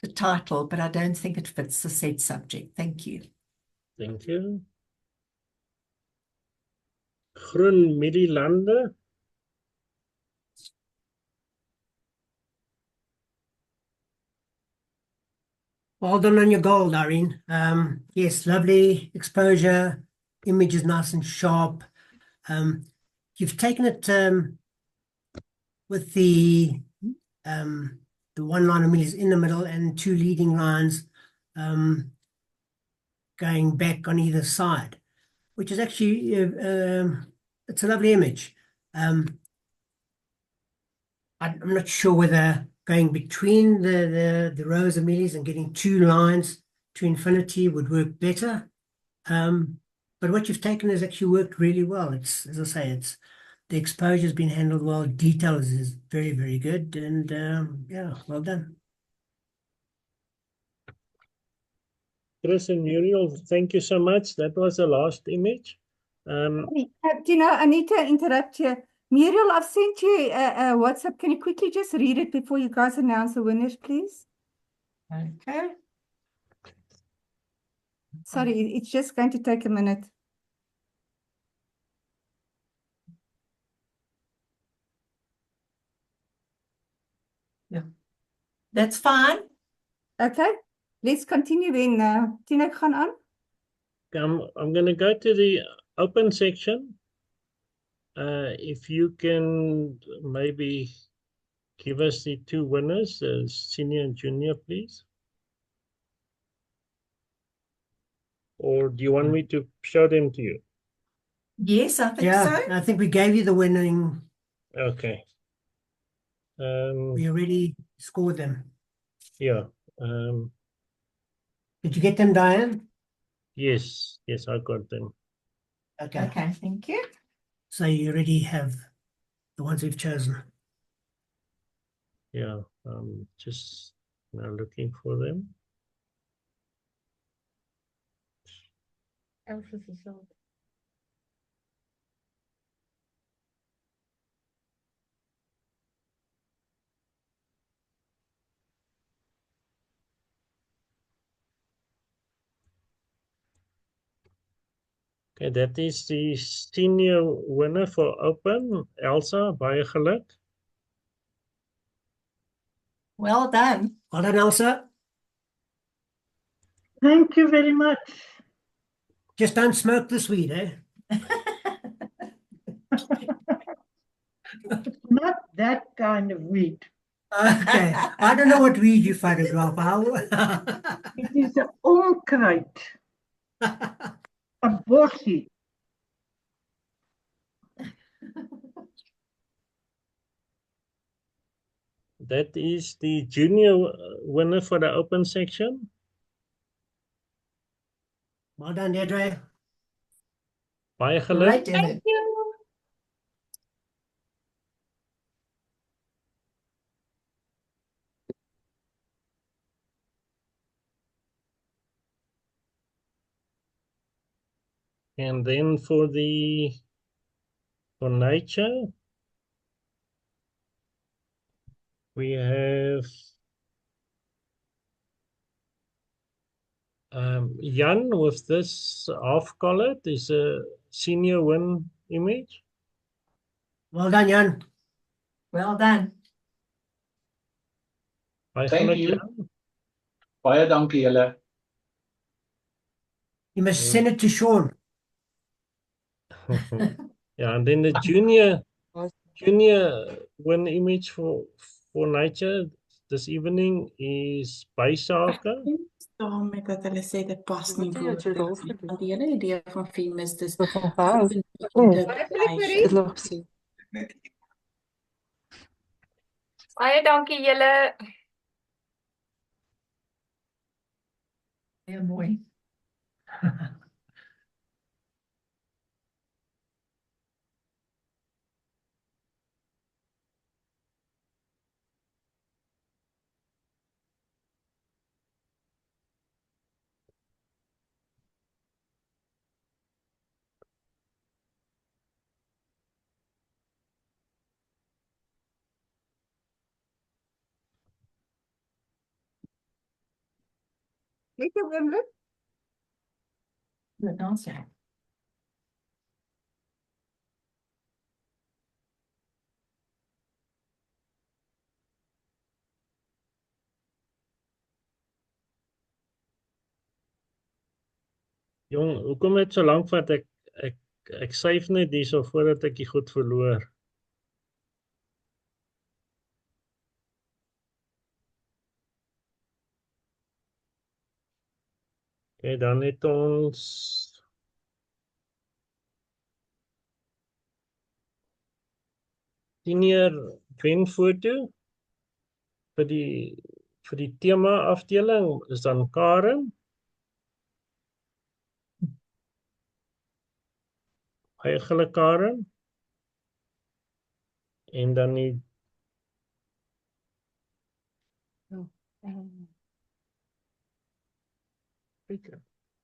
the title, but I don't think it fits the set subject. Thank you. Thank you. Groen Middellande. Well done on your gold, Irene. Yes, lovely exposure. Image is nice and sharp. You've taken it with the 1 line of millies in the middle and 2 leading lines going back on either side, which is actually it's a lovely image. I'm not sure whether going between the rows of millies and getting 2 lines to infinity would work better. But what you've taken has actually worked really well. It's, as I say, The exposure's been handled well. Details is very, very good. And yeah, well done. Chris and Muriel, thank you so much. That was the last image. Tina, I need to interrupt you. Muriel, I've sent you a WhatsApp. Can you quickly just read it before you guys announce the winners, please? Okay. Sorry, it's just going to take a minute. Yeah. That's fine. Okay, let's continue then. Tina, gaan aan. I'm going to go to the open section. If you can maybe give us the two winners, senior and junior, please. Or do you want me to show them to you? Yes, I think Yeah, so. I think we gave you the winning. Okay. We already scored them. Yeah. Did you get them, Diane? Yes, I got them. Okay. Okay, thank you. So you already have the ones we've chosen. Yeah, just now looking for them. Okay, that is the senior winner for open. Elsa, baie geluk. Well done. Well done, Elsa. Thank you very much. Just don't smoke this weed, eh? Not that kind of weed. Okay. I don't know what weed you photograph. It is a onkruid, a bossie. That is the junior winner for the open section. Well done, Deirdre. Baie geluk. Great, David. you. And then for nature, we have Jan with this half color. Is a senior win image. Well done, Jan. Well done. Baie Thank geluk, you. Jan. Baie dankie julle. You must send it to Sean. Yeah, and then the junior win image for nature this evening is Baisaka. Daarmee dat hulle sê dit pas nie Wat het jy rol vir doen? want die hele idee van film is dis Wat gaan hou? Dit loop sien. Baie dankie julle. Baie mooi. Net 'n oomblik. Goed, dan sê. Jong, hoekom het so lank vat ek syf net hierso voordat ek die goed verloor. Okay, dan het ons senior wenfoto vir die tema afdeling is dan Karen. Baie geluk, Karen. En dan die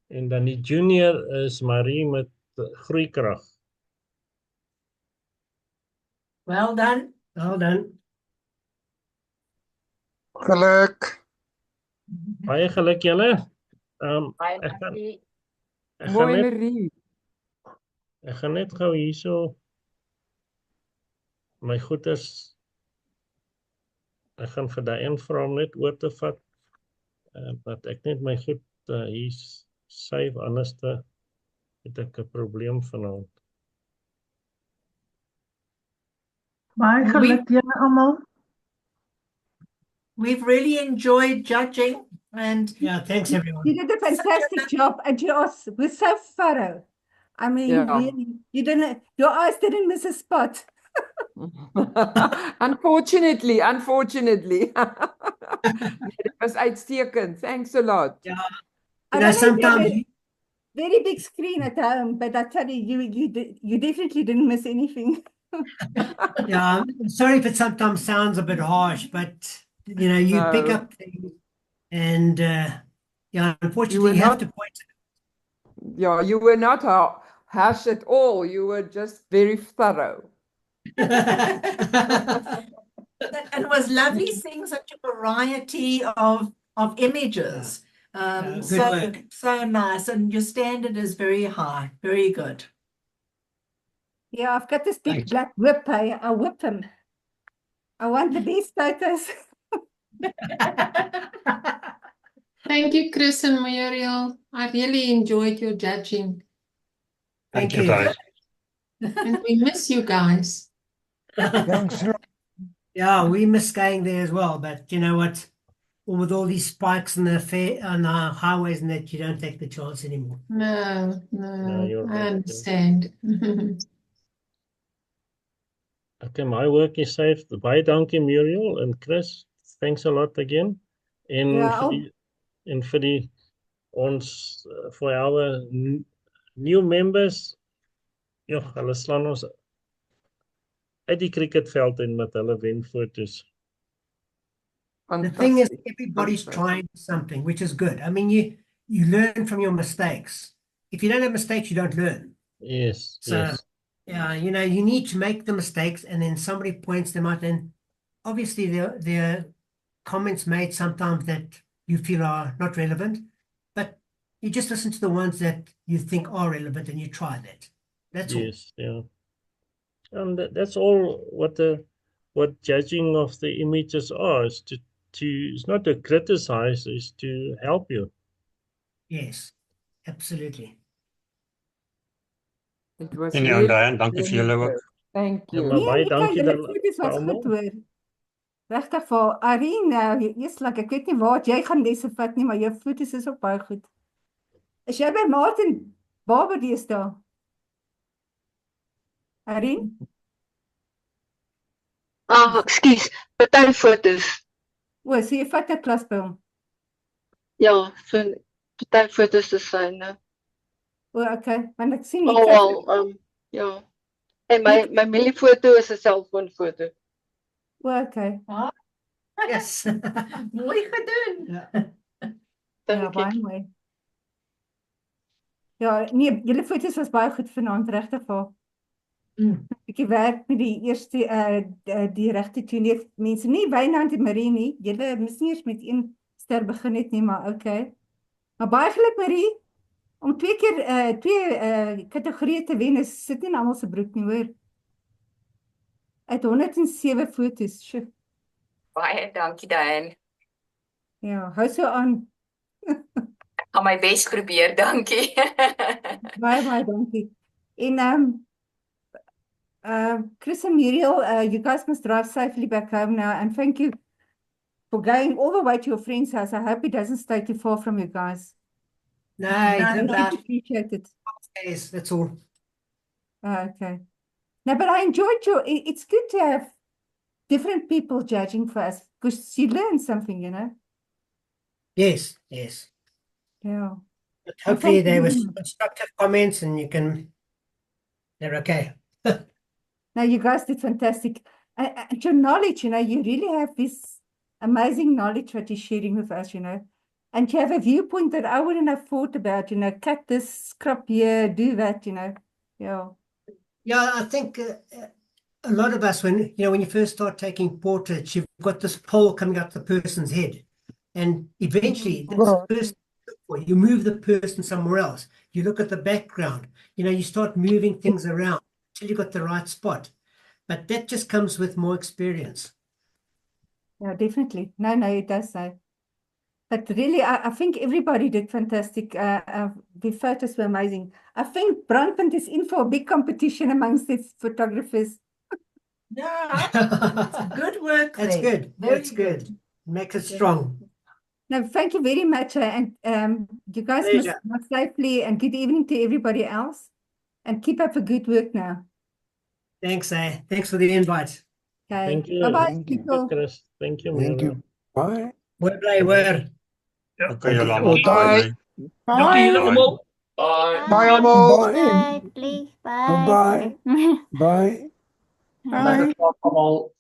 en dan die junior is Marie met groeikrag. Well done. Well done. Geluk. Baie geluk julle. Baie Ek gaan dankie. ek gaan Mooi, net Marie. ek gaan net gou hierso my goeders ek gaan vir Diane vra om net oor te vat. Dat ek net my goed hier save, anders het ek 'n probleem vanaand. Baie geluk julle almal. We've really enjoyed judging, and Yeah, thanks everyone. You did a fantastic job, and you were so thorough. I mean, Yeah. really, your eyes didn't miss a spot. Unfortunately. Dit was uitstekend. Thanks a lot. Yeah. I You know, don't know if you have sometimes a very big screen at home, but I tell you, you definitely didn't miss anything. yeah, I'm sorry if it sometimes sounds a bit harsh, but you know, you pick No. up things and yeah, You unfortunately were you have not- to point Yeah, you were not harsh at all. You were just very thorough. it was lovely seeing such a variety of images. Good So work. so nice, and your standard is very high. Very good. Yeah, I've got this big Thanks. black whip. I whip him. I want the best photos. Thank you, Chris and Muriel. I really enjoyed your judging. Thank you. guys. And we miss you guys. Yeah, we miss going there as well, but you know what? With all these spikes on the highways and that, you don't take the chance anymore. No, you're I right. understand. Okay, my work is saved. Baie dankie Muriel and Chris. Thanks a lot again. En Ja, vir die ons for our new members. Ja, hulle slaan ons uit die cricketveld en met hulle wenfoto's. The thing is, Fantastic. everybody's Fantastic. trying something, which is good. I mean, you learn from your mistakes. If you don't have mistakes, you don't learn. Yes, So, yes. yeah, you know, you need to make the mistakes, and then somebody points them out. And obviously, there are comments made sometimes that you feel are not relevant, but you just listen to the ones that you think are relevant, and you try that. That's all. Yes, yeah. And that's all what judging of the images are, is to it's not to criticize, is to help you. Yes, absolutely. It was En ja, really Diane, dankie vir julle ook. Thank Ja, you. maar Nee, baie Nika, dankie julle dan foto's was almal. goed hoor. Regtig vir Irene, eerslik, ek weet nie waar jy gaan lesse vat nie, maar jou foto's is ook baie goed. Is jy by Martin Barber deesdae? Irene? Ekskuus, party fotos. O, so jy vat 'n klas by hom. Ja, so party fotos is syne. O, okay, want ek sien jy Wel, ja. En my mieliefoto is 'n selfoonfoto. O, okay. Yes. Mooi gedoen. Ja, Dankie. baie mooi. Ja, nee, julle foto's was baie goed vanaand, regtig vir. Bietjie werk met die eerste die regte toeneef mense, nie Wynand en Marie nie. Julle moes nie eers met 1 ster begin het nie, maar okay. Maar baie geluk Marie om 2 keer 2 kategorieë te wen, is sit nie in almal se broek nie, hoor. Uit 107 foto's. Sjoe. Baie dankie, Diane. Ja, hou so aan. Ek gaan my bes probeer, dankie. Baie dankie. En Chris and Muriel, you guys must drive safely back home now, and thank you for going all the way to your friend's house. I hope it doesn't stay too far from you guys. No, I no, really appreciate it. yes, that's all. Okay. No, but I enjoyed it's good to have different people judging for us, because you learn something, you know. Yes, yes. Yeah. But hopefully thank there you was very much. constructive comments and they're okay. No, you guys did fantastic. And your knowledge, you really have this amazing knowledge that you're sharing with us, and you have a viewpoint that I wouldn't have thought about, cut this, scrap here, do that, yeah. Yeah, I think a lot of us, when you first start taking portraits, you've got this pole coming up the person's head, and eventually this person, you move the person somewhere else. You look at the background, you start moving things around until you got the right spot. But that just comes with more experience. Yeah, definitely. No, it does so. But really, I think everybody did fantastic. The photos were amazing. I think Brandpunt is in for a big competition amongst its photographers. Yeah, good work. That's good. That's good. Makes it strong. No, thank you very much. And you guys must go safely, and good evening to everybody else. And keep up the good work now. Thanks, Thanks for the invite. Okay. Thank you. Bye-bye, Thank you, people. Chris. Thank you, Thank Muriel. you. Bye. Where? Okay, julle almal. Bye. Dankie julle almal. Bye almal. Bye. Please. Bye. Bye. Bye. Lekker slaap almal.